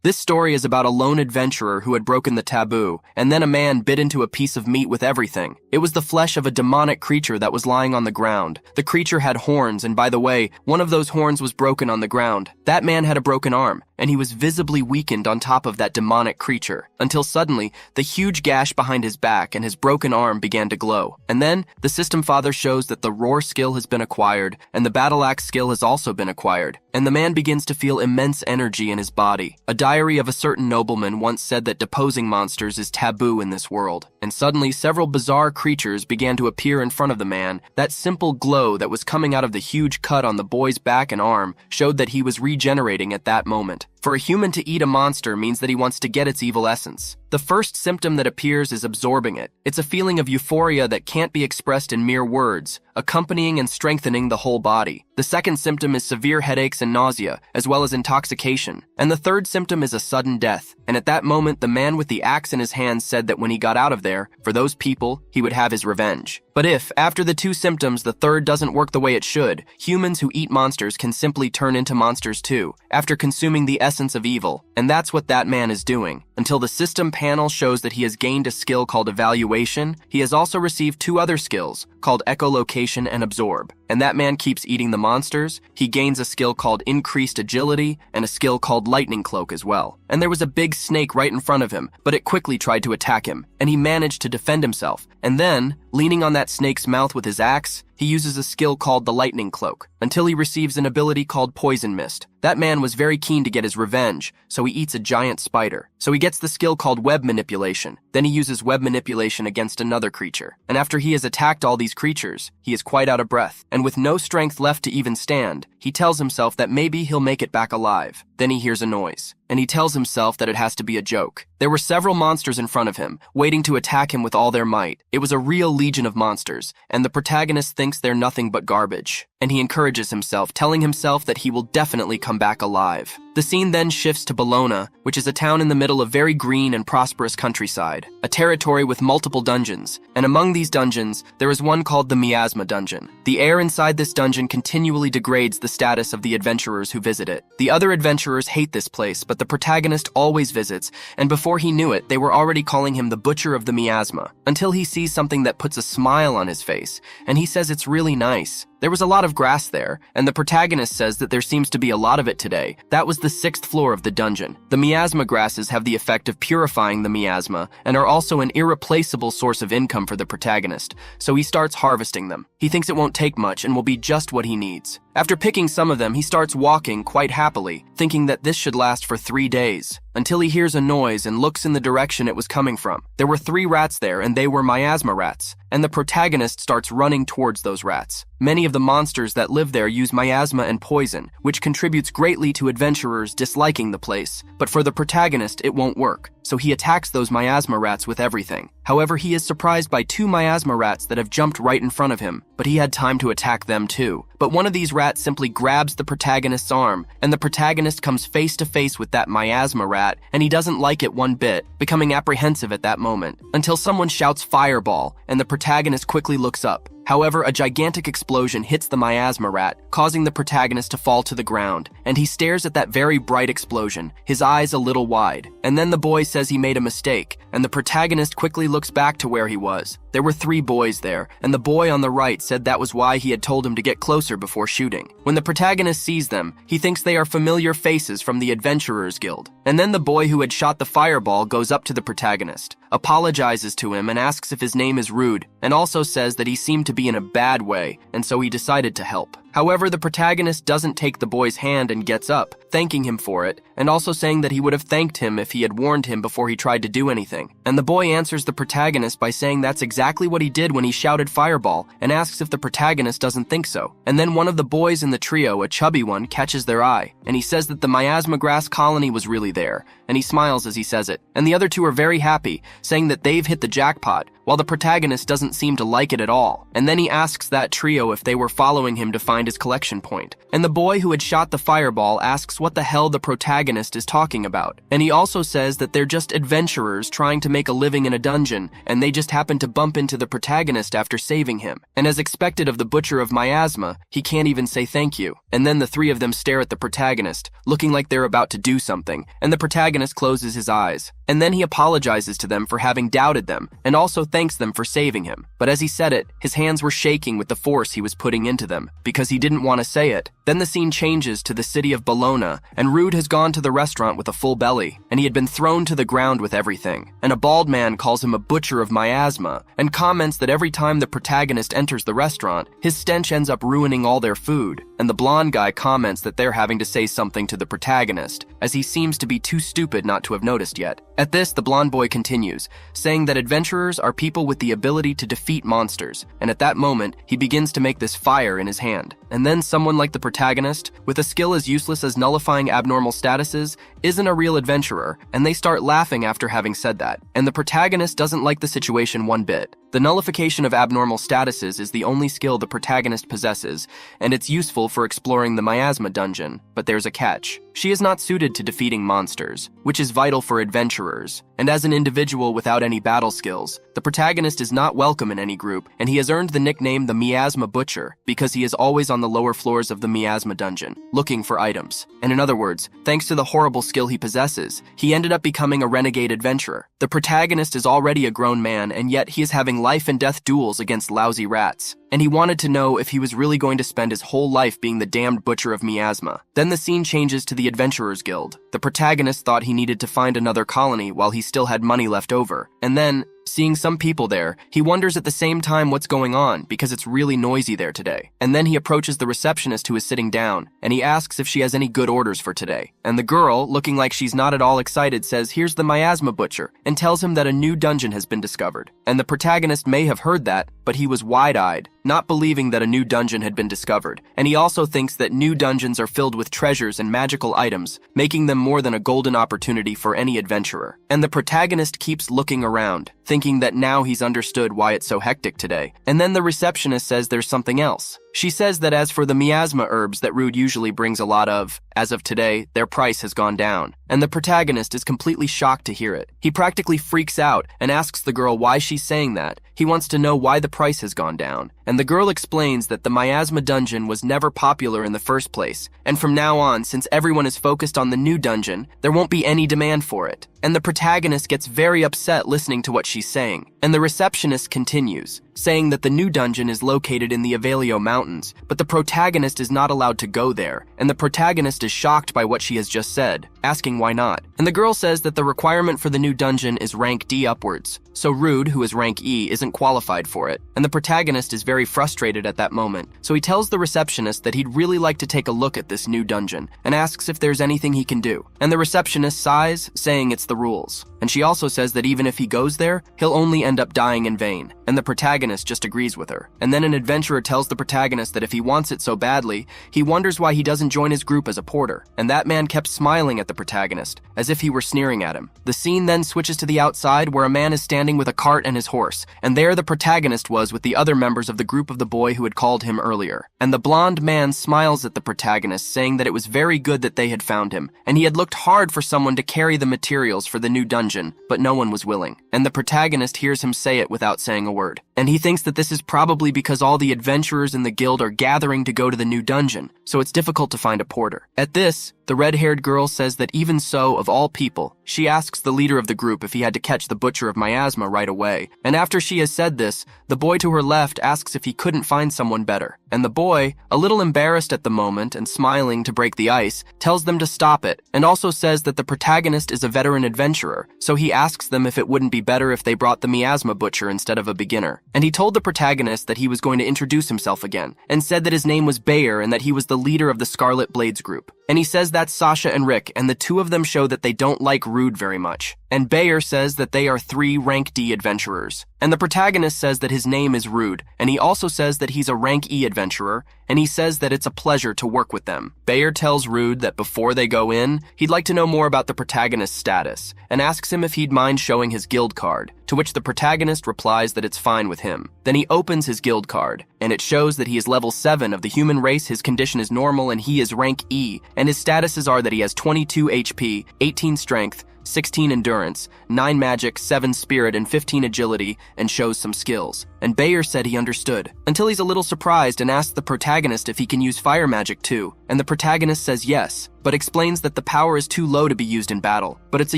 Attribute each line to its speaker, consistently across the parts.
Speaker 1: This story is about a lone adventurer who had broken the taboo, and then a man bit into a piece of meat with everything. It was the flesh of a demonic creature that was lying on the ground. The creature had horns, and by the way, one of those horns was broken on the ground. That man had a broken arm, and he was visibly weakened on top of that demonic creature, until suddenly, the huge gash behind his back and his broken arm began to glow. And then, the system father shows that the roar skill has been acquired, and the battle axe skill has also been acquired, and the man begins to feel immense energy in his body. A diary of a certain nobleman once said that deposing monsters is taboo in this world, and suddenly several bizarre creatures began to appear in front of the man. That simple glow that was coming out of the huge cut on the boy's back and arm showed that he was regenerating at that moment. For a human to eat a monster means that he wants to get its evil essence. The first symptom that appears is absorbing it. It's a feeling of euphoria that can't be expressed in mere words, accompanying and strengthening the whole body. The second symptom is severe headaches and nausea, as well as intoxication. And the third symptom is a sudden death. And at that moment, the man with the axe in his hand said that when he got out of there, for those people, he would have his revenge. But if, after the two symptoms, the third doesn't work the way it should, humans who eat monsters can simply turn into monsters too, after consuming the essence of evil. And that's what that man is doing. Until the system panel shows that he has gained a skill called evaluation, he has also received two other skills, called echolocation and absorb. And that man keeps eating the monsters. He gains a skill called increased agility and a skill called lightning cloak as well. And there was a big snake right in front of him, but it quickly tried to attack him, and he managed to defend himself. And then, leaning on that snake's mouth with his axe, he uses a skill called the lightning cloak, until he receives an ability called poison mist. That man was very keen to get his revenge, so he eats a giant spider. So he gets the skill called web manipulation. Then he uses web manipulation against another creature. And after he has attacked all these creatures, he is quite out of breath. And with no strength left to even stand, he tells himself that maybe he'll make it back alive. Then he hears a noise, and he tells himself that it has to be a joke. There were several monsters in front of him, waiting to attack him with all their might. It was a real legion of monsters, and the protagonist thinks they're nothing but garbage. And he encourages himself, telling himself that he will definitely come back alive. The scene then shifts to Bologna, which is a town in the middle of very green and prosperous countryside, a territory with multiple dungeons, and among these dungeons, there is one called the Miasma dungeon. The air inside this dungeon continually degrades the status of the adventurers who visit it. The other adventurers hate this place, but the protagonist always visits, and before he knew it, they were already calling him the Butcher of the Miasma, until he sees something that puts a smile on his face, and he says it's really nice. There was a lot of grass there, and the protagonist says that there seems to be a lot of it today. That was the 6th floor of the dungeon. The miasma grasses have the effect of purifying the miasma, and are also an irreplaceable source of income for the protagonist, so he starts harvesting them. He thinks it won't take much and will be just what he needs. After picking some of them, he starts walking quite happily, thinking that this should last for 3 days, until he hears a noise and looks in the direction it was coming from. There were 3 rats there, and they were miasma rats, and the protagonist starts running towards those rats. Many of the monsters that live there use miasma and poison, which contributes greatly to adventurers disliking the place, but for the protagonist it won't work, so he attacks those miasma rats with everything. However, he is surprised by 2 miasma rats that have jumped right in front of him, but he had time to attack them too. But one of these rats simply grabs the protagonist's arm, and the protagonist comes face to face with that miasma rat, and he doesn't like it one bit, becoming apprehensive at that moment, until someone shouts fireball, and the protagonist quickly looks up. However, a gigantic explosion hits the miasma rat, causing the protagonist to fall to the ground, and he stares at that very bright explosion, his eyes a little wide. And then the boy says he made a mistake, and the protagonist quickly looks back to where he was. There were 3 boys there, and the boy on the right said that was why he had told him to get closer before shooting. When the protagonist sees them, he thinks they are familiar faces from the Adventurers Guild. And then the boy who had shot the fireball goes up to the protagonist, apologizes to him and asks if his name is Rude, and also says that he seemed to be in a bad way, and so he decided to help. However, the protagonist doesn't take the boy's hand and gets up, thanking him for it, and also saying that he would have thanked him if he had warned him before he tried to do anything. And the boy answers the protagonist by saying that's exactly what he did when he shouted fireball, and asks if the protagonist doesn't think so. And then one of the boys in the trio, a chubby one, catches their eye, and he says that the miasma grass colony was really there, and he smiles as he says it. And the other 2 are very happy, saying that they've hit the jackpot, while the protagonist doesn't seem to like it at all. And then he asks that trio if they were following him to find his collection point. And the boy who had shot the fireball asks what the hell the protagonist is talking about. And he also says that they're just adventurers trying to make a living in a dungeon, and they just happen to bump into the protagonist after saving him. And as expected of the butcher of miasma, he can't even say thank you. And then the three of them stare at the protagonist, looking like they're about to do something, and the protagonist closes his eyes. And then he apologizes to them for having doubted them, and also thanks them for saving him. But as he said it, his hands were shaking with the force he was putting into them, because he didn't want to say it. Then the scene changes to the city of Bologna, and Rude has gone to the restaurant with a full belly, and he had been thrown to the ground with everything. And a bald man calls him a butcher of miasma, and comments that every time the protagonist enters the restaurant, his stench ends up ruining all their food. And the blonde guy comments that they're having to say something to the protagonist, as he seems to be too stupid not to have noticed yet. At this, the blonde boy continues, saying that adventurers are people with the ability to defeat monsters, and at that moment, he begins to make this fire in his hand. And then someone like the protagonist, with a skill as useless as nullifying abnormal statuses, isn't a real adventurer, and they start laughing after having said that. And the protagonist doesn't like the situation one bit. The nullification of abnormal statuses is the only skill the protagonist possesses, and it's useful for exploring the miasma dungeon, but there's a catch. She is not suited to defeating monsters, which is vital for adventurers, and as an individual without any battle skills, the protagonist is not welcome in any group, and he has earned the nickname the Miasma Butcher because he is always on the lower floors of the miasma dungeon, looking for items. And in other words, thanks to the horrible skill he possesses, he ended up becoming a renegade adventurer. The protagonist is already a grown man, and yet he is having life and death duels against lousy rats. And he wanted to know if he was really going to spend his whole life being the damned butcher of miasma. Then the scene changes to the Adventurers Guild. The protagonist thought he needed to find another colony while he still had money left over. And then, seeing some people there, he wonders at the same time what's going on because it's really noisy there today. And then he approaches the receptionist who is sitting down, and he asks if she has any good orders for today. And the girl, looking like she's not at all excited, says, "Here's the miasma butcher," and tells him that a new dungeon has been discovered. And the protagonist may have heard that, but he was wide-eyed, not believing that a new dungeon had been discovered. And he also thinks that new dungeons are filled with treasures and magical items, making them more than a golden opportunity for any adventurer. And the protagonist keeps looking around, thinking that now he's understood why it's so hectic today. And then the receptionist says there's something else. She says that as for the miasma herbs that Rude usually brings a lot of, as of today, their price has gone down. And the protagonist is completely shocked to hear it. He practically freaks out and asks the girl why she's saying that. He wants to know why the price has gone down. And the girl explains that the miasma dungeon was never popular in the first place, and from now on, since everyone is focused on the new dungeon, there won't be any demand for it. And the protagonist gets very upset listening to what she's saying. And the receptionist continues, saying that the new dungeon is located in the Yahello Mountains, but the protagonist is not allowed to go there, and the protagonist is shocked by what she has just said, asking why not. And the girl says that the requirement for the new dungeon is rank D upwards, so Rude, who is rank E, isn't qualified for it. And the protagonist is very frustrated at that moment, so he tells the receptionist that he'd really like to take a look at this new dungeon, and asks if there's anything he can do. And the receptionist sighs, saying it's the rules. And she also says that even if he goes there, he'll only end up dying in vain. And the protagonist just agrees with her. And then an adventurer tells the protagonist that if he wants it so badly, he wonders why he doesn't join his group as a porter. And that man kept smiling at the protagonist, as if he were sneering at him. The scene then switches to the outside, where a man is standing with a cart and his horse. And there the protagonist was with the other members of the group of the boy who had called him earlier. And the blonde man smiles at the protagonist, saying that it was very good that they had found him, and he had looked hard for someone to carry the materials for the new dungeon, but no one was willing. And the protagonist hears him say it without saying a word. And he thinks that this is probably because all the adventurers in the guild are gathering to go to the new dungeon, so it's difficult to find a porter. At this, the red-haired girl says that even so, of all people, she asks the leader of the group if he had to catch the butcher of miasma right away. And after she has said this, the boy to her left asks if he couldn't find someone better. And the boy, a little embarrassed at the moment and smiling to break the ice, tells them to stop it, and also says that the protagonist is a veteran adventurer, so he asks them if it wouldn't be better if they brought the miasma butcher instead of a beginner. And he told the protagonist that he was going to introduce himself again, and said that his name was Bayer and that he was the leader of the Scarlet Blades group. And he says that's Sasha and Rick, and the two of them show that they don't like Rude very much. And Bayer says that they are 3 rank D adventurers. And the protagonist says that his name is Rude, and he also says that he's a rank E adventurer, and he says that it's a pleasure to work with them. Bayer tells Rude that before they go in, he'd like to know more about the protagonist's status, and asks him if he'd mind showing his guild card, to which the protagonist replies that it's fine with him. Then he opens his guild card, and it shows that he is level 7 of the human race, his condition is normal, and he is rank E, and his statuses are that he has 22 HP, 18 strength, 16 endurance, 9 magic, 7 spirit, and 15 agility, and shows some skills. And Bayer said he understood, until he's a little surprised and asks the protagonist if he can use fire magic too, and the protagonist says yes, but explains that the power is too low to be used in battle, but it's a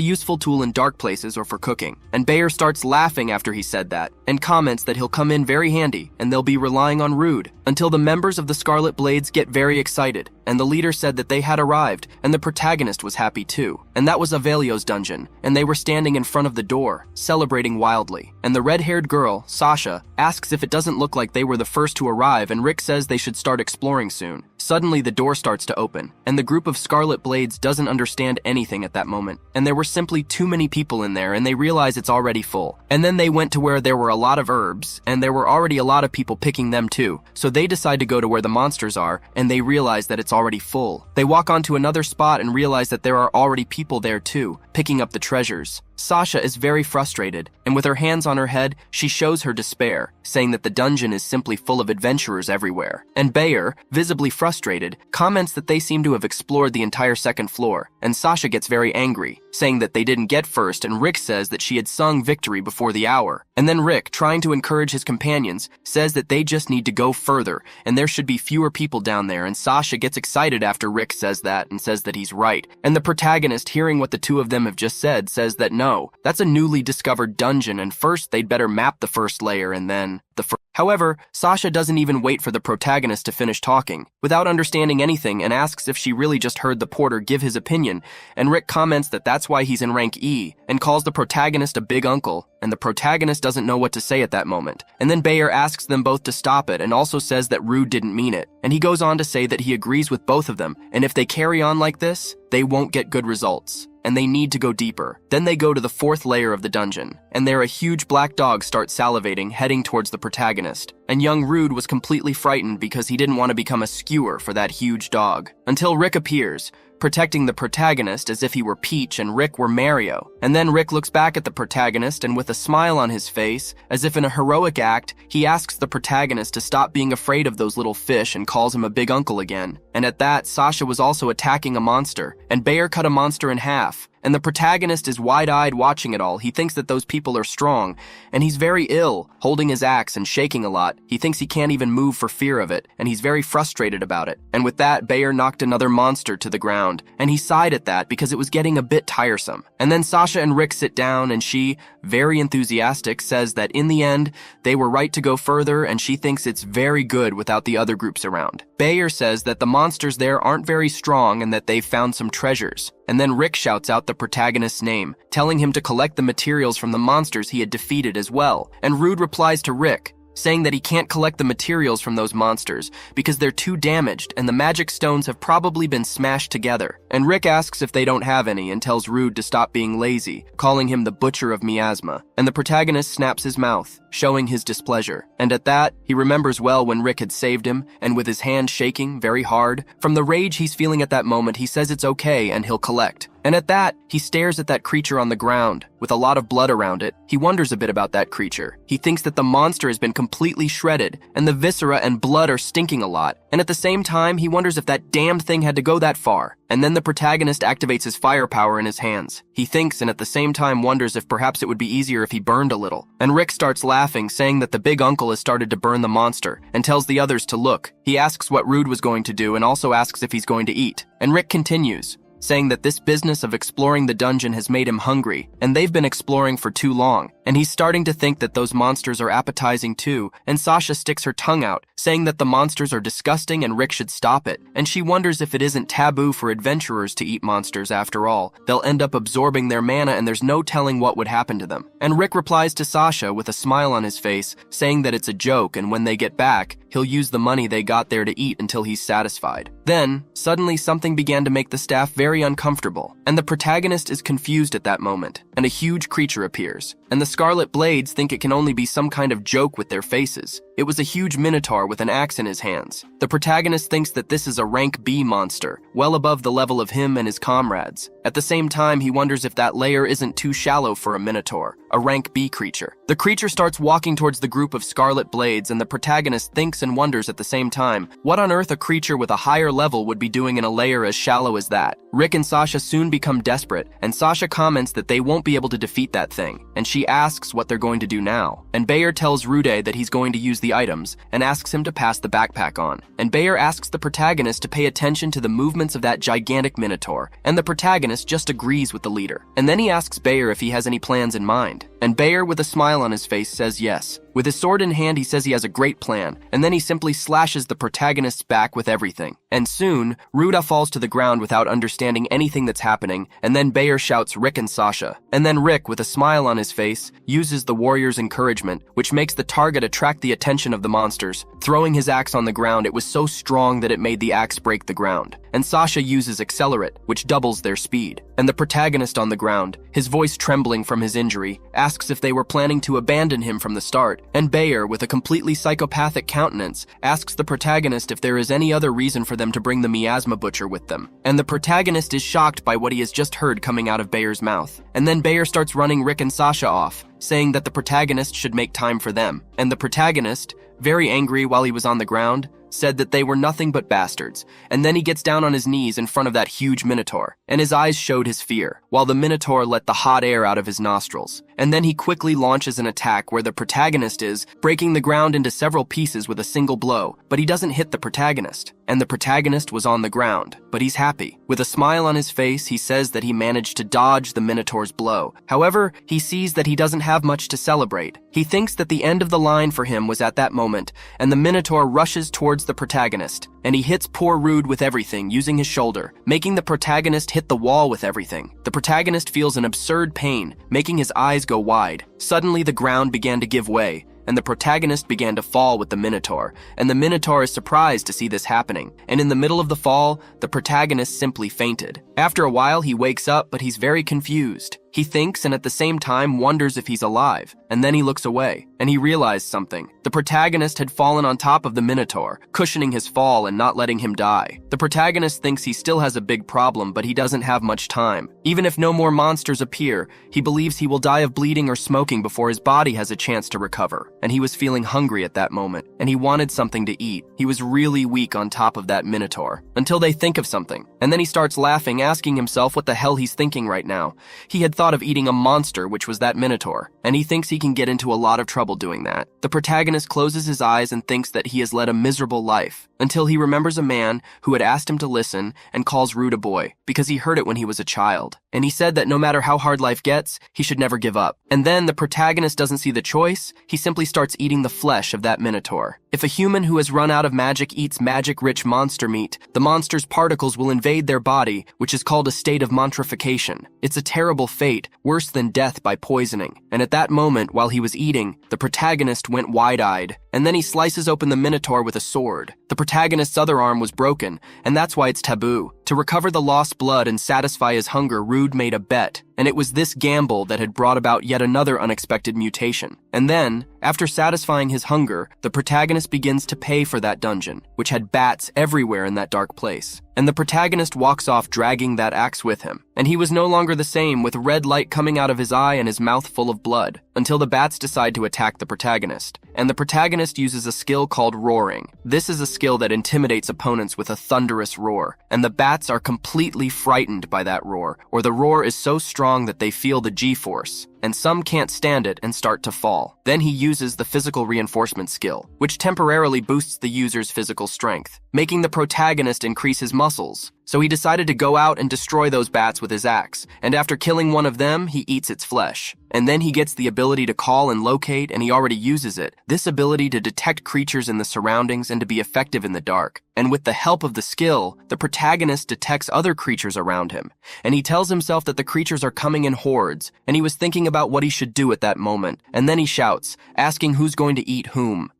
Speaker 1: useful tool in dark places or for cooking. And Bayer starts laughing after he said that, and comments that he'll come in very handy, and they'll be relying on Rude, until the members of the Scarlet Blades get very excited, and the leader said that they had arrived, and the protagonist was happy too. And that was Yahello's dungeon, and they were standing in front of the door, celebrating wildly. And the red-haired girl, Sasha, asks if it doesn't look like they were the first to arrive, and Rick says they should start exploring soon. Suddenly the door starts to open, and the group of Scarlet Blades doesn't understand anything at that moment, and there were simply too many people in there, and they realize it's already full. And then they went to where there were a lot of herbs, and there were already a lot of people picking them too, so they decide to go to where the monsters are, and they realize that it's already full. They walk onto another spot and realize that there are already people there too, picking up the treasures. Sasha is very frustrated, and with her hands on her head, she shows her despair, saying that the dungeon is simply full of adventurers everywhere. And Bayer, visibly frustrated, comments that they seem to have explored the entire second floor, and Sasha gets very angry, saying that they didn't get first, and Rick says that she had sung victory before the hour. And then Rick, trying to encourage his companions, says that they just need to go further, and there should be fewer people down there, and Sasha gets excited after Rick says that, and says that he's right. And the protagonist, hearing what the two of them have just said, says that no, that's a newly discovered dungeon, and first they'd better map the first layer and then the first. However, Sasha doesn't even wait for the protagonist to finish talking, without understanding anything, and asks if she really just heard the porter give his opinion, and Rick comments that that's why he's in rank E, and calls the protagonist a big uncle, and the protagonist doesn't know what to say at that moment. And then Bayer asks them both to stop it, and also says that Rude didn't mean it, and he goes on to say that he agrees with both of them, and if they carry on like this, they won't get good results, and they need to go deeper. Then they go to the fourth layer of the dungeon, and there a huge black dog starts salivating, heading towards the protagonist. And young Rude was completely frightened because he didn't want to become a skewer for that huge dog. Until Rick appears, protecting the protagonist as if he were Peach and Rick were Mario. And then Rick looks back at the protagonist, and with a smile on his face, as if in a heroic act, he asks the protagonist to stop being afraid of those little fish and calls him a big uncle again. And at that, Sasha was also attacking a monster, and Bayer cut a monster in half. And the protagonist is wide-eyed watching it all. He thinks that those people are strong, and he's very ill, holding his axe and shaking a lot. He thinks he can't even move for fear of it, and he's very frustrated about it. And with that, Bayer knocked another monster to the ground, and he sighed at that because it was getting a bit tiresome. And then Sasha and Rick sit down, and she, very enthusiastic, says that in the end, they were right to go further, and she thinks it's very good without the other groups around. Bayer says that the monsters there aren't very strong and that they've found some treasures. And then Rick shouts out the protagonist's name, telling him to collect the materials from the monsters he had defeated as well. And Rude replies to Rick, saying that he can't collect the materials from those monsters because they're too damaged and the magic stones have probably been smashed together. And Rick asks if they don't have any and tells Rude to stop being lazy, calling him the Butcher of Miasma. And the protagonist snaps his mouth, showing his displeasure. And at that, he remembers well when Rick had saved him, and with his hand shaking very hard, from the rage he's feeling at that moment, he says it's okay and he'll collect. And at that, he stares at that creature on the ground, with a lot of blood around it. He wonders a bit about that creature. He thinks that the monster has been completely shredded, and the viscera and blood are stinking a lot. And at the same time, he wonders if that damned thing had to go that far. And then the protagonist activates his firepower in his hands. He thinks and at the same time wonders if perhaps it would be easier if he burned a little. And Rick starts laughing, saying that the big uncle has started to burn the monster, and tells the others to look. He asks what Rude was going to do and also asks if he's going to eat. And Rick continues, saying that this business of exploring the dungeon has made him hungry, and they've been exploring for too long, and he's starting to think that those monsters are appetizing too, and Sasha sticks her tongue out, saying that the monsters are disgusting and Rick should stop it, and she wonders if it isn't taboo for adventurers to eat monsters after all. They'll end up absorbing their mana and there's no telling what would happen to them. And Rick replies to Sasha with a smile on his face, saying that it's a joke, and when they get back, he'll use the money they got there to eat until he's satisfied. Then, suddenly something began to make the staff very uncomfortable, and the protagonist is confused at that moment, and a huge creature appears, and the Scarlet Blades think it can only be some kind of joke with their faces, It was a huge minotaur with an axe in his hands. The protagonist thinks that this is a rank B monster, well above the level of him and his comrades. At the same time, he wonders if that lair isn't too shallow for a minotaur, a rank B creature. The creature starts walking towards the group of scarlet blades, and the protagonist thinks and wonders at the same time, what on earth a creature with a higher level would be doing in a lair as shallow as that? Rick and Sasha soon become desperate, and Sasha comments that they won't be able to defeat that thing, and she asks what they're going to do now. And Bayer tells Rude that he's going to use the items, and asks him to pass the backpack on. And Bayer asks the protagonist to pay attention to the movements of that gigantic minotaur, and the protagonist just agrees with the leader. And then he asks Bayer if he has any plans in mind. And Bayer, with a smile on his face, says yes. With his sword in hand, he says he has a great plan, and then he simply slashes the protagonist's back with everything. And soon, Ruda falls to the ground without understanding anything that's happening, and then Bayer shouts Rick and Sasha. And then Rick, with a smile on his face, uses the warrior's encouragement, which makes the target attract the attention of the monsters. Throwing his axe on the ground, it was so strong that it made the axe break the ground. And Sasha uses Accelerate, which doubles their speed. And the protagonist on the ground, his voice trembling from his injury, asks if they were planning to abandon him from the start. And Bayer, with a completely psychopathic countenance, asks the protagonist if there is any other reason for them to bring the miasma butcher with them. And the protagonist is shocked by what he has just heard coming out of Bayer's mouth. And then Bayer starts running Rick and Sasha off, saying that the protagonist should make time for them. And the protagonist, very angry while he was on the ground, said that they were nothing but bastards, and then he gets down on his knees in front of that huge minotaur, and his eyes showed his fear, while the minotaur let the hot air out of his nostrils. And then he quickly launches an attack where the protagonist is, breaking the ground into several pieces with a single blow, but he doesn't hit the protagonist. And the protagonist was on the ground, but he's happy. With a smile on his face, he says that he managed to dodge the minotaur's blow. However, he sees that he doesn't have much to celebrate. He thinks that the end of the line for him was at that moment, and the minotaur rushes towards the protagonist, and he hits poor Rude with everything using his shoulder, making the protagonist hit the wall with everything. The protagonist feels an absurd pain, making his eyes go wide. Suddenly the ground began to give way, and the protagonist began to fall with the minotaur, and the minotaur is surprised to see this happening, and in the middle of the fall, the protagonist simply fainted. After a while, he wakes up, but he's very confused. He thinks and at the same time wonders if he's alive, and then he looks away, and he realized something. The protagonist had fallen on top of the minotaur, cushioning his fall and not letting him die. The protagonist thinks he still has a big problem, but he doesn't have much time. Even if no more monsters appear, he believes he will die of bleeding or smoking before his body has a chance to recover. And he was feeling hungry at that moment, and he wanted something to eat. He was really weak on top of that minotaur, until they think of something. And then he starts laughing, asking himself what the hell he's thinking right now. He had thought of eating a monster, which was that minotaur, and he thinks he can get into a lot of trouble doing that. The protagonist closes his eyes and thinks that he has led a miserable life, until he remembers a man who had asked him to listen and calls Rude a boy, because he heard it when he was a child. And he said that no matter how hard life gets, he should never give up. And then the protagonist doesn't see the choice, he simply starts eating the flesh of that minotaur. If a human who has run out of magic eats magic-rich monster meat, the monster's particles will invade their body, which is called a state of monstrification. It's a terrible fate, worse than death by poisoning. And at that moment, while he was eating, the protagonist went wide-eyed, and then he slices open the minotaur with a sword. The protagonist's other arm was broken, and that's why it's taboo. To recover the lost blood and satisfy his hunger, Rude made a bet, and it was this gamble that had brought about yet another unexpected mutation. And then, after satisfying his hunger, the protagonist begins to pay for that dungeon, which had bats everywhere in that dark place. And the protagonist walks off dragging that axe with him. And he was no longer the same, with red light coming out of his eye and his mouth full of blood, until the bats decide to attack the protagonist. And the protagonist uses a skill called roaring. This is a skill that intimidates opponents with a thunderous roar, and the bats are completely frightened by that roar, or the roar is so strong that they feel the G-force, and some can't stand it and start to fall. Then he uses the physical reinforcement skill, which temporarily boosts the user's physical strength, making the protagonist increase his muscles. So he decided to go out and destroy those bats with his axe, and after killing one of them, he eats its flesh. And then he gets the ability to call and locate, and he already uses it. This ability to detect creatures in the surroundings and to be effective in the dark. And with the help of the skill, the protagonist detects other creatures around him. And he tells himself that the creatures are coming in hordes, and he was thinking about what he should do at that moment. And then he shouts, asking who's going to eat whom,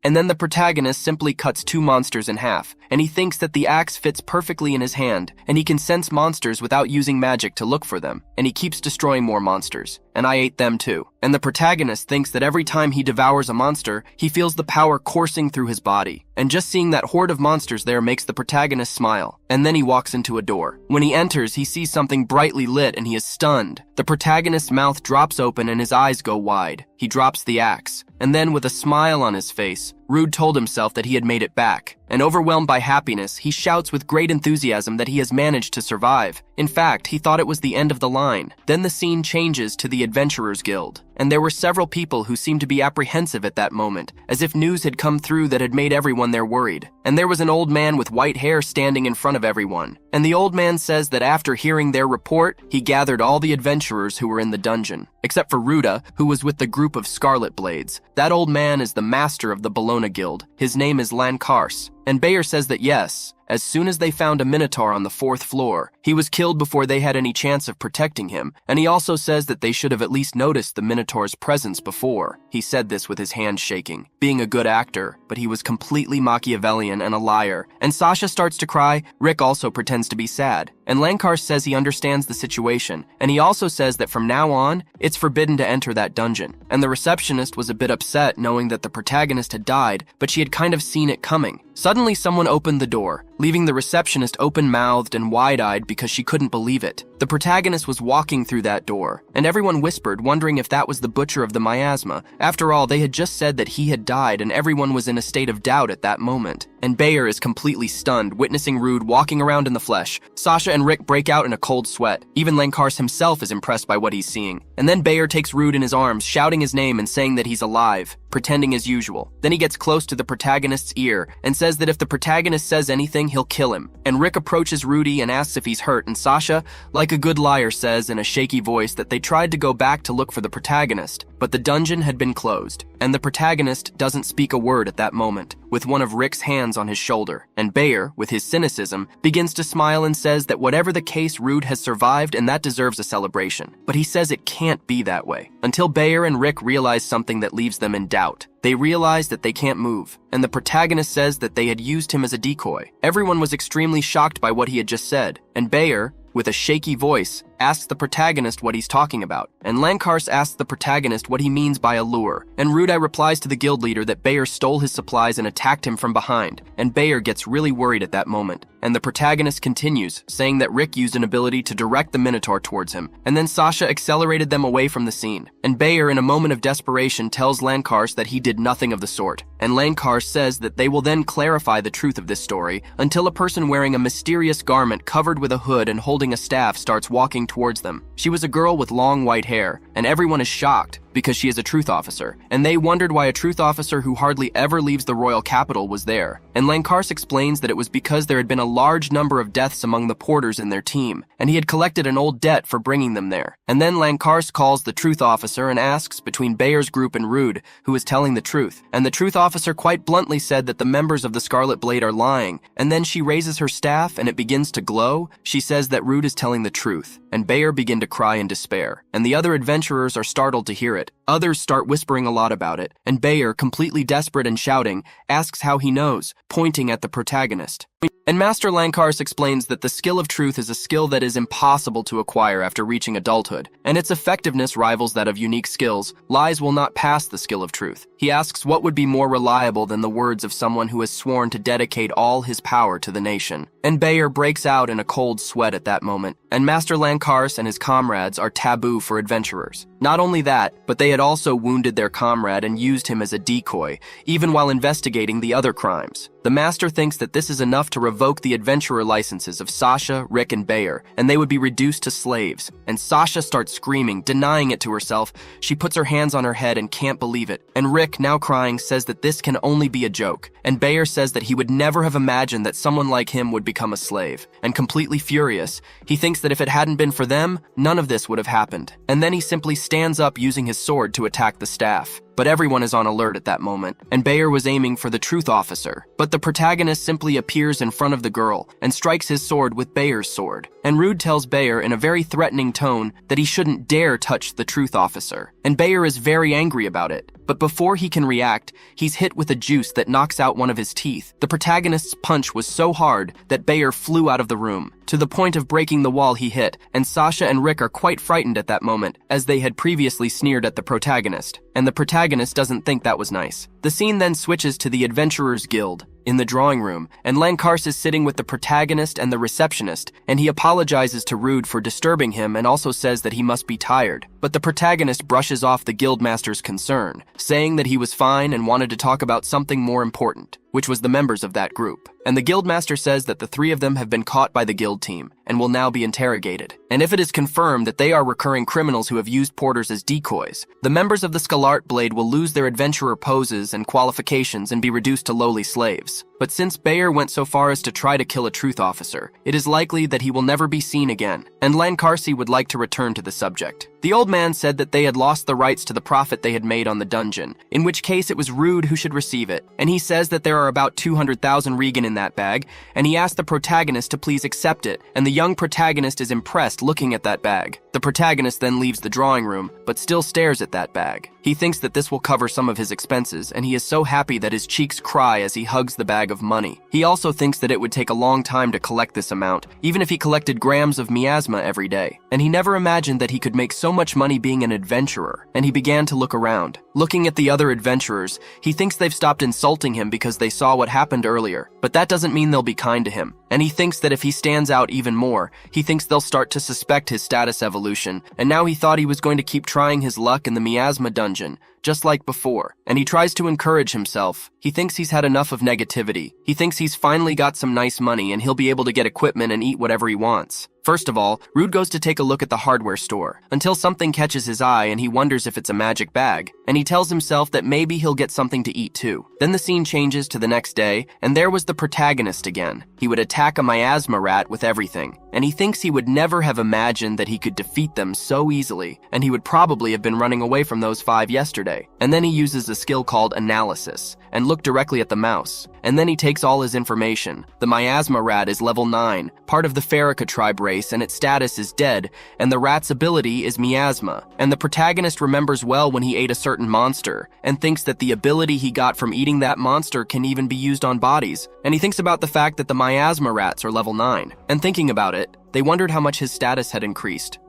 Speaker 1: and then the protagonist simply cuts two monsters in half, and he thinks that the axe fits perfectly in his hand, and he can sense monsters without using magic to look for them, and he keeps destroying more monsters, and I ate them too. and the protagonist thinks that every time he devours a monster, he feels the power coursing through his body. And just seeing that horde of monsters there makes the protagonist smile. And then he walks into a door. When he enters, he sees something brightly lit and he is stunned. The protagonist's mouth drops open and his eyes go wide. He drops the axe. And then, with a smile on his face, Rude told himself that he had made it back. And overwhelmed by happiness, he shouts with great enthusiasm that he has managed to survive. In fact, he thought it was the end of the line. Then the scene changes to the Adventurers Guild. And there were several people who seemed to be apprehensive at that moment, as if news had come through that had made everyone there worried. And there was an old man with white hair standing in front of everyone. And the old man says that after hearing their report, he gathered all the adventurers who were in the dungeon, except for Ruda, who was with the group of Scarlet Blades. That old man is the master of the Bologna Guild. His name is Lankars. And Bayer says that yes, as soon as they found a minotaur on the 4th floor, he was killed before they had any chance of protecting him, and he also says that they should have at least noticed the minotaur's presence before. He said this with his hands shaking, being a good actor, but he was completely Machiavellian and a liar. And Sasha starts to cry. Rick also pretends to be sad, and Lankar says he understands the situation, and he also says that from now on, it's forbidden to enter that dungeon. And the receptionist was a bit upset knowing that the protagonist had died, but she had kind of seen it coming. Suddenly, someone opened the door, leaving the receptionist open-mouthed and wide-eyed because she couldn't believe it. The protagonist was walking through that door, and everyone whispered, wondering if that was the butcher of the miasma. After all, they had just said that he had died, and everyone was in a state of doubt at that moment. And Bayer is completely stunned, witnessing Rude walking around in the flesh. Sasha and Rick break out in a cold sweat. Even Lankars himself is impressed by what he's seeing. And then Bayer takes Rude in his arms, shouting his name and saying that he's alive, pretending as usual. Then he gets close to the protagonist's ear and says that if the protagonist says anything, he'll kill him. And Rick approaches Rudy and asks if he's hurt, and Sasha, like a good liar, says in a shaky voice that they tried to go back to look for the protagonist, but the dungeon had been closed. And the protagonist doesn't speak a word at that moment, with one of Rick's hands on his shoulder. And Bayer, with his cynicism, begins to smile and says that whatever the case, Rude has survived and that deserves a celebration. But he says it can't be that way, until Bayer and Rick realize something that leaves them in doubt. They realize that they can't move, and the protagonist says that they had used him as a decoy. Everyone was extremely shocked by what he had just said, and Bayer, with a shaky voice, asks the protagonist what he's talking about, and Lankars asks the protagonist what he means by a lure, and Rudai replies to the guild leader that Bayer stole his supplies and attacked him from behind, and Bayer gets really worried at that moment. And the protagonist continues, saying that Rick used an ability to direct the Minotaur towards him, and then Sasha accelerated them away from the scene. And Bayer, in a moment of desperation, tells Lankars that he did nothing of the sort, and Lankars says that they will then clarify the truth of this story until a person wearing a mysterious garment covered with a hood and holding a staff starts walking towards them. She was a girl with long white hair, and everyone is shocked because she is a truth officer, and they wondered why a truth officer who hardly ever leaves the royal capital was there. And Lankars explains that it was because there had been a large number of deaths among the porters in their team, and he had collected an old debt for bringing them there. And then Lankars calls the truth officer and asks between Bayer's group and Rude who is telling the truth, and the truth officer quite bluntly said that the members of the Scarlet Blade are lying, and then she raises her staff and it begins to glow. She says that Rude is telling the truth, and Bayer begin to cry in despair, and the other adventurers are startled to hear it. Others start whispering a lot about it, and Bayer, completely desperate and shouting, asks how he knows, pointing at the protagonist. And Master Lankars explains that the skill of truth is a skill that is impossible to acquire after reaching adulthood, and its effectiveness rivals that of unique skills. Lies will not pass the skill of truth. He asks what would be more reliable than the words of someone who has sworn to dedicate all his power to the nation. And Bayer breaks out in a cold sweat at that moment, and Master Lankars and his comrades are taboo for adventurers. Not only that, but they had also wounded their comrade and used him as a decoy, even while investigating the other crimes. The Master thinks that this is enough to revoke the adventurer licenses of Sasha, Rick, and Bayer, and they would be reduced to slaves. And Sasha starts screaming, denying it to herself. She puts her hands on her head and can't believe it. And Rick, now crying, says that this can only be a joke. And Bayer says that he would never have imagined that someone like him would become a slave. And completely furious, he thinks that if it hadn't been for them, none of this would have happened. And then he simply stands up using his sword to attack the staff. but everyone is on alert at that moment, and Bayer was aiming for the truth officer. But the protagonist simply appears in front of the girl and strikes his sword with Bayer's sword. And Rude tells Bayer in a very threatening tone that he shouldn't dare touch the truth officer. And Bayer is very angry about it. But before he can react, he's hit with a juice that knocks out one of his teeth. The protagonist's punch was so hard that Bayer flew out of the room, to the point of breaking the wall he hit, and Sasha and Rick are quite frightened at that moment, as they had previously sneered at the protagonist. And the protagonist doesn't think that was nice. The scene then switches to the Adventurers Guild, in the drawing room, and Lankars is sitting with the protagonist and the receptionist, and he apologizes to Rude for disturbing him and also says that he must be tired. But the protagonist brushes off the guildmaster's concern, saying that he was fine and wanted to talk about something more important, which was the members of that group. And the guildmaster says that the 3 of them have been caught by the guild team and will now be interrogated. And if it is confirmed that they are recurring criminals who have used porters as decoys, the members of the Skalart Blade will lose their adventurer poses and qualifications and be reduced to lowly slaves. But since Bayer went so far as to try to kill a truth officer, it is likely that he will never be seen again, and Lankarsi would like to return to the subject. The old man said that they had lost the rights to the profit they had made on the dungeon, in which case it was Rude who should receive it, and he says that there are about 200,000 Regan in that bag, and he asked the protagonist to please accept it, and the young protagonist is impressed looking at that bag. The protagonist then leaves the drawing room, but still stares at that bag. He thinks that this will cover some of his expenses, and he is so happy that his cheeks cry as he hugs the bag of money. He also thinks that it would take a long time to collect this amount, even if he collected grams of miasma every day. And he never imagined that he could make so much money being an adventurer, and he began to look around. Looking at the other adventurers, he thinks they've stopped insulting him because they saw what happened earlier, but that doesn't mean they'll be kind to him. And he thinks that if he stands out even more, he thinks they'll start to suspect his status evolution, and now he thought he was going to keep trying his luck in the miasma dungeon, just like before. And he tries to encourage himself. He thinks he's had enough of negativity. He thinks he's finally got some nice money and he'll be able to get equipment and eat whatever he wants. First of all, Rude goes to take a look at the hardware store, until something catches his eye and he wonders if it's a magic bag, and he tells himself that maybe he'll get something to eat too. Then the scene changes to the next day, and there was the protagonist again. He would attack a miasma rat with everything, and he thinks he would never have imagined that he could defeat them so easily, and he would probably have been running away from those 5 yesterday. And then he uses a skill called analysis, and look directly at the mouse, and then he takes all his information. The miasma rat is level 9, part of the Faraka tribe race, and its status is dead, and the rat's ability is miasma. And the protagonist remembers well when he ate a certain monster, and thinks that the ability he got from eating that monster can even be used on bodies. And he thinks about the fact that the miasma rats are level 9, and thinking about it, they wondered how much his status had increased.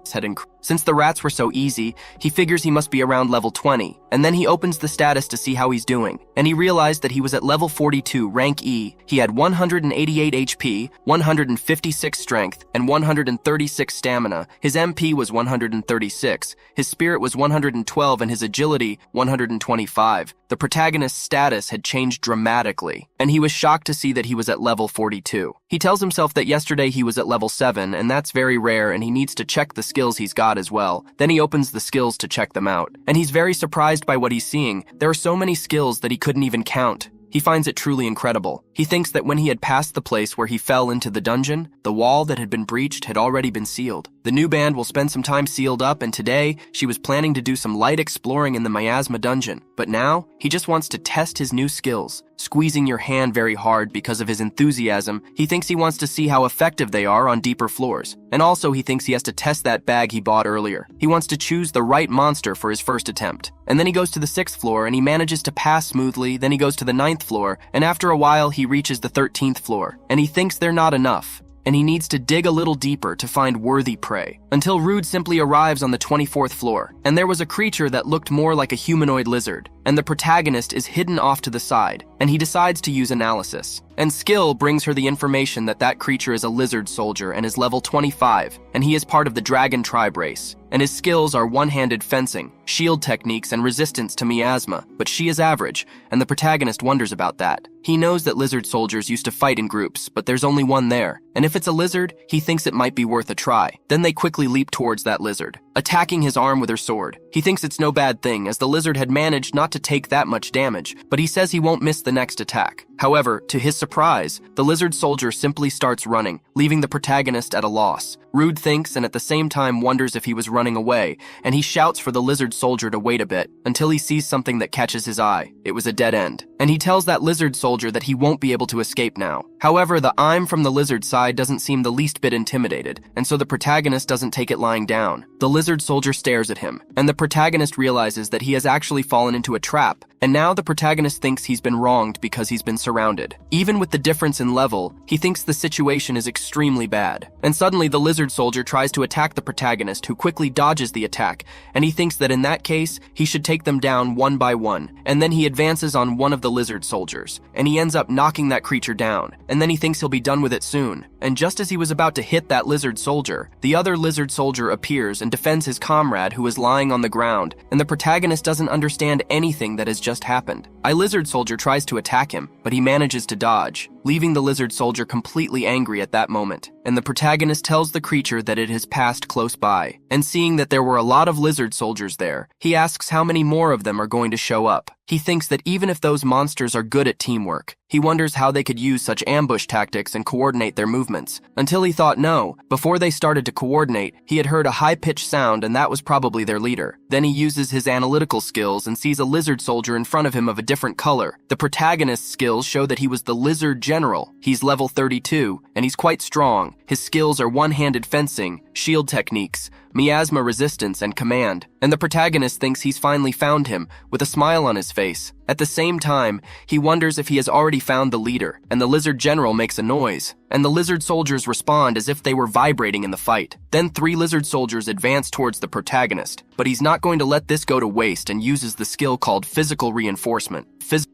Speaker 1: Since the rats were so easy, he figures he must be around level 20, and then he opens the status to see how he's doing, and he realized that he was at level 42, rank E. He had 188 HP, 156 strength, and 136 stamina. His MP was 136, his spirit was 112, and his agility 125. The protagonist's status had changed dramatically, and he was shocked to see that he was at level 42. He tells himself that yesterday he was at level 7, and that's very rare, and he needs to check the skills he's got as well. Then he opens the skills to check them out, and he's very surprised by what he's seeing. There are so many skills that he couldn't even count. He finds it truly incredible. He thinks that when he had passed the place where he fell into the dungeon, the wall that had been breached had already been sealed. The new band will spend some time sealed up, and today she was planning to do some light exploring in the miasma dungeon. But now, he just wants to test his new skills. Squeezing your hand very hard because of his enthusiasm, he thinks he wants to see how effective they are on deeper floors. And also he thinks he has to test that bag he bought earlier. He wants to choose the right monster for his first attempt. And then he goes to the 6th floor and he manages to pass smoothly. Then he goes to the 9th floor, and after a while he reaches the 13th floor. And he thinks they're not enough, and he needs to dig a little deeper to find worthy prey, until Rude simply arrives on the 24th floor, and there was a creature that looked more like a humanoid lizard, and the protagonist is hidden off to the side, and he decides to use analysis. And skill brings her the information that that creature is a lizard soldier and is level 25, and he is part of the dragon tribe race. And his skills are one-handed fencing, shield techniques, and resistance to miasma, but she is average, and the protagonist wonders about that. He knows that lizard soldiers used to fight in groups, but there's only one there, and if it's a lizard, he thinks it might be worth a try. Then they quickly leap towards that lizard, attacking his arm with her sword. He thinks it's no bad thing, as the lizard had managed not to take that much damage, but he says he won't miss the next attack. However, to his surprise, the lizard soldier simply starts running, leaving the protagonist at a loss. Rude thinks and at the same time wonders if he was running away, and he shouts for the lizard soldier to wait a bit until he sees something that catches his eye. It was a dead end. And he tells that lizard soldier that he won't be able to escape now. However, the I'm from the lizard side doesn't seem the least bit intimidated, and so the protagonist doesn't take it lying down. The lizard soldier stares at him, and the protagonist realizes that he has actually fallen into a trap, and now the protagonist thinks he's been wronged because he's been surrounded. Even with the difference in level, he thinks the situation is extremely bad. And suddenly the lizard soldier tries to attack the protagonist, who quickly dodges the attack, and he thinks that in that case, he should take them down one by one, and then he advances on one of the lizard soldiers, and he ends up knocking that creature down, and then he thinks he'll be done with it soon. And just as he was about to hit that lizard soldier, the other lizard soldier appears and defends his comrade who is lying on the ground, and the protagonist doesn't understand anything that has just happened. A lizard soldier tries to attack him, but he manages to dodge, leaving the lizard soldier completely angry at that moment. And the protagonist tells the creature that it has passed close by, and seeing that there were a lot of lizard soldiers there, he asks how many more of them are going to show up. He thinks that even if those monsters are good at teamwork, he wonders how they could use such ambush tactics and coordinate their movements, until he thought no, before they started to coordinate, he had heard a high-pitched sound and that was probably their leader. Then he uses his analytical skills and sees a lizard soldier in front of him of a different color. The protagonist's skills show that he was the lizard general. He's level 32, and he's quite strong. His skills are one-handed fencing, shield techniques, miasma resistance, and command. And the protagonist thinks he's finally found him, with a smile on his face. At the same time, he wonders if he has already found the leader, and the lizard general makes a noise, and the lizard soldiers respond as if they were vibrating in the fight. Then 3 lizard soldiers advance towards the protagonist, but he's not going to let this go to waste and uses the skill called physical reinforcement.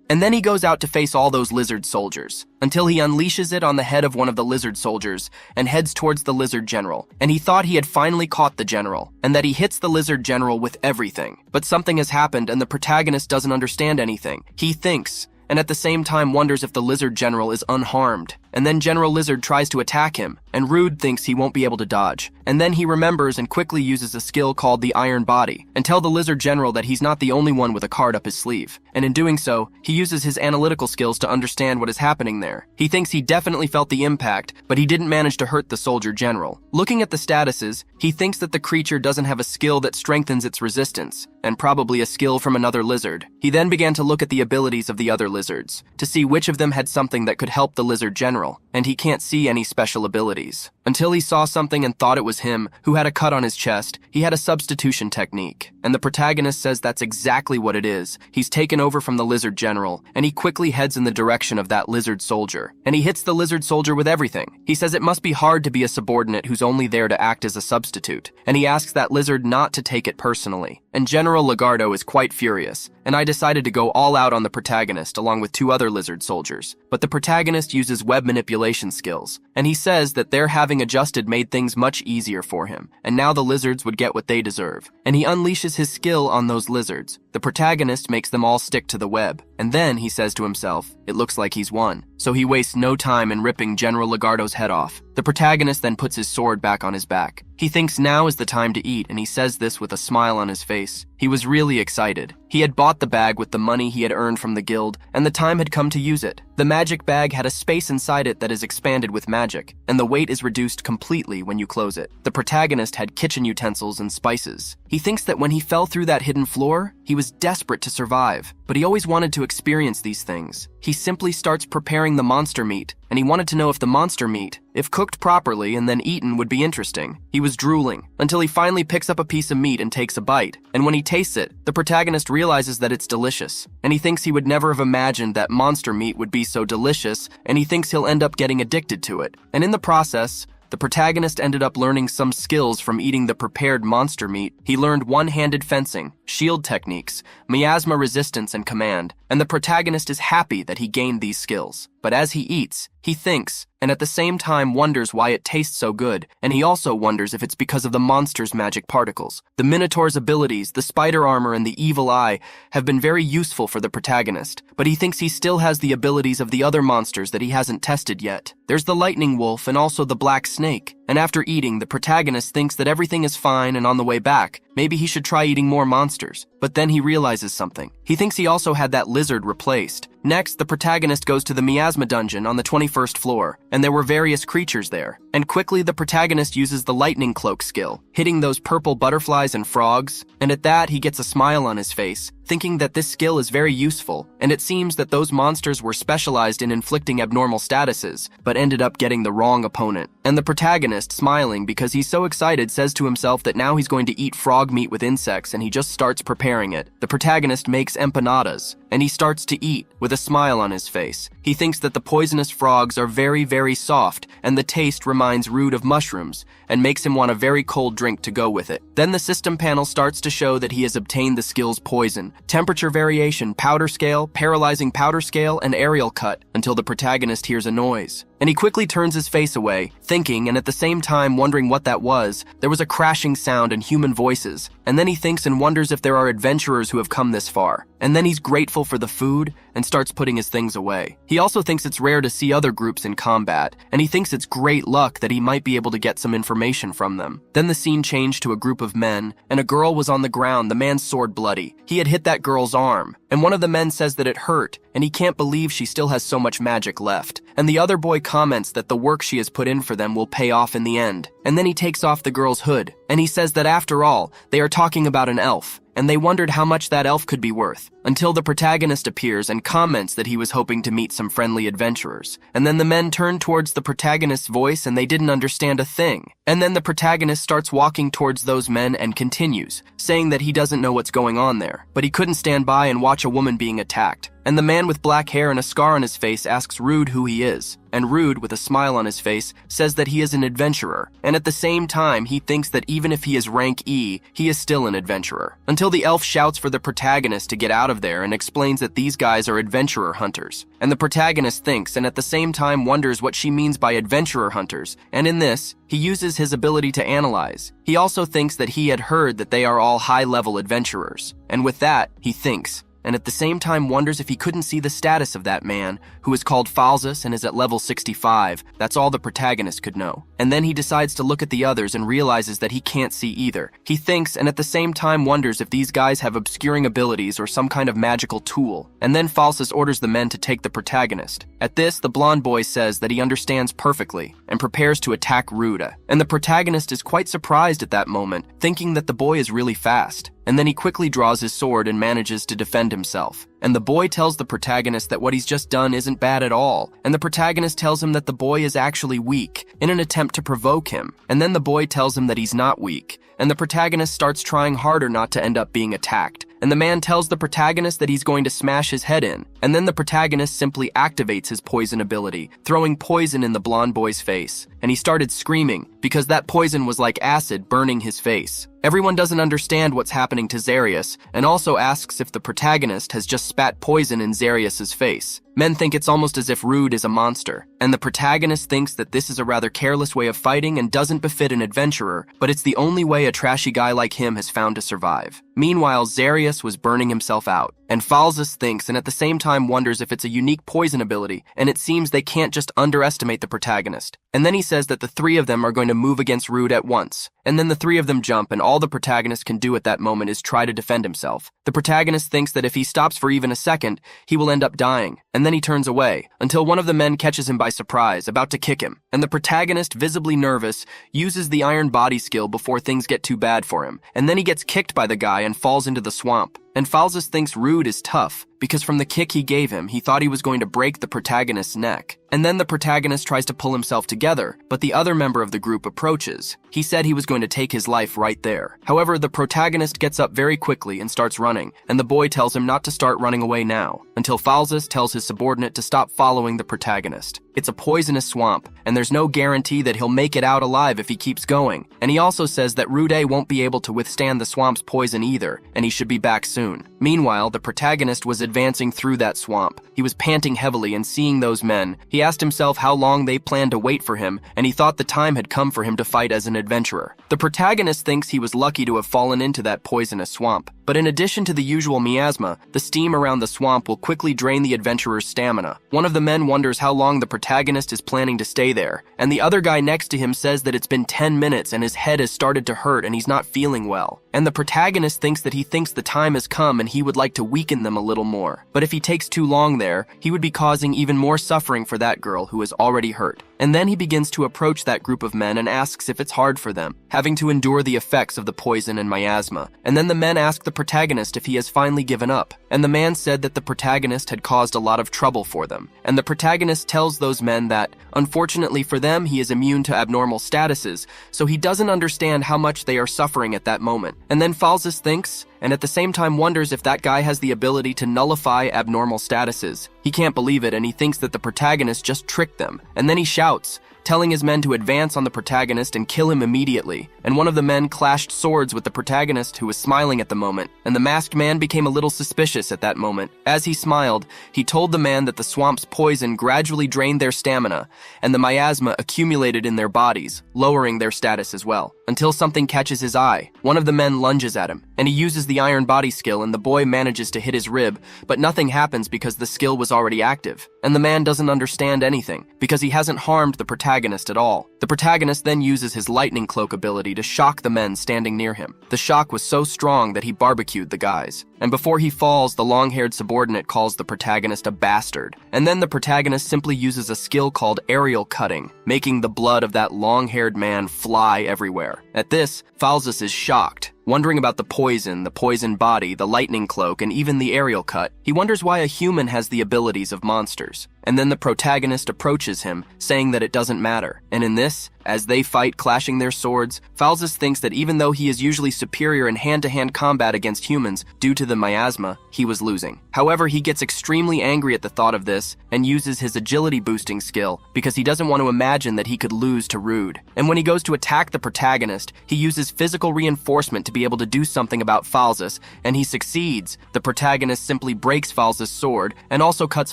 Speaker 1: And then he goes out to face all those lizard soldiers, until he unleashes it on the head of one of the lizard soldiers and heads towards the lizard general. And he thought he had finally caught the general, and that he hits the lizard general with everything. But something has happened and the protagonist doesn't understand anything. He thinks, and at the same time wonders if the lizard general is unharmed. And then General Lizard tries to attack him, and Rude thinks he won't be able to dodge. And then he remembers and quickly uses a skill called the Iron Body, and tell the Lizard General that he's not the only one with a card up his sleeve. And in doing so, he uses his analytical skills to understand what is happening there. He thinks he definitely felt the impact, but he didn't manage to hurt the Soldier General. Looking at the statuses, he thinks that the creature doesn't have a skill that strengthens its resistance, and probably a skill from another lizard. He then began to look at the abilities of the other lizards, to see which of them had something that could help the Lizard General, and he can't see any special abilities. Until he saw something and thought it was him, who had a cut on his chest. He had a substitution technique, and the protagonist says that's exactly what it is. He's taken over from the Lizard General, and he quickly heads in the direction of that lizard soldier, and he hits the lizard soldier with everything. He says it must be hard to be a subordinate who's only there to act as a substitute, and he asks that lizard not to take it personally. And General Lagardo is quite furious, and I decided to go all out on the protagonist along with 2 other lizard soldiers. But the protagonist uses web manipulation skills, and he says that their having adjusted made things much easier for him, and now the lizards would get what they deserve. And he unleashes his skill on those lizards. The protagonist makes them all stick to the web, and then he says to himself, it looks like he's won. So he wastes no time in ripping General Lagardo's head off. The protagonist then puts his sword back on his back. He thinks now is the time to eat, and he says this with a smile on his face. He was really excited. He had bought the bag with the money he had earned from the guild, and the time had come to use it. The magic bag had a space inside it that is expanded with magic, and the weight is reduced completely when you close it. The protagonist had kitchen utensils and spices. He thinks that when he fell through that hidden floor, he was desperate to survive, but he always wanted to experience these things. He simply starts preparing the monster meat, and he wanted to know if the monster meat, if cooked properly and then eaten, would be interesting. He was drooling, until he finally picks up a piece of meat and takes a bite, and when he tastes it, the protagonist realizes that it's delicious, and he thinks he would never have imagined that monster meat would be so delicious, and he thinks he'll end up getting addicted to it. And in the process, the protagonist ended up learning some skills from eating the prepared monster meat. He learned one-handed fencing, shield techniques, miasma resistance, and command, and the protagonist is happy that he gained these skills. But as he eats, he thinks, and at the same time wonders why it tastes so good, and he also wonders if it's because of the monster's magic particles. The Minotaur's abilities, the spider armor, and the evil eye have been very useful for the protagonist, but he thinks he still has the abilities of the other monsters that he hasn't tested yet. There's the lightning wolf and also the black snake, and after eating, the protagonist thinks that everything is fine and on the way back, maybe he should try eating more monsters. but then he realizes something. He thinks he also had that lizard replaced. Next, the protagonist goes to the miasma dungeon on the 21st floor, and there were various creatures there. And quickly, the protagonist uses the lightning cloak skill, hitting those purple butterflies and frogs, and at that, he gets a smile on his face, thinking that this skill is very useful, and it seems that those monsters were specialized in inflicting abnormal statuses, but ended up getting the wrong opponent. And the protagonist, smiling because he's so excited, says to himself that now he's going to eat frog meat with insects, and he just starts preparing it. The protagonist makes empanadas, and he starts to eat, with a smile on his face. He thinks that the poisonous frogs are very, very soft, and the taste reminds Rude of mushrooms, and makes him want a very cold drink to go with it. Then the system panel starts to show that he has obtained the skills poison, temperature variation, powder scale, paralyzing powder scale, and aerial cut, until the protagonist hears a noise. And he quickly turns his face away, thinking and at the same time wondering what that was. There was a crashing sound and human voices, and then he thinks and wonders if there are adventurers who have come this far. And then he's grateful for the food and starts putting his things away. He also thinks it's rare to see other groups in combat, and he thinks it's great luck that he might be able to get some information from them. Then the scene changed to a group of men, and a girl was on the ground, the man's sword bloody. He had hit that girl's arm, and one of the men says that it hurt, and he can't believe she still has so much magic left. And the other boy comments that the work she has put in for them will pay off in the end. And then he takes off the girl's hood, and he says that after all, they are talking about an elf, and they wondered how much that elf could be worth, until the protagonist appears and comments that he was hoping to meet some friendly adventurers. And then the men turn towards the protagonist's voice and they didn't understand a thing. And then the protagonist starts walking towards those men and continues, saying that he doesn't know what's going on there, but he couldn't stand by and watch a woman being attacked. And the man with black hair and a scar on his face asks Rude who he is. And Rude, with a smile on his face, says that he is an adventurer. And at the same time, he thinks that even if he is rank E, he is still an adventurer. Until the elf shouts for the protagonist to get out of there and explains that these guys are adventurer hunters. And the protagonist thinks and at the same time wonders what she means by adventurer hunters. And in this, he uses his ability to analyze. He also thinks that he had heard that they are all high-level adventurers. And with that, he thinks, and at the same time wonders if he couldn't see the status of that man, who is called Falsus and is at level 65. That's all the protagonist could know. And then he decides to look at the others and realizes that he can't see either. He thinks and at the same time wonders if these guys have obscuring abilities or some kind of magical tool. And then Falsus orders the men to take the protagonist. At this, the blonde boy says that he understands perfectly and prepares to attack Ruda. And the protagonist is quite surprised at that moment, thinking that the boy is really fast. And then he quickly draws his sword and manages to defend himself. And the boy tells the protagonist that what he's just done isn't bad at all. And the protagonist tells him that the boy is actually weak, in an attempt to provoke him. And then the boy tells him that he's not weak. And the protagonist starts trying harder not to end up being attacked. And the man tells the protagonist that he's going to smash his head in. And then the protagonist simply activates his poison ability, throwing poison in the blonde boy's face. And he started screaming, because that poison was like acid burning his face. Everyone doesn't understand what's happening to Zarius, and also asks if the protagonist has just spat poison in Zarius's face. Men think it's almost as if Rude is a monster, and the protagonist thinks that this is a rather careless way of fighting and doesn't befit an adventurer, but it's the only way a trashy guy like him has found to survive. Meanwhile, Zarius was burning himself out, and Falsus thinks and at the same time wonders if it's a unique poison ability, and it seems they can't just underestimate the protagonist. And then he says that the three of them are going to move against Rude at once, and then the three of them jump, and all the protagonist can do at that moment is try to defend himself. The protagonist thinks that if he stops for even a second, he will end up dying, and then he turns away, until one of the men catches him by surprise, about to kick him, and the protagonist, visibly nervous, uses the iron body skill before things get too bad for him, and then he gets kicked by the guy and falls into the swamp. And Falsus thinks Rude is tough, because from the kick he gave him, he thought he was going to break the protagonist's neck. And then the protagonist tries to pull himself together, but the other member of the group approaches. He said he was going to take his life right there. However, the protagonist gets up very quickly and starts running, and the boy tells him not to start running away now, until Falsus tells his subordinate to stop following the protagonist. It's a poisonous swamp, and there's no guarantee that he'll make it out alive if he keeps going. And he also says that Rude won't be able to withstand the swamp's poison either, and he should be back soon. Meanwhile, the protagonist was advancing through that swamp. He was panting heavily, and seeing those men, he asked himself how long they planned to wait for him, and he thought the time had come for him to fight as an adventurer. The protagonist thinks he was lucky to have fallen into that poisonous swamp, But in addition to the usual miasma, the steam around the swamp will quickly drain the adventurer's stamina. One of the men wonders how long the protagonist is planning to stay there, and the other guy next to him says that it's been 10 minutes and his head has started to hurt and he's not feeling well. And the protagonist thinks that he thinks the time has come and he would like to weaken them a little more. But if he takes too long there, he would be causing even more suffering for that girl who is already hurt. And then he begins to approach that group of men and asks if it's hard for them, having to endure the effects of the poison and miasma. And then the men ask the protagonist if he has finally given up. And the man said that the protagonist had caused a lot of trouble for them. And the protagonist tells those men that, unfortunately for them, he is immune to abnormal statuses, so he doesn't understand how much they are suffering at that moment. And then Falsus thinks, and at the same time wonders if that guy has the ability to nullify abnormal statuses. He can't believe it, and he thinks that the protagonist just tricked them. And then he shouts, telling his men to advance on the protagonist and kill him immediately. And one of the men clashed swords with the protagonist, who was smiling at the moment, and the masked man became a little suspicious at that moment. As he smiled, he told the man that the swamp's poison gradually drained their stamina, and the miasma accumulated in their bodies, lowering their status as well, until something catches his eye. One of the men lunges at him, and he uses the iron body skill, and the boy manages to hit his rib, but nothing happens because the skill was already active. And the man doesn't understand anything, because he hasn't harmed the protagonist at all. The protagonist then uses his lightning cloak ability to shock the men standing near him. The shock was so strong that he barbecued the guys. And before he falls, the long-haired subordinate calls the protagonist a bastard. And then the protagonist simply uses a skill called aerial cutting, making the blood of that long-haired man fly everywhere. At this, Falsus is shocked, wondering about the poison body, the lightning cloak, and even the aerial cut. He wonders why a human has the abilities of monsters. And then the protagonist approaches him, saying that it doesn't matter. And in this, as they fight, clashing their swords, Falsus thinks that even though he is usually superior in hand-to-hand combat against humans due to the miasma, he was losing. However, he gets extremely angry at the thought of this and uses his agility boosting skill because he doesn't want to imagine that he could lose to Rude. And when he goes to attack the protagonist, he uses physical reinforcement to be able to do something about Falsus, and he succeeds. The protagonist simply breaks Falsus' sword and also cuts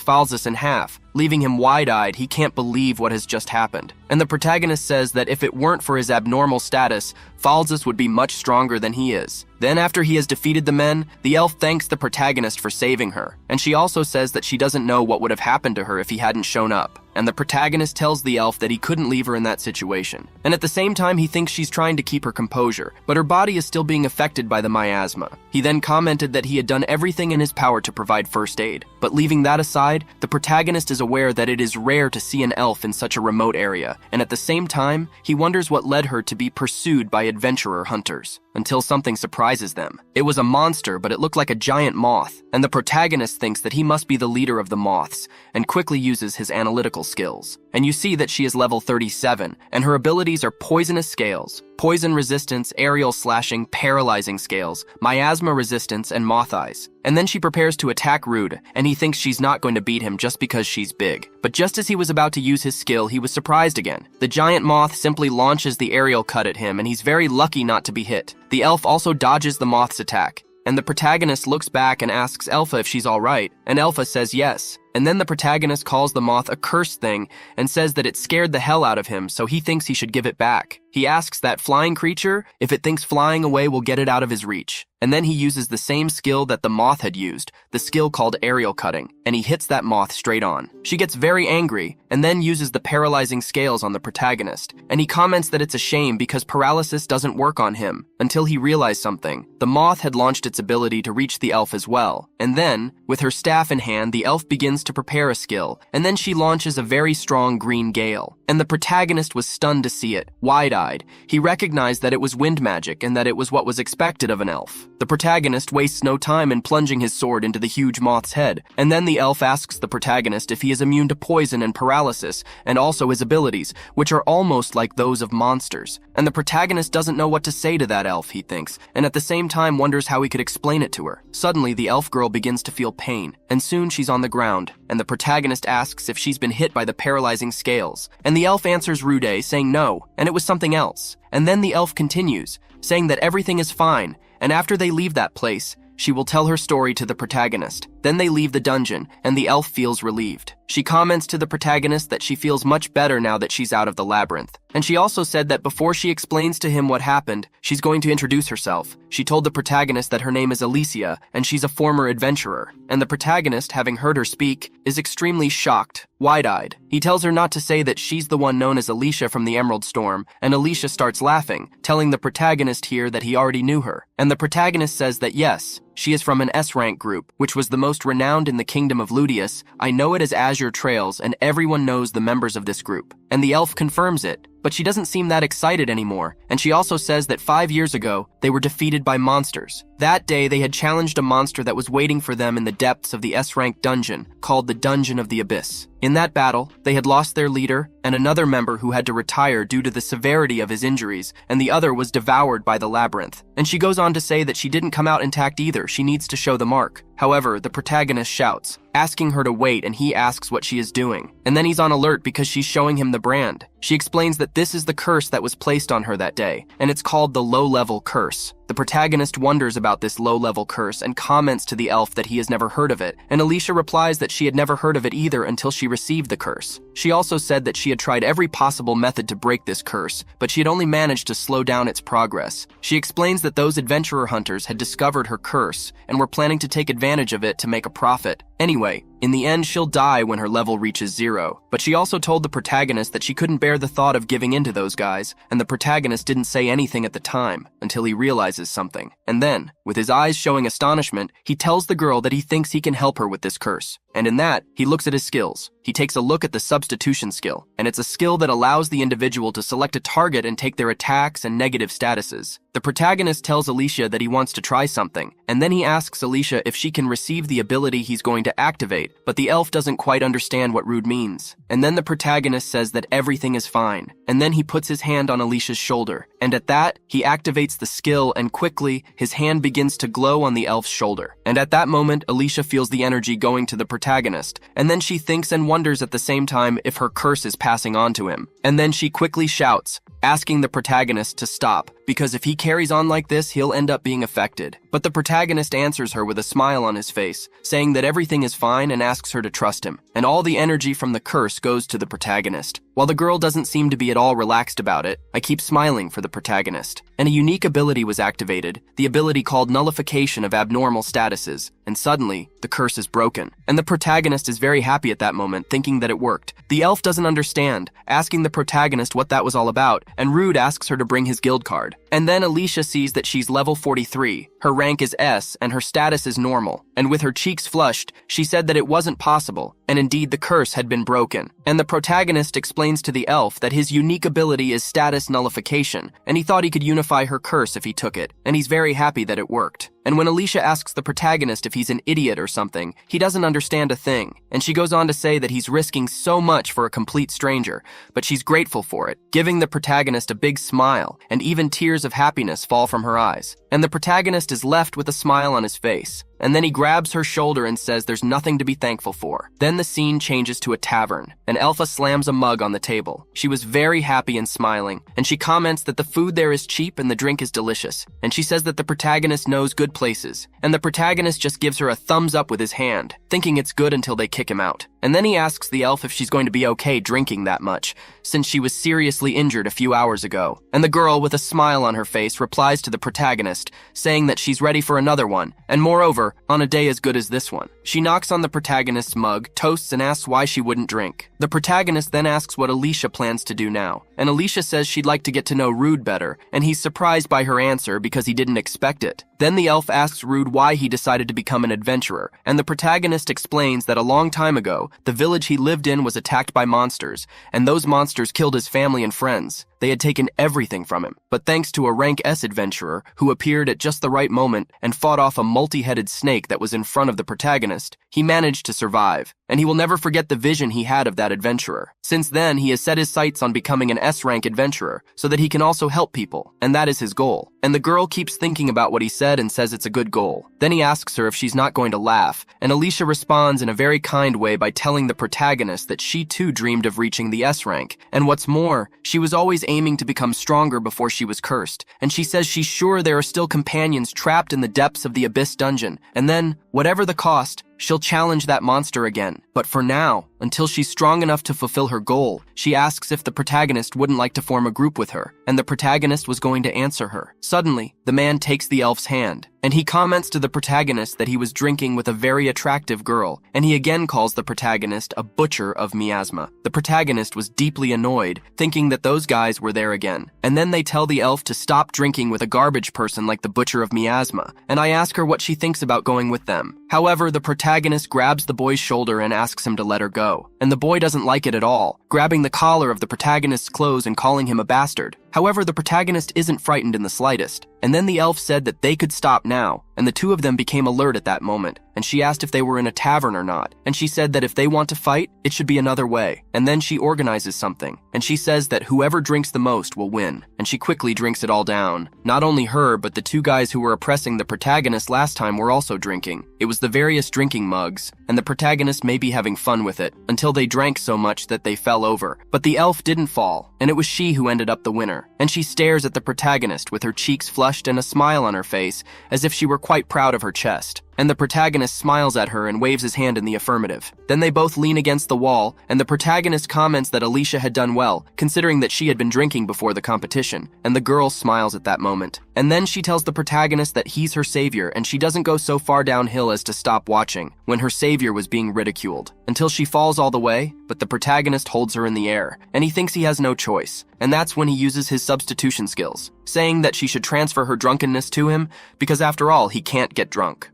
Speaker 1: Falsus in half, leaving him wide-eyed. He can't believe what has just happened. And the protagonist says that if it weren't for his abnormal status, Falsus would be much stronger than he is. Then after he has defeated the men, the elf thanks the protagonist for saving her, and she also says that she doesn't know what would have happened to her if he hadn't shown up. And the protagonist tells the elf that he couldn't leave her in that situation. And at the same time, he thinks she's trying to keep her composure, but her body is still being affected by the miasma. He then commented that he had done everything in his power to provide first aid. But leaving that aside, the protagonist is aware that it is rare to see an elf in such a remote area, and at the same time, he wonders what led her to be pursued by adventurer hunters, until something surprises them. It was a monster, but it looked like a giant moth, and the protagonist thinks that he must be the leader of the moths, and quickly uses his analytical skills. And you see that she is level 37, and her abilities are poisonous scales, poison resistance, aerial slashing, paralyzing scales, miasma resistance, and moth eyes. And then she prepares to attack Rude, and he thinks she's not going to beat him just because she's big. But just as he was about to use his skill, he was surprised again. The giant moth simply launches the aerial cut at him, and he's very lucky not to be hit. The elf also dodges the moth's attack, and the protagonist looks back and asks Elpha if she's alright, and Elpha says yes. And then the protagonist calls the moth a cursed thing and says that it scared the hell out of him, so he thinks he should give it back. He asks that flying creature if it thinks flying away will get it out of his reach. And then he uses the same skill that the moth had used, the skill called aerial cutting, and he hits that moth straight on. She gets very angry and then uses the paralyzing scales on the protagonist, and he comments that it's a shame because paralysis doesn't work on him, until he realized something. The moth had launched its ability to reach the elf as well, and then, with her staff in hand, the elf begins to prepare a skill, and then she launches a very strong green gale. And the protagonist was stunned to see it, wide-eyed. He recognized that it was wind magic and that it was what was expected of an elf. The protagonist wastes no time in plunging his sword into the huge moth's head, and then the elf asks the protagonist if he is immune to poison and paralysis, and also his abilities, which are almost like those of monsters. And the protagonist doesn't know what to say to that elf, he thinks, and at the same time wonders how he could explain it to her. Suddenly, the elf girl begins to feel pain, and soon she's on the ground, and the protagonist asks if she's been hit by the paralyzing scales, and the elf answers Rude, saying no, and it was something else. And then the elf continues, saying that everything is fine, and after they leave that place, she will tell her story to the protagonist. Then they leave the dungeon, and the elf feels relieved. She comments to the protagonist that she feels much better now that she's out of the labyrinth. And she also said that before she explains to him what happened, she's going to introduce herself. She told the protagonist that her name is Alicia, and she's a former adventurer. And the protagonist, having heard her speak, is extremely shocked, wide-eyed. He tells her not to say that she's the one known as Alicia from the Emerald Storm, and Alicia starts laughing, telling the protagonist here that he already knew her. And the protagonist says that yes, she is from an S-rank group, which was the most renowned in the kingdom of Ludius. I know it as Azure Trails, and everyone knows the members of this group. And the elf confirms it, but she doesn't seem that excited anymore, and she also says that 5 years ago, they were defeated by monsters. That day, they had challenged a monster that was waiting for them in the depths of the S-rank dungeon, called the Dungeon of the Abyss. In that battle, they had lost their leader and another member who had to retire due to the severity of his injuries, and the other was devoured by the labyrinth. And she goes on to say that she didn't come out intact either, she needs to show the mark. However, the protagonist shouts, asking her to wait, and he asks what she is doing. And then he's on alert because she's showing him the brand. She explains that this is the curse that was placed on her that day, and it's called the low-level curse. The protagonist wonders about this low-level curse and comments to the elf that he has never heard of it, and Alicia replies that she had never heard of it either until she received the curse. She also said that she had tried every possible method to break this curse, but she had only managed to slow down its progress. She explains that those adventurer hunters had discovered her curse and were planning to take advantage of it to make a profit. Anyway, in the end, she'll die when her level reaches 0. But she also told the protagonist that she couldn't bear the thought of giving in to those guys, and the protagonist didn't say anything at the time until he realizes something. And then, with his eyes showing astonishment, he tells the girl that he thinks he can help her with this curse. And in that, he looks at his skills. He takes a look at the substitution skill, and it's a skill that allows the individual to select a target and take their attacks and negative statuses. The protagonist tells Alicia that he wants to try something, and then he asks Alicia if she can receive the ability he's going to activate, but the elf doesn't quite understand what rude means. And then the protagonist says that everything is fine, and then he puts his hand on Alicia's shoulder, and at that, he activates the skill, and quickly, his hand begins to glow on the elf's shoulder. And at that moment, Alicia feels the energy going to the protagonist, and then she thinks and wonders at the same time if her curse is passing on to him. And then she quickly shouts, asking the protagonist to stop, because if he carries on like this, he'll end up being affected. But the protagonist answers her with a smile on his face, saying that everything is fine and asks her to trust him. And all the energy from the curse goes to the protagonist. While the girl doesn't seem to be at all relaxed about it, I keep smiling for the protagonist. And a unique ability was activated, the ability called nullification of abnormal statuses, and suddenly, the curse is broken. And the protagonist is very happy at that moment, thinking that it worked. The elf doesn't understand, asking the protagonist what that was all about, and Rude asks her to bring his guild card. And then Alicia sees that she's level 43, her rank is S, and her status is normal. And with her cheeks flushed, she said that it wasn't possible, and indeed the curse had been broken. And the protagonist explains to the elf that his unique ability is status nullification, and he thought he could unify her curse if he took it, and he's very happy that it worked. And when Alicia asks the protagonist if he's an idiot or something, he doesn't understand a thing, and she goes on to say that he's risking so much for a complete stranger, but she's grateful for it, giving the protagonist a big smile, and even tears of happiness fall from her eyes. And the protagonist is left with a smile on his face. And then he grabs her shoulder and says there's nothing to be thankful for. Then the scene changes to a tavern, and Elpha slams a mug on the table. She was very happy and smiling, and she comments that the food there is cheap and the drink is delicious. And she says that the protagonist knows good places, and the protagonist just gives her a thumbs up with his hand, thinking it's good until they kick him out. And then he asks the elf if she's going to be okay drinking that much, since she was seriously injured a few hours ago. And the girl, with a smile on her face, replies to the protagonist, saying that she's ready for another one, and moreover, on a day as good as this one. She knocks on the protagonist's mug, toasts, and asks why she wouldn't drink. The protagonist then asks what Alicia plans to do now, and Alicia says she'd like to get to know Rude better, and he's surprised by her answer because he didn't expect it. Then the elf asks Rude why he decided to become an adventurer, and the protagonist explains that a long time ago, the village he lived in was attacked by monsters, and those monsters killed his family and friends. They had taken everything from him, but thanks to a rank S adventurer who appeared at just the right moment and fought off a multi-headed snake that was in front of the protagonist, he managed to survive, and he will never forget the vision he had of that adventurer. Since then, he has set his sights on becoming an S-rank adventurer so that he can also help people, and that is his goal. And the girl keeps thinking about what he said and says it's a good goal. Then he asks her if she's not going to laugh, and Alicia responds in a very kind way by telling the protagonist that she too dreamed of reaching the S-rank, and what's more, she was always aiming to become stronger before she was cursed, and she says she's sure there are still companions trapped in the depths of the Abyss dungeon, and then, whatever the cost, she'll challenge that monster again. But for now, until she's strong enough to fulfill her goal, she asks if the protagonist wouldn't like to form a group with her, and the protagonist was going to answer her. Suddenly, the man takes the elf's hand, and he comments to the protagonist that he was drinking with a very attractive girl, and he again calls the protagonist a butcher of miasma. The protagonist was deeply annoyed, thinking that those guys were there again. And then they tell the elf to stop drinking with a garbage person like the butcher of miasma, and I ask her what she thinks about going with them. However, the protagonist grabs the boy's shoulder and asks him to let her go, and the boy doesn't like it at all, grabbing the collar of the protagonist's clothes and calling him a bastard. However, the protagonist isn't frightened in the slightest, and then the elf said that they could stop now, and the two of them became alert at that moment, and she asked if they were in a tavern or not, and she said that if they want to fight, it should be another way, and then she organizes something, and she says that whoever drinks the most will win, and she quickly drinks it all down. Not only her, but the two guys who were oppressing the protagonist last time were also drinking. It was the various drinking mugs, and the protagonist may be having fun with it, until they drank so much that they fell over. But the elf didn't fall, and it was she who ended up the winner, and she stares at the protagonist with her cheeks flushed and a smile on her face, as if she were quite proud of her chest. And the protagonist smiles at her and waves his hand in the affirmative. Then they both lean against the wall, and the protagonist comments that Alicia had done well, considering that she had been drinking before the competition, and the girl smiles at that moment. And then she tells the protagonist that he's her savior, and she doesn't go so far downhill as to stop watching, when her savior was being ridiculed, until she falls all the way, but the protagonist holds her in the air, and he thinks he has no choice. And that's when he uses his substitution skills, saying that she should transfer her drunkenness to him, because after all, he can't get drunk.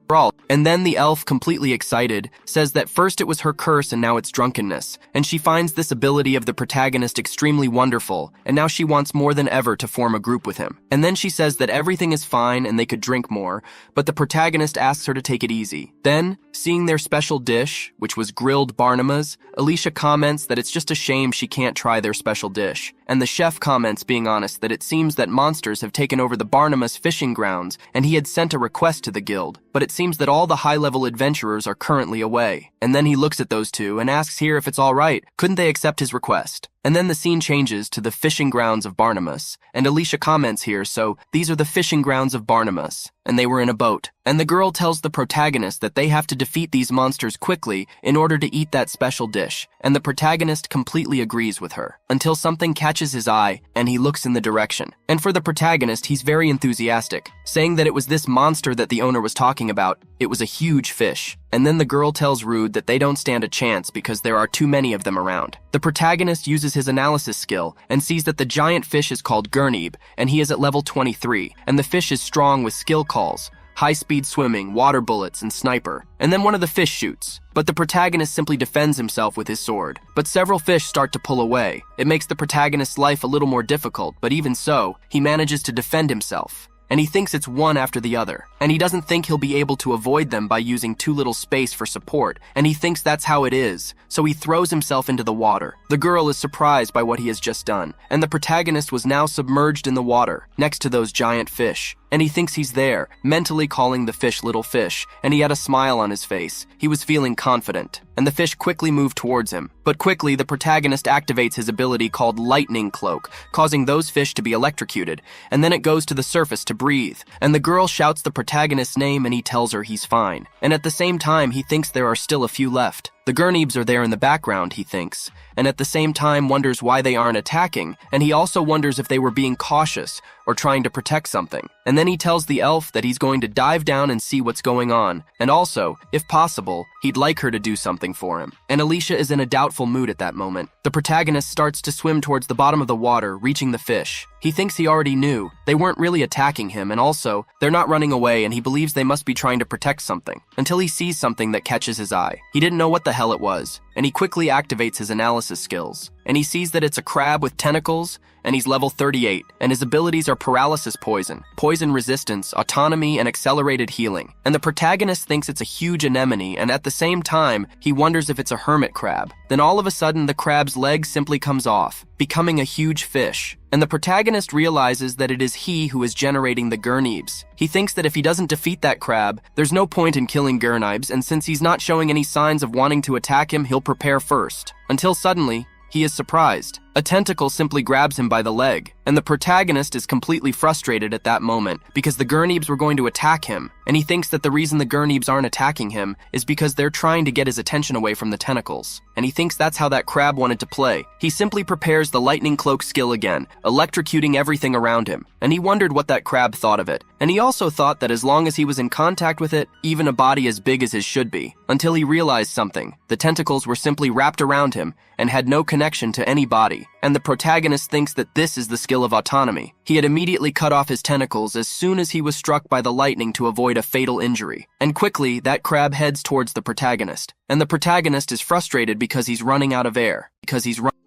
Speaker 1: And then the elf, completely excited, says that first it was her curse and now it's drunkenness, and she finds this ability of the protagonist extremely wonderful, and now she wants more than ever to form a group with him. And then she says that everything is fine and they could drink more, but the protagonist asks her to take it easy. Then, seeing their special dish, which was grilled barnamas, Alicia comments that it's just a shame she can't try their special dish. And the chef comments, being honest, that it seems that monsters have taken over the Barnabas fishing grounds, and he had sent a request to the guild, but it seems that all the high-level adventurers are currently away. And then he looks at those two and asks here if it's all right, couldn't they accept his request? And then the scene changes to the fishing grounds of Barnabas, and Alicia comments here, so these are the fishing grounds of Barnabas, and they were in a boat. And the girl tells the protagonist that they have to defeat these monsters quickly in order to eat that special dish, and the protagonist completely agrees with her, until something catches his eye, and he looks in the direction. And for the protagonist, he's very enthusiastic, saying that it was this monster that the owner was talking about. It was a huge fish. And then the girl tells Rude that they don't stand a chance because there are too many of them around. The protagonist uses his analysis skill and sees that the giant fish is called Gurnib, and he is at level 23, and the fish is strong with skill calls, high-speed swimming, water bullets, and sniper. And then one of the fish shoots, but the protagonist simply defends himself with his sword. But several fish start to pull away. It makes the protagonist's life a little more difficult, but even so, he manages to defend himself. And he thinks it's one after the other, and he doesn't think he'll be able to avoid them by using too little space for support, and he thinks that's how it is, so he throws himself into the water. The girl is surprised by what he has just done, and the protagonist was now submerged in the water, next to those giant fish. And he thinks he's there, mentally calling the fish little fish, and he had a smile on his face. He was feeling confident, and the fish quickly moved towards him. But quickly, the protagonist activates his ability called Lightning Cloak, causing those fish to be electrocuted, and then it goes to the surface to breathe. And the girl shouts the protagonist's name and he tells her he's fine. And at the same time, he thinks there are still a few left. The Gurnibs are there in the background, he thinks, and at the same time wonders why they aren't attacking, and he also wonders if they were being cautious or trying to protect something. And then he tells the elf that he's going to dive down and see what's going on, and also, if possible, he'd like her to do something for him. And Alicia is in a doubtful mood at that moment. The protagonist starts to swim towards the bottom of the water, reaching the fish. He thinks he already knew. They weren't really attacking him, and also, they're not running away, and he believes they must be trying to protect something, until he sees something that catches his eye. He didn't know what the hell it was, and he quickly activates his analysis skills. And he sees that it's a crab with tentacles, and he's level 38, and his abilities are paralysis poison, poison resistance, autonomy, and accelerated healing. And the protagonist thinks it's a huge anemone, and at the same time, he wonders if it's a hermit crab. Then all of a sudden, the crab's leg simply comes off, becoming a huge fish. And the protagonist realizes that it is he who is generating the Gurnibs. He thinks that if he doesn't defeat that crab, there's no point in killing Gurnibs, and since he's not showing any signs of wanting to attack him, he'll prepare first. Until suddenly, he is surprised. a tentacle simply grabs him by the leg, and the protagonist is completely frustrated at that moment because the Gurnibs were going to attack him, and he thinks that the reason the Gurnibs aren't attacking him is because they're trying to get his attention away from the tentacles, and he thinks that's how that crab wanted to play. He simply prepares the lightning cloak skill again, electrocuting everything around him, and he wondered what that crab thought of it, and he also thought that as long as he was in contact with it, even a body as big as his should be, until he realized something. The tentacles were simply wrapped around him and had no connection to any body, and the protagonist thinks that this is the skill of autonomy. He had immediately cut off his tentacles as soon as he was struck by the lightning to avoid a fatal injury, and quickly that crab heads towards the protagonist, and the protagonist is frustrated because he's running out of air,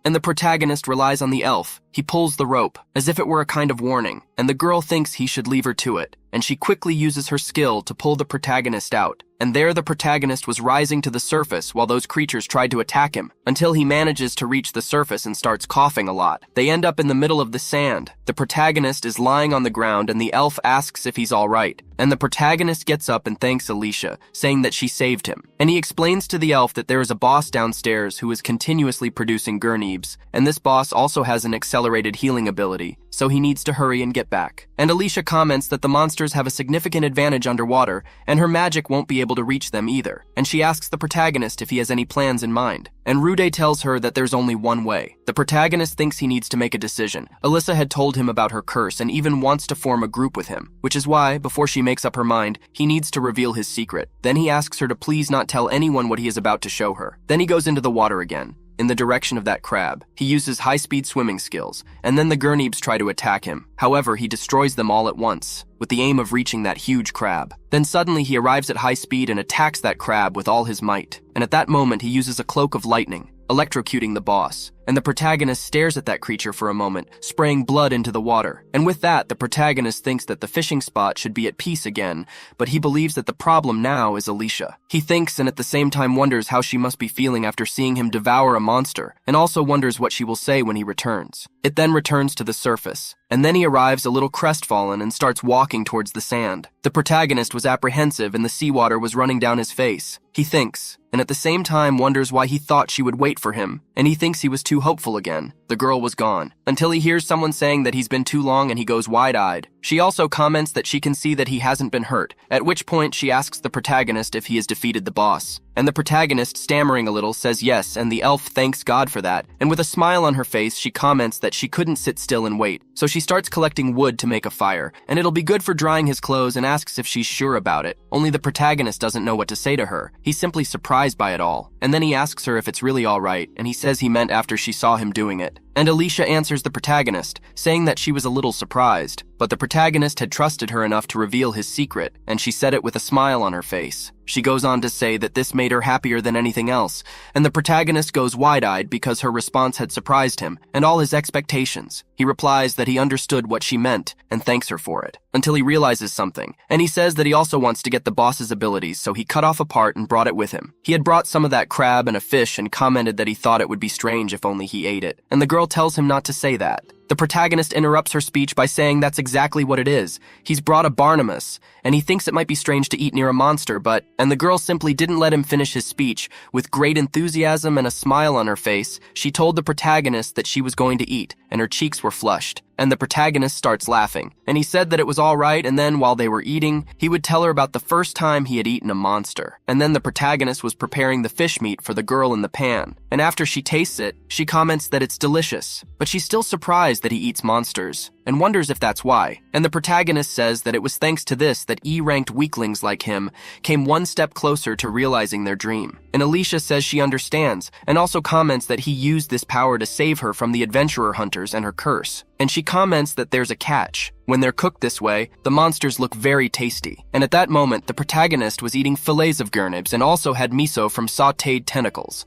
Speaker 1: and the protagonist relies on the elf. He pulls the rope, as if it were a kind of warning, and the girl thinks he should leave her to it, and she quickly uses her skill to pull the protagonist out, and there the protagonist was rising to the surface while those creatures tried to attack him, until he manages to reach the surface and starts coughing a lot. They end up in the middle of the sand. The protagonist is lying on the ground and the elf asks if he's alright, and the protagonist gets up and thanks Alicia, saying that she saved him, and he explains to the elf that there is a boss downstairs who is continuously producing Gurnibs, and this boss also has an accelerated healing ability, so he needs to hurry and get back. And Alicia comments that the monsters have a significant advantage underwater, and her magic won't be able to reach them either, and she asks the protagonist if he has any plans in mind, and Rude tells her that there's only one way. The protagonist thinks he needs to make a decision. Alyssa had told him about her curse and even wants to form a group with him, which is why, before she makes up her mind, he needs to reveal his secret. Then he asks her to please not tell anyone what he is about to show her. Then he goes into the water again, in the direction of that crab. He uses high-speed swimming skills, and then the Gurnibs try to attack him. However, he destroys them all at once, with the aim of reaching that huge crab. Then suddenly he arrives at high speed and attacks that crab with all his might, and at that moment he uses a cloak of lightning, electrocuting the boss, and the protagonist stares at that creature for a moment, spraying blood into the water. And with that, the protagonist thinks that the fishing spot should be at peace again, but he believes that the problem now is Alicia. He thinks and at the same time wonders how she must be feeling after seeing him devour a monster, and also wonders what she will say when he returns. It then returns to the surface, and then he arrives a little crestfallen and starts walking towards the sand. The protagonist was apprehensive and the seawater was running down his face. He thinks, and at the same time wonders why he thought she would wait for him, and he thinks he was too hopeful again. The girl was gone, until he hears someone saying that he's been too long and he goes wide-eyed. She also comments that she can see that he hasn't been hurt, at which point she asks the protagonist if he has defeated the boss. And the protagonist, stammering a little, says yes, and the elf thanks God for that, and with a smile on her face she comments that she couldn't sit still and wait, so she starts collecting wood to make a fire, and it'll be good for drying his clothes, and asks if she's sure about it. Only the protagonist doesn't know what to say to her. He's simply surprised by it all, and then he asks her if it's really alright, and he says he meant after she saw him doing it. And Alicia answers the protagonist, saying that she was a little surprised, but the protagonist had trusted her enough to reveal his secret, and she said it with a smile on her face. She goes on to say that this made her happier than anything else, and the protagonist goes wide-eyed because her response had surprised him and all his expectations. He replies that he understood what she meant and thanks her for it, until he realizes something, and he says that he also wants to get the boss's abilities, so he cut off a part and brought it with him. He had brought some of that crab and a fish and commented that he thought it would be strange if only he ate it, and the girl tells him not to say that. The protagonist interrupts her speech by saying that's exactly what it is. He's brought a Barnabas, and he thinks it might be strange to eat near a monster, and the girl simply didn't let him finish his speech. With great enthusiasm and a smile on her face, she told the protagonist that she was going to eat, and her cheeks were flushed. And the protagonist starts laughing, and he said that it was all right, and then while they were eating, he would tell her about the first time he had eaten a monster. And then the protagonist was preparing the fish meat for the girl in the pan, and after she tastes it, she comments that it's delicious, but she's still surprised that he eats monsters, and wonders if that's why. And the protagonist says that it was thanks to this that E-ranked weaklings like him came one step closer to realizing their dream. And Alicia says she understands, and also comments that he used this power to save her from the adventurer hunters and her curse. And she comments that there's a catch. When they're cooked this way, the monsters look very tasty. And at that moment, the protagonist was eating fillets of Gurnibs and also had miso from sautéed tentacles.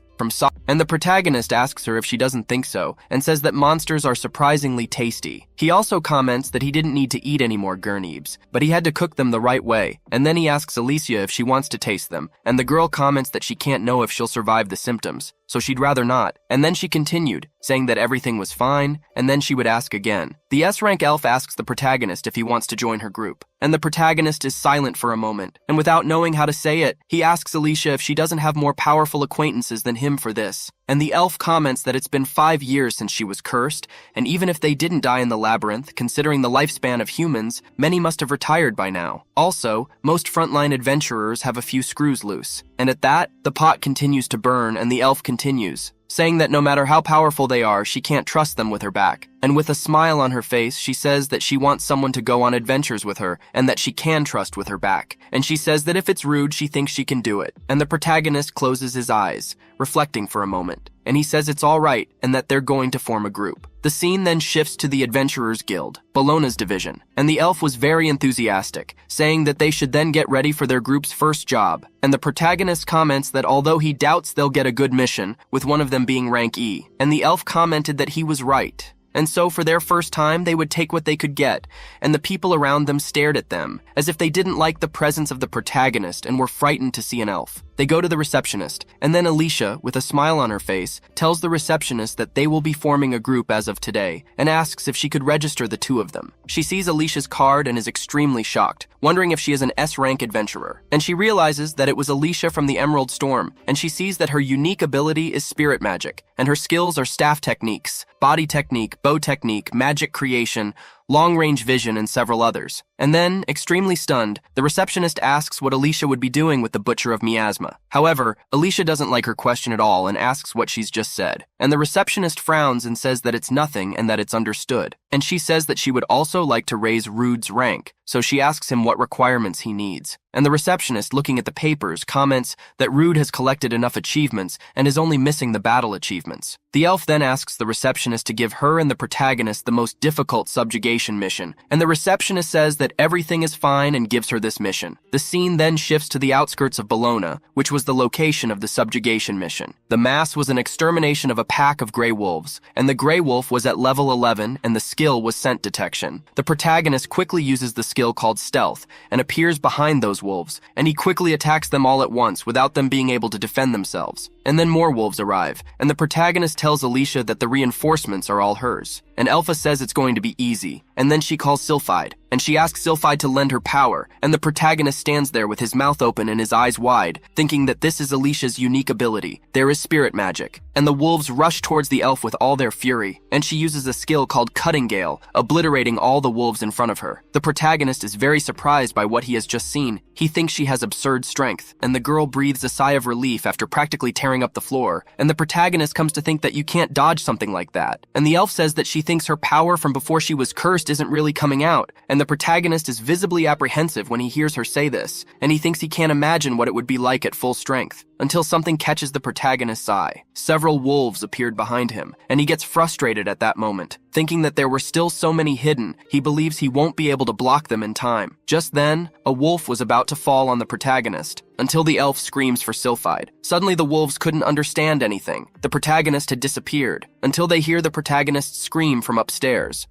Speaker 1: And the protagonist asks her if she doesn't think so, and says that monsters are surprisingly tasty. He also comments that he didn't need to eat any more Gurnibs, but he had to cook them the right way, and then he asks Alicia if she wants to taste them, and the girl comments that she can't know if she'll survive the symptoms, so she'd rather not, and then she continued, saying that everything was fine, and then she would ask again. The S-rank elf asks the protagonist protagonist if he wants to join her group. And the protagonist is silent for a moment, and without knowing how to say it, he asks Alicia if she doesn't have more powerful acquaintances than him for this. And the elf comments that it's been 5 years since she was cursed, and even if they didn't die in the labyrinth, considering the lifespan of humans, many must have retired by now. Also, most frontline adventurers have a few screws loose. And at that, the pot continues to burn and the elf continues, saying that no matter how powerful they are, she can't trust them with her back. And with a smile on her face, she says that she wants someone to go on adventures with her and that she can trust with her back. And she says that if it's rude, she thinks she can do it. And the protagonist closes his eyes, reflecting for a moment. And he says it's all right and that they're going to form a group. The scene then shifts to the Adventurers Guild, Bologna's division, and the elf was very enthusiastic, saying that they should then get ready for their group's first job. And the protagonist comments that although he doubts they'll get a good mission, with one of them being rank E, and the elf commented that he was right. And so for their first time, they would take what they could get, and the people around them stared at them, as if they didn't like the presence of the protagonist and were frightened to see an elf. They go to the receptionist, and then Alicia, with a smile on her face, tells the receptionist that they will be forming a group as of today, and asks if she could register the two of them. She sees Alicia's card and is extremely shocked, wondering if she is an S-rank adventurer. And she realizes that it was Alicia from the Emerald Storm, and she sees that her unique ability is spirit magic, and her skills are staff techniques, body technique, bow technique, magic creation, long-range vision, and several others. And then, extremely stunned, the receptionist asks what Alicia would be doing with the Butcher of Miasma. However, Alicia doesn't like her question at all and asks what she's just said. And the receptionist frowns and says that it's nothing and that it's understood. And she says that she would also like to raise Rude's rank, so she asks him what requirements he needs. And the receptionist, looking at the papers, comments that Rude has collected enough achievements and is only missing the battle achievements. The elf then asks the receptionist to give her and the protagonist the most difficult subjugation mission, and the receptionist says that everything is fine and gives her this mission. The scene then shifts to the outskirts of Bologna, which was the location of the subjugation mission. The mass was an extermination of a pack of gray wolves, and the gray wolf was at level 11 and the skill was scent detection. The protagonist quickly uses the skill called stealth and appears behind those wolves, and he quickly attacks them all at once without them being able to defend themselves. And then more wolves arrive, and the protagonist tells Alicia that the reinforcements are all hers. And Elpha says it's going to be easy, and then she calls Sylphide, and she asks Sylphide to lend her power, and the protagonist stands there with his mouth open and his eyes wide, thinking that this is Alicia's unique ability. There is spirit magic, and the wolves rush towards the elf with all their fury, and she uses a skill called Cutting Gale, obliterating all the wolves in front of her. The protagonist is very surprised by what he has just seen. He thinks she has absurd strength, and the girl breathes a sigh of relief after practically tearing up the floor, and the protagonist comes to think that you can't dodge something like that. And the elf says that she thinks her power from before she was cursed isn't really coming out, and the protagonist is visibly apprehensive when he hears her say this, and he thinks he can't imagine what it would be like at full strength, until something catches the protagonist's eye. Several wolves appeared behind him, and he gets frustrated at that moment. Thinking that there were still so many hidden, he believes he won't be able to block them in time. Just then, a wolf was about to fall on the protagonist, until the elf screams for Sylphide. Suddenly the wolves couldn't understand anything. The protagonist had disappeared, until they hear the protagonist scream from upstairs.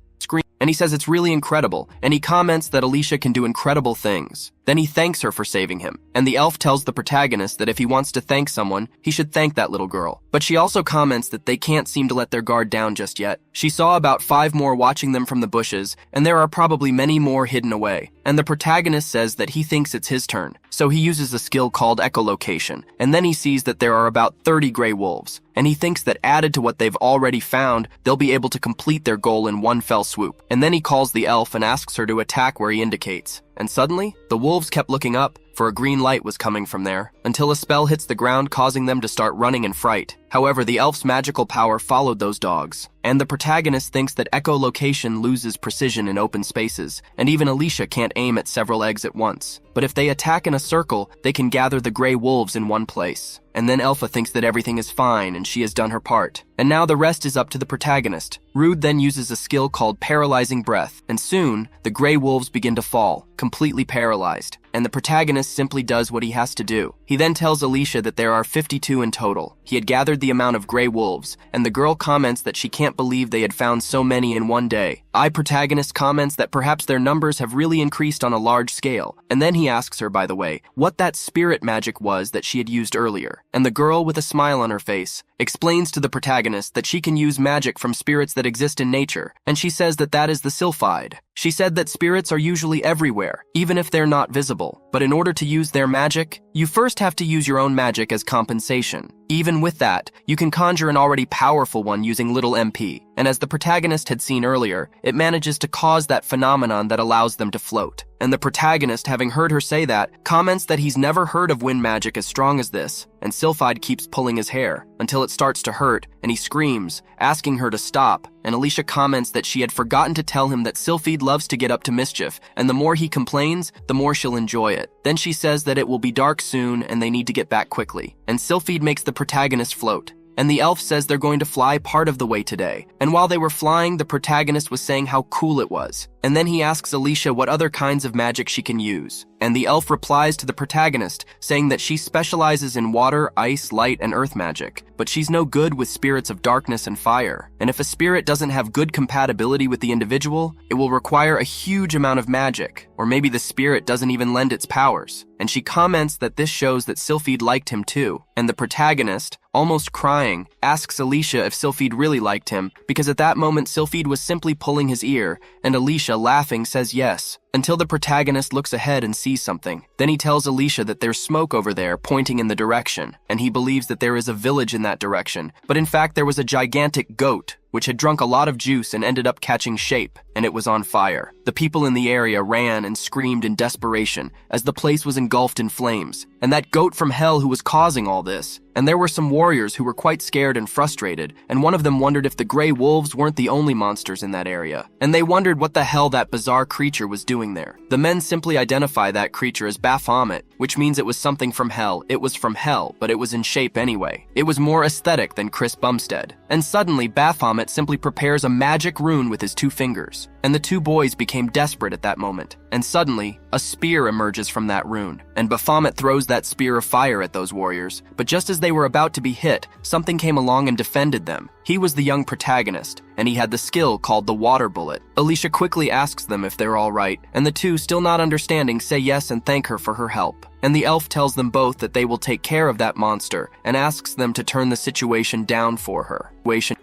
Speaker 1: And he says it's really incredible, and he comments that Alicia can do incredible things. Then he thanks her for saving him, and the elf tells the protagonist that if he wants to thank someone, he should thank that little girl. But she also comments that they can't seem to let their guard down just yet. She saw about 5 more watching them from the bushes, and there are probably many more hidden away. And the protagonist says that he thinks it's his turn, so he uses a skill called echolocation, and then he sees that there are about 30 gray wolves, and he thinks that added to what they've already found, they'll be able to complete their goal in one fell swoop. And then he calls the elf and asks her to attack where he indicates. And suddenly, the wolves kept looking up, for a green light was coming from there, until a spell hits the ground causing them to start running in fright. However, the elf's magical power followed those dogs, and the protagonist thinks that echolocation loses precision in open spaces, and even Alicia can't aim at several eggs at once. But if they attack in a circle, they can gather the gray wolves in one place. And then Elpha thinks that everything is fine and she has done her part. And now the rest is up to the protagonist. Rude then uses a skill called Paralyzing Breath, and soon, the gray wolves begin to fall, completely paralyzed, and the protagonist simply does what he has to do. He then tells Alicia that there are 52 in total. He had gathered the amount of gray wolves, and the girl comments that she can't believe they had found so many in one day. Protagonist comments that perhaps their numbers have really increased on a large scale, and then he asks her, by the way, what that spirit magic was that she had used earlier. And the girl, with a smile on her face, explains to the protagonist that she can use magic from spirits that exist in nature, and she says that that is the Sylphide. She said that spirits are usually everywhere, even if they're not visible. But in order to use their magic, you first have to use your own magic as compensation. Even with that, you can conjure an already powerful one using little MP, and as the protagonist had seen earlier, it manages to cause that phenomenon that allows them to float. And the protagonist, having heard her say that, comments that he's never heard of wind magic as strong as this, and Sylphide keeps pulling his hair until it starts to hurt, and he screams, asking her to stop, and Alicia comments that she had forgotten to tell him that Sylphide loves to get up to mischief, and the more he complains, the more she'll enjoy it. Then she says that it will be dark soon and they need to get back quickly, and Sylphide makes the protagonist float. And the elf says they're going to fly part of the way today. And while they were flying, the protagonist was saying how cool it was. And then he asks Alicia what other kinds of magic she can use. And the elf replies to the protagonist, saying that she specializes in water, ice, light, and earth magic, but she's no good with spirits of darkness and fire. And if a spirit doesn't have good compatibility with the individual, it will require a huge amount of magic, or maybe the spirit doesn't even lend its powers. And she comments that this shows that Sylphide liked him too. And the protagonist, almost crying, asks Alicia if Sylphide really liked him, because at that moment Sylphide was simply pulling his ear, and Alicia, laughing, says yes, until the protagonist looks ahead and sees something. Then he tells Alicia that there's smoke over there pointing in the direction, and he believes that there is a village in that direction, but in fact there was a gigantic goat, which had drunk a lot of juice and ended up catching shape, and it was on fire. The people in the area ran and screamed in desperation as the place was engulfed in flames, and that goat from hell who was causing all this. And there were some warriors who were quite scared and frustrated, and one of them wondered if the gray wolves weren't the only monsters in that area, and they wondered what the hell that bizarre creature was doing there. The men simply identify that creature as Baphomet, which means it was something from hell. It was from hell, but it was in shape anyway. It was more aesthetic than Chris Bumstead. And suddenly, Baphomet simply prepares a magic rune with his 2 fingers, and the 2 boys became desperate at that moment. And suddenly, a spear emerges from that rune, and Baphomet throws that spear of fire at those warriors, but just as they were about to be hit, something came along and defended them. He was the young protagonist, and he had the skill called the water bullet. Alicia quickly asks them if they're all right, and the 2, still not understanding, say yes and thank her for her help. And the elf tells them both that they will take care of that monster and asks them to turn the situation down for her.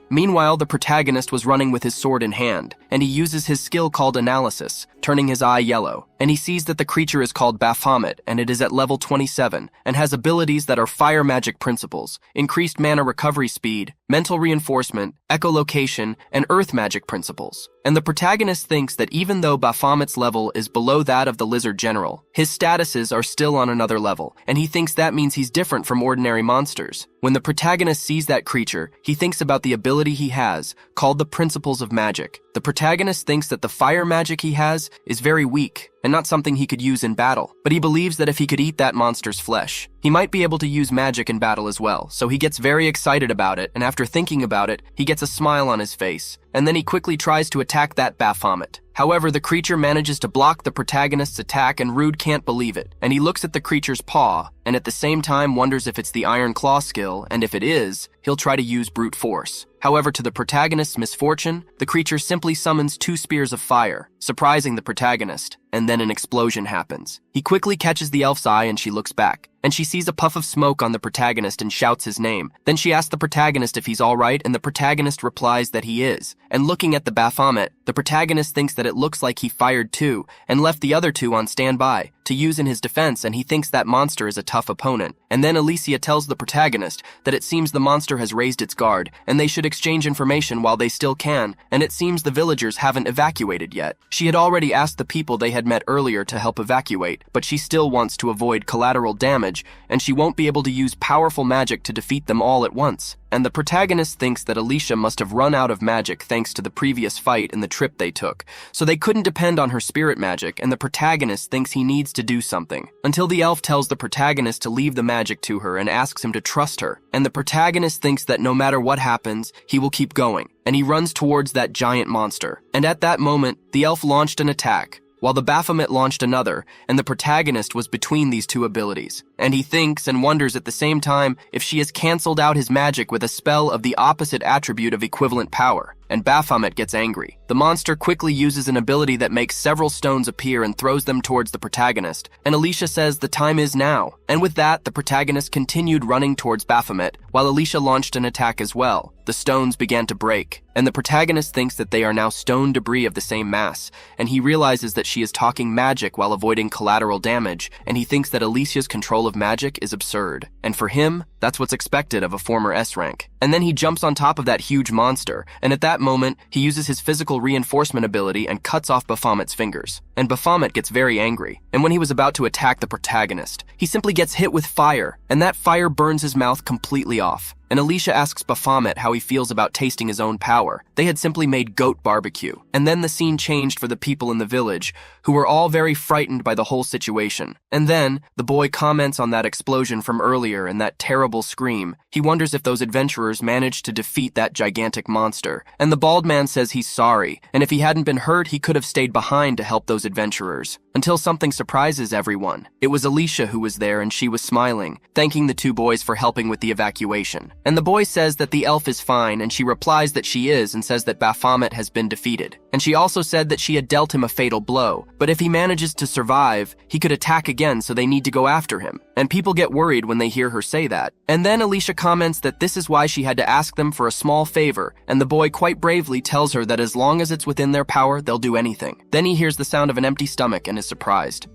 Speaker 1: Meanwhile, the protagonist was running with his sword in hand, and he uses his skill called analysis, turning his eye yellow, and he sees that the creature is called Baphomet, and it is at level 27, and has abilities that are fire magic principles, increased mana recovery speed, mental reinforcement, echolocation, and earth magic principles. And the protagonist thinks that even though Baphomet's level is below that of the lizard general, his statuses are still on another level, and he thinks that means he's different from ordinary monsters. When the protagonist sees that creature, he thinks about the ability he has, called the Principles of Magic. The protagonist thinks that the fire magic he has is very weak, and not something he could use in battle, but he believes that if he could eat that monster's flesh, he might be able to use magic in battle as well, so he gets very excited about it, and after thinking about it, he gets a smile on his face, and then he quickly tries to attack that Baphomet. However, the creature manages to block the protagonist's attack, and Rude can't believe it, and he looks at the creature's paw, and at the same time wonders if it's the Iron Claw skill, and if it is, he'll try to use brute force. However, to the protagonist's misfortune, the creature simply summons 2 spears of fire, surprising the protagonist, and then an explosion happens. He quickly catches the elf's eye and she looks back, and she sees a puff of smoke on the protagonist and shouts his name. Then she asks the protagonist if he's alright, and the protagonist replies that he is. And looking at the Baphomet, the protagonist thinks that it looks like he fired 2 and left the other 2 on standby to use in his defense, and he thinks that monster is a tough opponent. And then Alicia tells the protagonist that it seems the monster has raised its guard, and they should exchange information while they still can, and it seems the villagers haven't evacuated yet. She had already asked the people they had met earlier to help evacuate, but she still wants to avoid collateral damage, and she won't be able to use powerful magic to defeat them all at once. And the protagonist thinks that Alicia must have run out of magic thanks to the previous fight and the trip they took, so they couldn't depend on her spirit magic, and the protagonist thinks he needs to do something, until the elf tells the protagonist to leave the magic to her and asks him to trust her, and the protagonist thinks that no matter what happens, he will keep going, and he runs towards that giant monster. And at that moment, the elf launched an attack, while the Baphomet launched another, and the protagonist was between these 2 abilities. And he thinks and wonders at the same time if she has cancelled out his magic with a spell of the opposite attribute of equivalent power. and Baphomet gets angry. The monster quickly uses an ability that makes several stones appear and throws them towards the protagonist, and Alicia says the time is now. And with that, the protagonist continued running towards Baphomet, while Alicia launched an attack as well. The stones began to break, and the protagonist thinks that they are now stone debris of the same mass, and he realizes that she is talking magic while avoiding collateral damage, and he thinks that Alicia's control of magic is absurd. And for him, that's what's expected of a former S rank. And then he jumps on top of that huge monster, and at that moment, he uses his physical reinforcement ability and cuts off Baphomet's fingers. And Baphomet gets very angry, and when he was about to attack the protagonist, he simply gets hit with fire, and that fire burns his mouth completely off. And Alicia asks Baphomet how he feels about tasting his own power. They had simply made goat barbecue. And then the scene changed for the people in the village, who were all very frightened by the whole situation. And then, the boy comments on that explosion from earlier and that terrible scream. He wonders if those adventurers managed to defeat that gigantic monster. And the bald man says he's sorry, and if he hadn't been hurt, he could have stayed behind to help those adventurers. Until something surprises everyone. It was Alicia who was there, and she was smiling, thanking the two boys for helping with the evacuation. And the boy says that the elf is fine, and she replies that she is and says that Baphomet has been defeated. And she also said that she had dealt him a fatal blow, but if he manages to survive, he could attack again, so they need to go after him. And people get worried when they hear her say that. And then Alicia comments that this is why she had to ask them for a small favor, and the boy quite bravely tells her that as long as it's within their power, they'll do anything. Then he hears the sound of an empty stomach and is surprised.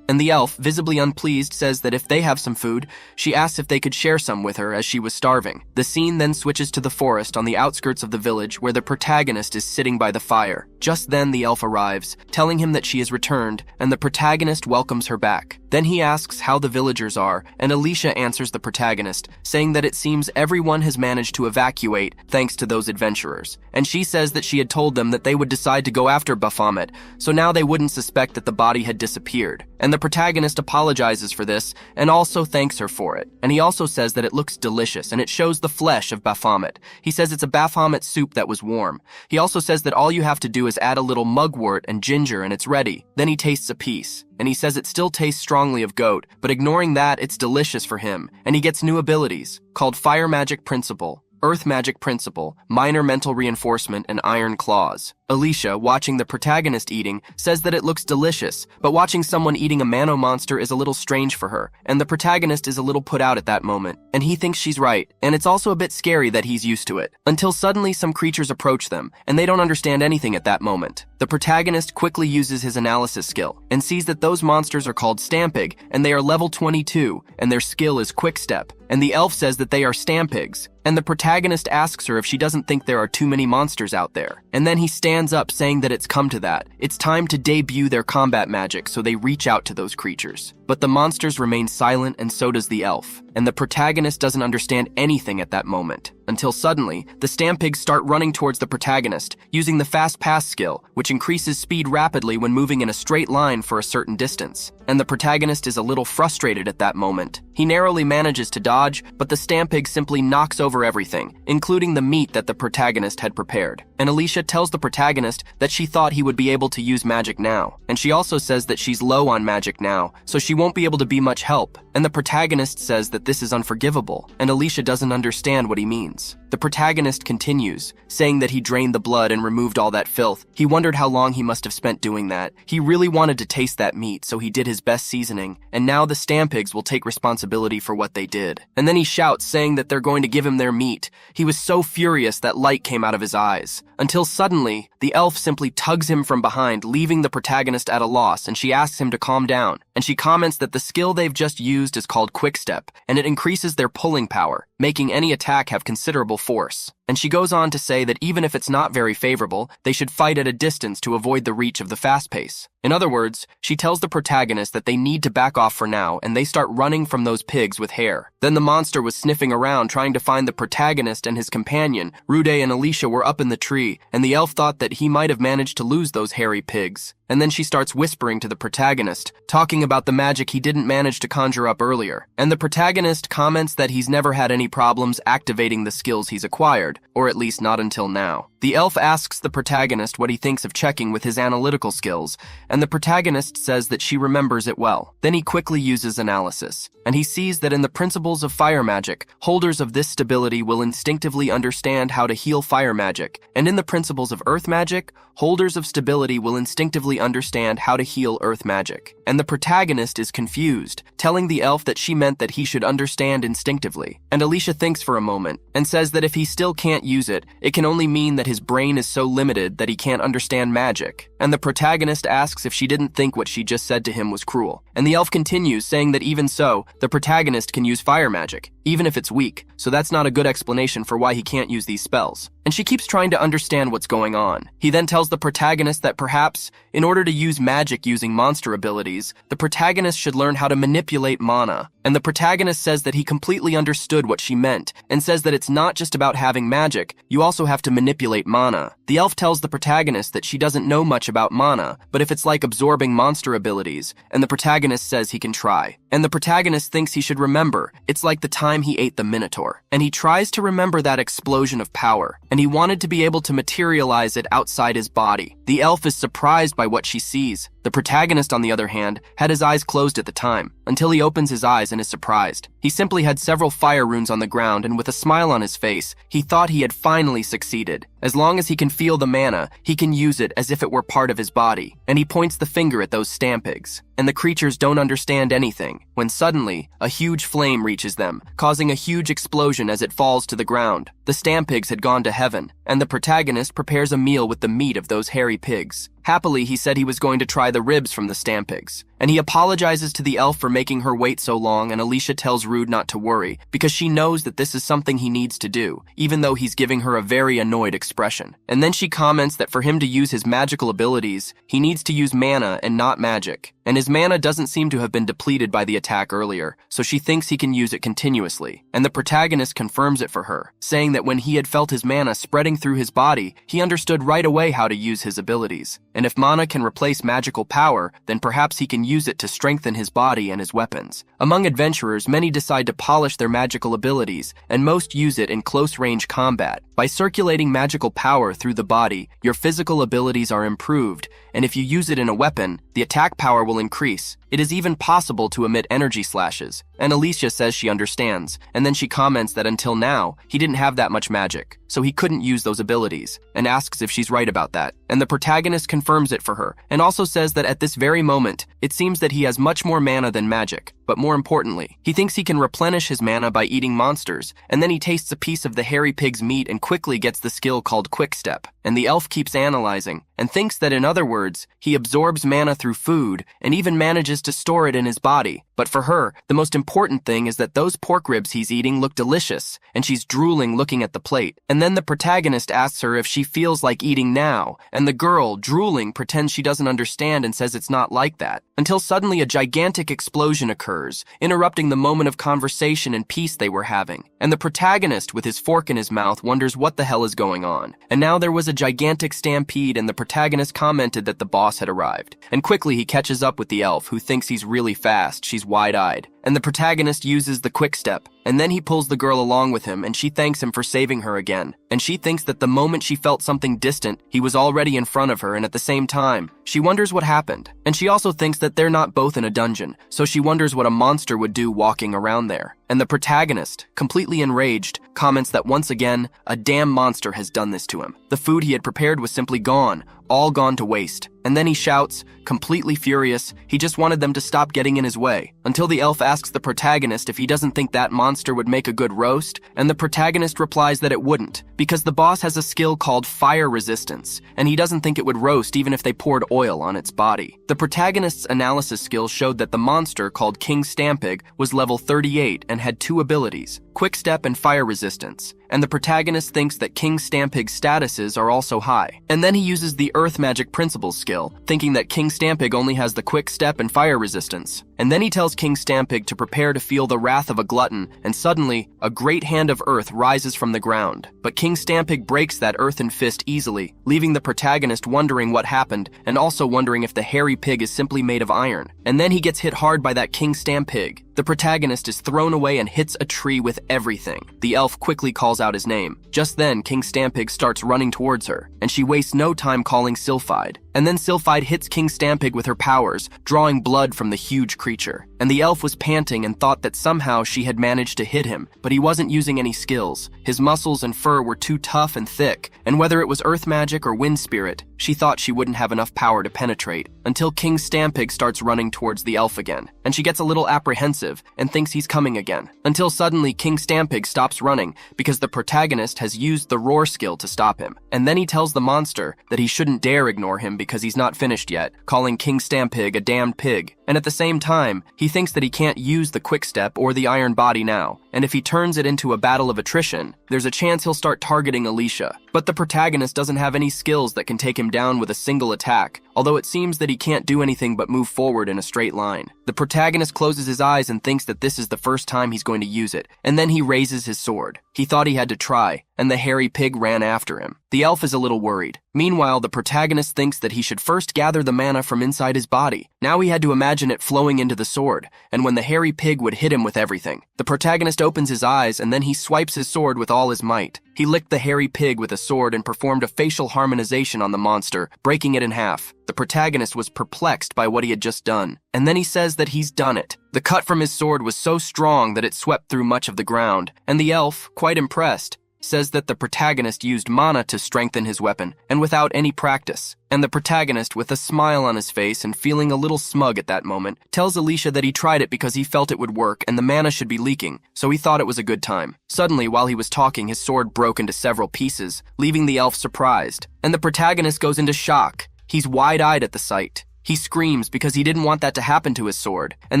Speaker 1: And the elf, visibly unpleased, says that if they have some food, she asks if they could share some with her as she was starving. The scene then switches to the forest on the outskirts of the village where the protagonist is sitting by the fire. Just then the elf arrives, telling him that she has returned, and the protagonist welcomes her back. Then he asks how the villagers are, and Alicia answers the protagonist, saying that it seems everyone has managed to evacuate thanks to those adventurers. And she says that she had told them that they would decide to go after Baphomet, so now they wouldn't suspect that the body had disappeared. And the protagonist apologizes for this and also thanks her for it. And he also says that it looks delicious and it shows the flesh of Baphomet. He says it's a Baphomet soup that was warm. He also says that all you have to do is add a little mugwort and ginger and it's ready. Then he tastes a piece. And he says it still tastes strongly of goat, but ignoring that, it's delicious for him. And he gets new abilities called Fire Magic Principle, Earth Magic Principle, Minor Mental Reinforcement, and Iron Claws. Alicia, watching the protagonist eating, says that it looks delicious, but watching someone eating a mano monster is a little strange for her, and the protagonist is a little put out at that moment, and he thinks she's right, and it's also a bit scary that he's used to it, until suddenly some creatures approach them, and they don't understand anything at that moment. The protagonist quickly uses his analysis skill, and sees that those monsters are called Stampig, and they are level 22, and their skill is Quick Step, and the elf says that they are Stampigs, and the protagonist asks her if she doesn't think there are too many monsters out there, and then he stands up saying that it's come to that. It's time to debut their combat magic, so they reach out to those creatures. But the monsters remain silent, and so does the elf. And the protagonist doesn't understand anything at that moment, until suddenly, the Stampigs start running towards the protagonist, using the Fast Pass skill, which increases speed rapidly when moving in a straight line for a certain distance. And the protagonist is a little frustrated at that moment. He narrowly manages to dodge, but the Stampig simply knocks over everything, including the meat that the protagonist had prepared. And Alicia tells the protagonist that she thought he would be able to use magic now. And she also says that she's low on magic now, so she won't be able to be much help. And the protagonist says that this is unforgivable, and Alicia doesn't understand what he means. The protagonist continues, saying that he drained the blood and removed all that filth. He wondered how long he must have spent doing that. He really wanted to taste that meat, so he did his best seasoning, and now the Stampigs will take responsibility for what they did. And then he shouts, saying that they're going to give him their meat. He was so furious that light came out of his eyes, until suddenly, the elf simply tugs him from behind, leaving the protagonist at a loss, and she asks him to calm down. And she comments that the skill they've just used is called Quick Step, and it increases their pulling power, making any attack have considerable force. And she goes on to say that even if it's not very favorable, they should fight at a distance to avoid the reach of the fast pace. In other words, she tells the protagonist that they need to back off for now, and they start running from those pigs with hair. Then the monster was sniffing around trying to find the protagonist, and his companion, Rude and Alicia, were up in the tree, and the elf thought that he might have managed to lose those hairy pigs. And then she starts whispering to the protagonist, talking about the magic he didn't manage to conjure up earlier. And the protagonist comments that he's never had any problems activating the skills he's acquired, or at least not until now. The elf asks the protagonist what he thinks of checking with his analytical skills, and the protagonist says that she remembers it well. Then he quickly uses analysis, and he sees that in the principles of fire magic, holders of this stability will instinctively understand how to heal fire magic, and in the principles of earth magic, holders of stability will instinctively understand how to heal earth magic. And the protagonist is confused, telling the elf that she meant that he should understand instinctively. And Alicia thinks for a moment, and says that if he still can't use it, it can only mean that his brain is so limited that he can't understand magic. And the protagonist asks if she didn't think what she just said to him was cruel. And the elf continues, saying that even so, the protagonist can use fire magic, even if it's weak, so that's not a good explanation for why he can't use these spells. And she keeps trying to understand what's going on. He then tells the protagonist that perhaps, in order to use magic using monster abilities, the protagonist should learn how to manipulate mana. And the protagonist says that he completely understood what she meant, and says that it's not just about having magic, you also have to manipulate mana. The elf tells the protagonist that she doesn't know much about mana, but if it's like absorbing monster abilities, and the protagonist says he can try. And the protagonist thinks he should remember, it's like the time he ate the Minotaur. And he tries to remember that explosion of power, and he wanted to be able to materialize it outside his body. The elf is surprised by what she sees. The protagonist, on the other hand, had his eyes closed at the time, until he opens his eyes and is surprised. He simply had several fire runes on the ground, and with a smile on his face, he thought he had finally succeeded. As long as he can feel the mana, he can use it as if it were part of his body. And he points the finger at those stampigs. And the creatures don't understand anything, when suddenly, a huge flame reaches them, causing a huge explosion as it falls to the ground. The stampigs had gone to heaven, and the protagonist prepares a meal with the meat of those hairy pigs. Happily, he said he was going to try the ribs from the stampigs. And he apologizes to the elf for making her wait so long, and Alicia tells Rude not to worry, because she knows that this is something he needs to do, even though he's giving her a very annoyed expression. And then she comments that for him to use his magical abilities, he needs to use mana and not magic. And his mana doesn't seem to have been depleted by the attack earlier, so she thinks he can use it continuously. And the protagonist confirms it for her, saying that when he had felt his mana spreading through his body, he understood right away how to use his abilities. And if mana can replace magical power, then perhaps he can use it to strengthen his body and his weapons. Among adventurers, many decide to polish their magical abilities, and most use it in close-range combat. By circulating magical power through the body, your physical abilities are improved, and if you use it in a weapon, the attack power will increase. It is even possible to emit energy slashes. And Alicia says she understands, and then she comments that until now, he didn't have that much magic, so he couldn't use those abilities, and asks if she's right about that. And the protagonist confirms it for her, and also says that at this very moment, it seems that he has much more mana than magic. But more importantly, he thinks he can replenish his mana by eating monsters, and then he tastes a piece of the hairy pig's meat and quickly gets the skill called Quick Step. And the elf keeps analyzing, and thinks that in other words, he absorbs mana through food, and even manages to store it in his body. But for her, the most important thing is that those pork ribs he's eating look delicious, and she's drooling looking at the plate. And then the protagonist asks her if she feels like eating now, and the girl, drooling, pretends she doesn't understand and says it's not like that. Until suddenly a gigantic explosion occurs, interrupting the moment of conversation and peace they were having. And the protagonist, with his fork in his mouth, wonders what the hell is going on. And now there was a gigantic stampede, and the protagonist commented that the boss had arrived. And quickly he catches up with the elf, who thinks he's really fast. She's wide-eyed. And the protagonist uses the Quick Step, and then he pulls the girl along with him, and she thanks him for saving her again. And she thinks that the moment she felt something distant, he was already in front of her, and at the same time, she wonders what happened. And she also thinks that they're not both in a dungeon, so she wonders what a monster would do walking around there. And the protagonist, completely enraged, comments that once again, a damn monster has done this to him. The food he had prepared was simply gone, all gone to waste. And then he shouts, completely furious, he just wanted them to stop getting in his way, until the elf asks the protagonist if he doesn't think that monster would make a good roast, and the protagonist replies that it wouldn't, because the boss has a skill called fire resistance, and he doesn't think it would roast even if they poured oil on its body. The protagonist's analysis skills showed that the monster, called King Stampig, was level 38 and had two abilities, Quick Step and Fire Resistance, and the protagonist thinks that King Stampig's statuses are also high. And then he uses the Earth Magic Principles skill, thinking that King Stampig only has the Quick Step and Fire Resistance. And then he tells King Stampig to prepare to feel the wrath of a glutton, and suddenly, a great hand of earth rises from the ground. But King Stampig breaks that earthen fist easily, leaving the protagonist wondering what happened, and also wondering if the hairy pig is simply made of iron. And then he gets hit hard by that King Stampig. The protagonist is thrown away and hits a tree with everything. The elf quickly calls out his name. Just then, King Stampig starts running towards her, and she wastes no time calling Sylphide. And then Sylphide hits King Stampig with her powers, drawing blood from the huge creature. And the elf was panting and thought that somehow she had managed to hit him, but he wasn't using any skills. His muscles and fur were too tough and thick, and whether it was earth magic or wind spirit, she thought she wouldn't have enough power to penetrate, until King Stampig starts running towards the elf again, and she gets a little apprehensive and thinks he's coming again, until suddenly King Stampig stops running because the protagonist has used the roar skill to stop him. And then he tells the monster that he shouldn't dare ignore him because he's not finished yet, calling King Stampig a damned pig. And at the same time, he thinks that he can't use the quick step or the iron body now, and if he turns it into a battle of attrition, there's a chance he'll start targeting Alicia. But the protagonist doesn't have any skills that can take him down with a single attack, although it seems that he can't do anything but move forward in a straight line. The protagonist closes his eyes and thinks that this is the first time he's going to use it, and then he raises his sword. He thought he had to try, and the hairy pig ran after him. The elf is a little worried. Meanwhile, the protagonist thinks that he should first gather the mana from inside his body. Now he had to imagine it flowing into the sword, and when the hairy pig would hit him with everything. The protagonist opens his eyes, and then he swipes his sword with all his might. He licked the hairy pig with a sword and performed a facial harmonization on the monster, breaking it in half. The protagonist was perplexed by what he had just done, and then he says that he's done it. The cut from his sword was so strong that it swept through much of the ground, and the elf, quite impressed, says that the protagonist used mana to strengthen his weapon, and without any practice. And the protagonist, with a smile on his face and feeling a little smug at that moment, tells Alicia that he tried it because he felt it would work and the mana should be leaking, so he thought it was a good time. Suddenly, while he was talking, his sword broke into several pieces, leaving the elf surprised. And the protagonist goes into shock. He's wide-eyed at the sight. He screams because he didn't want that to happen to his sword, and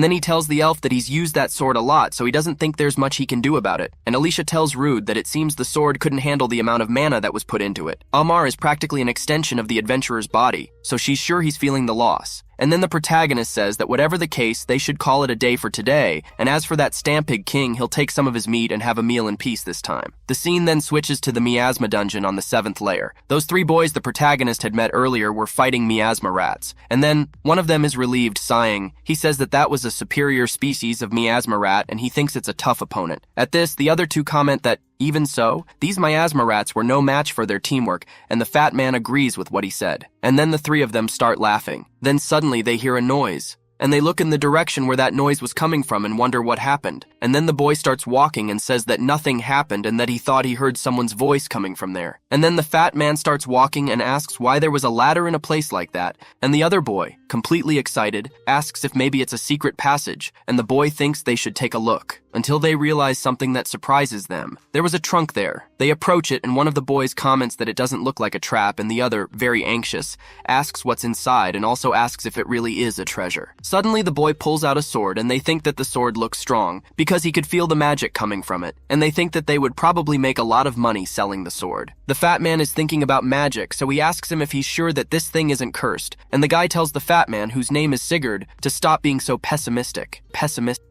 Speaker 1: then he tells the elf that he's used that sword a lot, so he doesn't think there's much he can do about it. And Alicia tells Rude that it seems the sword couldn't handle the amount of mana that was put into it. Amar is practically an extension of the adventurer's body, so she's sure he's feeling the loss. And then the protagonist says that whatever the case, they should call it a day for today, and as for that Stampig King, he'll take some of his meat and have a meal in peace this time. The scene then switches to the miasma dungeon on the 7th layer. Those 3 boys the protagonist had met earlier were fighting miasma rats, and then one of them is relieved, sighing. He says that that was a superior species of miasma rat, and he thinks it's a tough opponent. At this, the other 2 comment that, even so, these miasma rats were no match for their teamwork, and the fat man agrees with what he said. And then the 3 of them start laughing. Then suddenly they hear a noise, and they look in the direction where that noise was coming from and wonder what happened. And then the boy starts walking and says that nothing happened and that he thought he heard someone's voice coming from there. And then the fat man starts walking and asks why there was a ladder in a place like that, and the other boy, completely excited, asks if maybe it's a secret passage, and the boy thinks they should take a look, until they realize something that surprises them. There was a trunk there. They approach it, and one of the boys comments that it doesn't look like a trap, and the other, very anxious, asks what's inside and also asks if it really is a treasure. Suddenly the boy pulls out a sword, and they think that the sword looks strong, because he could feel the magic coming from it, and they think that they would probably make a lot of money selling the sword. The fat man is thinking about magic, so he asks him if he's sure that this thing isn't cursed, and the guy tells the fat man, whose name is Sigurd, to stop being so pessimistic.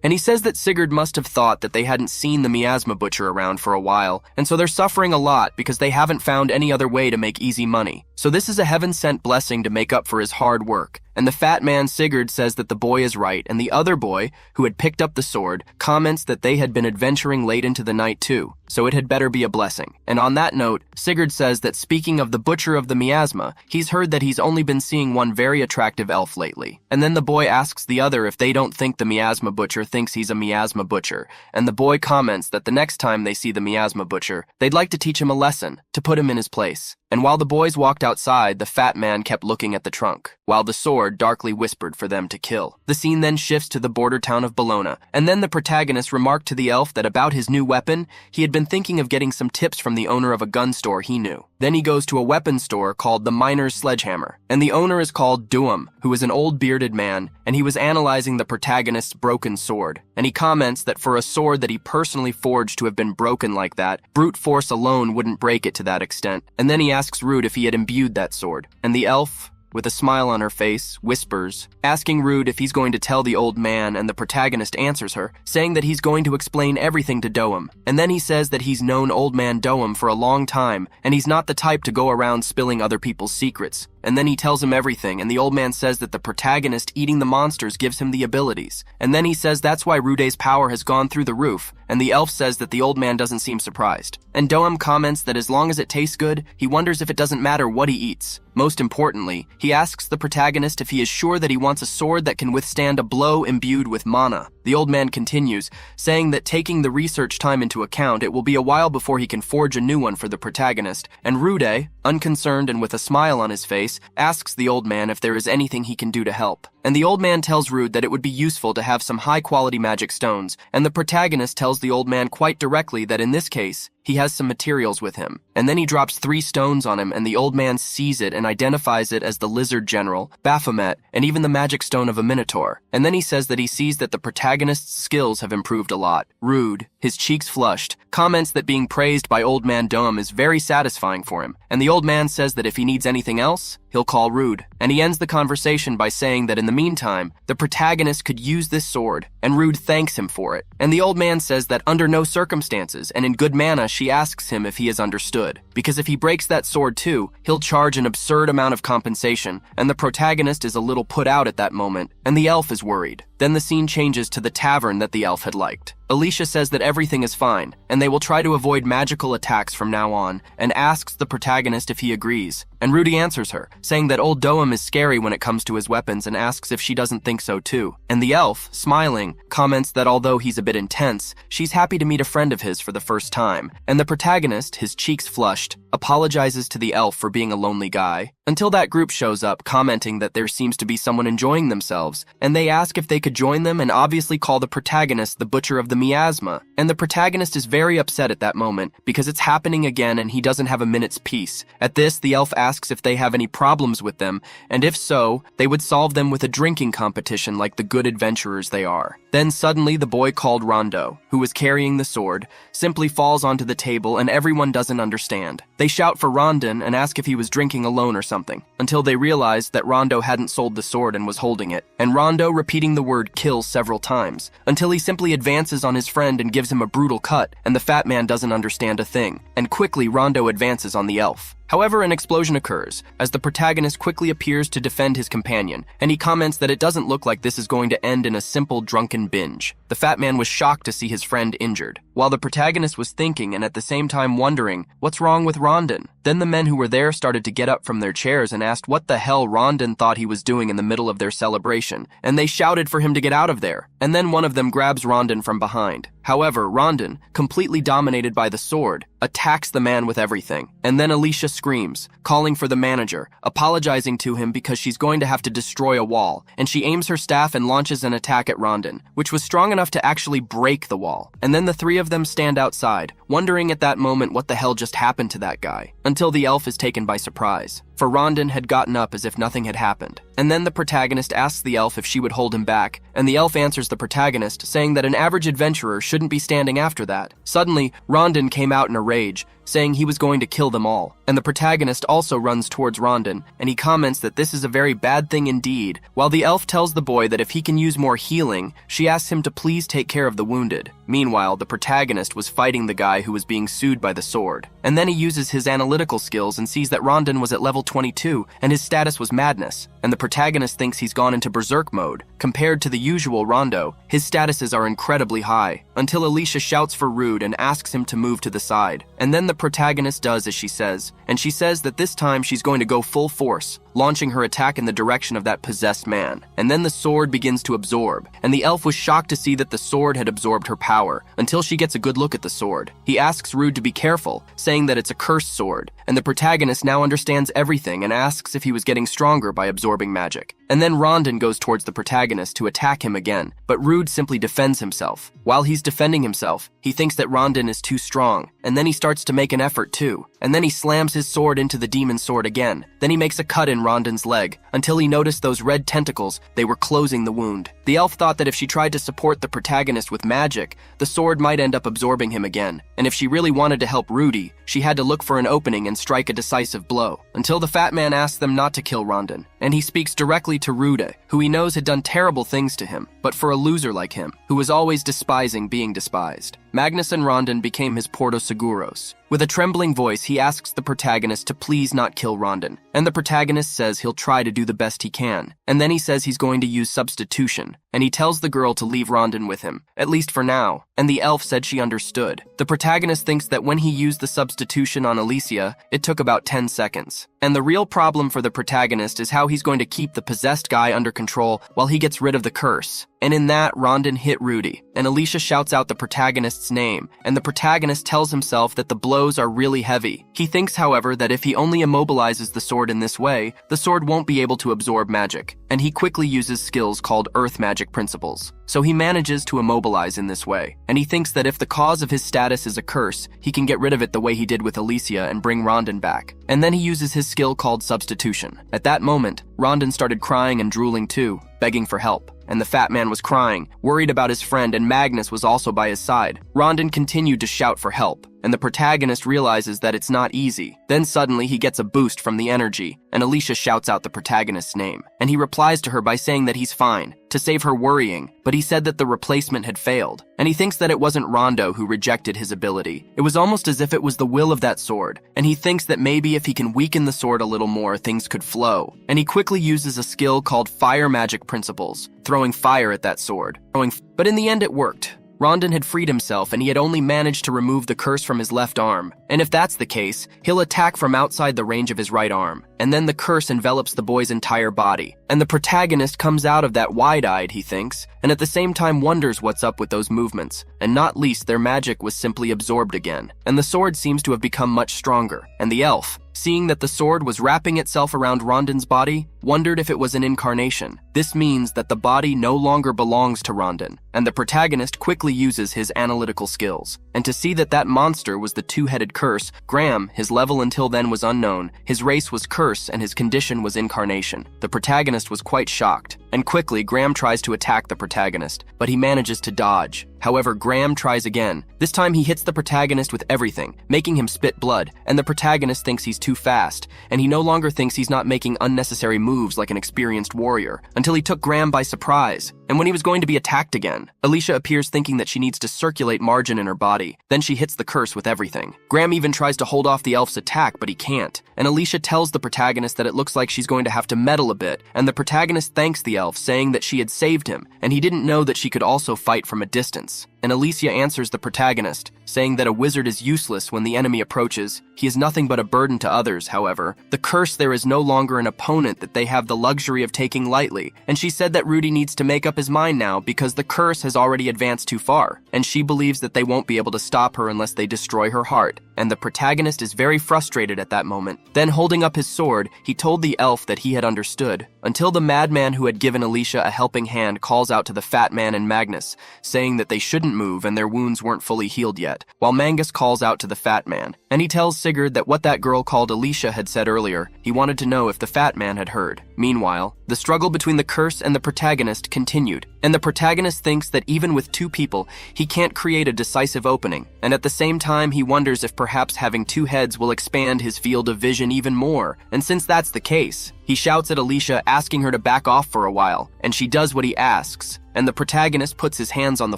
Speaker 1: And he says that Sigurd must have thought that they hadn't seen the miasma butcher around for a while, and so they're suffering a lot because they haven't found any other way to make easy money. So this is a heaven-sent blessing to make up for his hard work. And the fat man Sigurd says that the boy is right, and the other boy, who had picked up the sword, comments that they had been adventuring late into the night too, so it had better be a blessing. And on that note, Sigurd says that speaking of the butcher of the miasma, he's heard that he's only been seeing one very attractive elf lately. And then the boy asks the other if they don't think the miasma butcher thinks he's a miasma butcher, and the boy comments that the next time they see the miasma butcher, they'd like to teach him a lesson, to put him in his place. And while the boys walked outside, the fat man kept looking at the trunk, while the sword darkly whispered for them to kill. The scene then shifts to the border town of Bologna, and then the protagonist remarked to the elf that about his new weapon, he had been thinking of getting some tips from the owner of a gun store he knew. Then he goes to a weapon store called the Miner's Sledgehammer, and the owner is called Duum, who is an old bearded man, and he was analyzing the protagonist's broken sword. And he comments that for a sword that he personally forged to have been broken like that, brute force alone wouldn't break it to that extent. And then he asks Rude if he had imbued that sword, and the elf, with a smile on her face, whispers, asking Rude if he's going to tell the old man, and the protagonist answers her, saying that he's going to explain everything to Doum. And then he says that he's known old man Doum for a long time, and he's not the type to go around spilling other people's secrets. and then he tells him everything, and the old man says that the protagonist eating the monsters gives him the abilities. And then he says that's why Rude's power has gone through the roof, and the elf says that the old man doesn't seem surprised. And Doem comments that as long as it tastes good, he wonders if it doesn't matter what he eats. Most importantly, he asks the protagonist if he is sure that he wants a sword that can withstand a blow imbued with mana. The old man continues, saying that taking the research time into account, it will be a while before he can forge a new one for the protagonist, and Rude, unconcerned and with a smile on his face, asks the old man if there is anything he can do to help. And the old man tells Rude that it would be useful to have some high-quality magic stones, and the protagonist tells the old man quite directly that in this case, he has some materials with him. And then he drops 3 stones on him, and the old man sees it and identifies it as the Lizard General, Baphomet, and even the magic stone of a Minotaur. And then he says that he sees that the protagonist's skills have improved a lot. Rude, his cheeks flushed, comments that being praised by old man Doem is very satisfying for him. And the old man says that if he needs anything else, he'll call Rude. And he ends the conversation by saying that in the meantime, the protagonist could use this sword, and Rude thanks him for it. And the old man says that under no circumstances, and in good manner, she asks him if he has understood. Because if he breaks that sword too, he'll charge an absurd amount of compensation, and the protagonist is a little put out at that moment, and the elf is worried. Then the scene changes to the tavern that the elf had liked. Alicia says that everything is fine, and they will try to avoid magical attacks from now on, and asks the protagonist if he agrees. And Rudy answers her, saying that old Doem is scary when it comes to his weapons and asks if she doesn't think so too. And the elf, smiling, comments that although he's a bit intense, she's happy to meet a friend of his for the first time. And the protagonist, his cheeks flushed, apologizes to the elf for being a lonely guy, until that group shows up commenting that there seems to be someone enjoying themselves, and they ask if they could join them and obviously call the protagonist the Butcher of the Miasma. And the protagonist is very upset at that moment because it's happening again and he doesn't have a minute's peace. At this, the elf asks if they have any problems with them, and if so, they would solve them with a drinking competition like the good adventurers they are. Then suddenly the boy called Rondo, who was carrying the sword, simply falls onto the table and everyone doesn't understand. They shout for Rondon and ask if he was drinking alone or something, until they realized that Rondo hadn't sold the sword and was holding it, and Rondo repeating the word kill several times, until he simply advances on his friend and gives him a brutal cut, and the fat man doesn't understand a thing, and quickly Rondo advances on the elf. However, an explosion occurs, as the protagonist quickly appears to defend his companion, and he comments that it doesn't look like this is going to end in a simple drunken binge. The fat man was shocked to see his friend injured, while the protagonist was thinking and at the same time wondering, what's wrong with Rondon? Then the men who were there started to get up from their chairs and asked what the hell Rondon thought he was doing in the middle of their celebration, and they shouted for him to get out of there, and then one of them grabs Rondon from behind. However, Rondon, completely dominated by the sword, attacks the man with everything, and then Alicia screams, calling for the manager, apologizing to him because she's going to have to destroy a wall, and she aims her staff and launches an attack at Rondon, which was strong enough to actually break the wall. And then the 3 of them stand outside, wondering at that moment what the hell just happened to that guy, until the elf is taken by surprise. For Rondon had gotten up as if nothing had happened. And then the protagonist asks the elf if she would hold him back, and the elf answers the protagonist, saying that an average adventurer shouldn't be standing after that. Suddenly, Rondon came out in a rage, saying he was going to kill them all, and the protagonist also runs towards Rondon, and he comments that this is a very bad thing indeed, while the elf tells the boy that if he can use more healing, she asks him to please take care of the wounded. Meanwhile, the protagonist was fighting the guy who was being sued by the sword, and then he uses his analytical skills and sees that Rondon was at level 22, and his status was madness, and the protagonist thinks he's gone into berserk mode. Compared to the usual Rondo, his statuses are incredibly high, until Alicia shouts for Rude and asks him to move to the side, and then the protagonist does as she says, and she says that this time she's going to go full force, launching her attack in the direction of that possessed man. And then the sword begins to absorb, and the elf was shocked to see that the sword had absorbed her power, until she gets a good look at the sword. He asks Rude to be careful, saying that it's a cursed sword, and the protagonist now understands everything and asks if he was getting stronger by absorbing magic. And then Rondon goes towards the protagonist to attack him again, but Rude simply defends himself. While he's defending himself, he thinks that Rondon is too strong, and then he starts to make an effort too, and then he slams his sword into the demon sword again. Then he makes a cut in Rondon's leg, until he noticed those red tentacles, they were closing the wound. The elf thought that if she tried to support the protagonist with magic, the sword might end up absorbing him again, and if she really wanted to help Rudy, she had to look for an opening and strike a decisive blow, until the fat man asks them not to kill Rondon, and he speaks directly to Rude, who he knows had done terrible things to him, but for a loser like him, who was always despising being despised. Magnus and Rondon became his Porto Seguros, With a trembling voice, he asks the protagonist to please not kill Rondon, and the protagonist says he'll try to do the best he can. And then he says he's going to use substitution, and he tells the girl to leave Rondon with him, at least for now, and the elf said she understood. The protagonist thinks that when he used the substitution on Alicia, it took about 10 seconds. And the real problem for the protagonist is how he's going to keep the possessed guy under control while he gets rid of the curse. And in that, Rondon hit Rudy, and Alicia shouts out the protagonist's name, and the protagonist tells himself that the blows are really heavy. He thinks, however, that if he only immobilizes the sword in this way, the sword won't be able to absorb magic, and he quickly uses skills called earth magic principles. So he manages to immobilize in this way, and he thinks that if the cause of his status is a curse, he can get rid of it the way he did with Alicia and bring Rondon back. And then he uses his skill called substitution. At that moment, Rondon started crying and drooling too, begging for help. And the fat man was crying, worried about his friend, and Magnus was also by his side. Rondon continued to shout for help, and the protagonist realizes that it's not easy. Then suddenly he gets a boost from the energy, and Alicia shouts out the protagonist's name. And he replies to her by saying that he's fine, to save her worrying, but he said that the replacement had failed. And he thinks that it wasn't Rondo who rejected his ability. It was almost as if it was the will of that sword, and he thinks that maybe if he can weaken the sword a little more, things could flow. And he quickly uses a skill called fire magic principles, throwing fire at that sword. But in the end it worked. Rondon had freed himself and he had only managed to remove the curse from his left arm. And if that's the case, he'll attack from outside the range of his right arm. And then the curse envelops the boy's entire body. And the protagonist comes out of that wide-eyed, he thinks, and at the same time wonders what's up with those movements. And not least, their magic was simply absorbed again. And the sword seems to have become much stronger. And the elf, seeing that the sword was wrapping itself around Rondon's body, wondered if it was an incarnation. This means that the body no longer belongs to Rondon, and the protagonist quickly uses his analytical skills. And to see that that monster was the two-headed curse, Graham, his level until then was unknown, his race was curse, and his condition was incarnation. The protagonist was quite shocked, and quickly Graham tries to attack the protagonist, but he manages to dodge. However, Graham tries again. This time he hits the protagonist with everything, making him spit blood, and the protagonist thinks he's too fast, and he no longer thinks he's not making unnecessary moves like an experienced warrior, until he took Graham by surprise. And when he was going to be attacked again, Alicia appears thinking that she needs to circulate margin in her body. Then she hits the curse with everything. Graham even tries to hold off the elf's attack, but he can't. And Alicia tells the protagonist that it looks like she's going to have to meddle a bit, and the protagonist thanks the elf, saying that she had saved him, and he didn't know that she could also fight from a distance. And Alicia answers the protagonist, saying that a wizard is useless when the enemy approaches. He is nothing but a burden to others, however. The curse there is no longer an opponent that they have the luxury of taking lightly, and she said that Rudy needs to make up his mind now because the curse has already advanced too far, and she believes that they won't be able to stop her unless they destroy her heart. And the protagonist is very frustrated at that moment. Then holding up his sword, he told the elf that he had understood, until the madman who had given Alicia a helping hand calls out to the fat man and Magnus, saying that they shouldn't move and their wounds weren't fully healed yet, while Mangas calls out to the fat man, and he tells Sigurd that what that girl called Alicia had said earlier, he wanted to know if the fat man had heard. Meanwhile, the struggle between the curse and the protagonist continued, and the protagonist thinks that even with two people, he can't create a decisive opening, and at the same time he wonders if perhaps having two heads will expand his field of vision even more, and since that's the case, he shouts at Alicia, asking her to back off for a while, and she does what he asks, and the protagonist puts his hands on the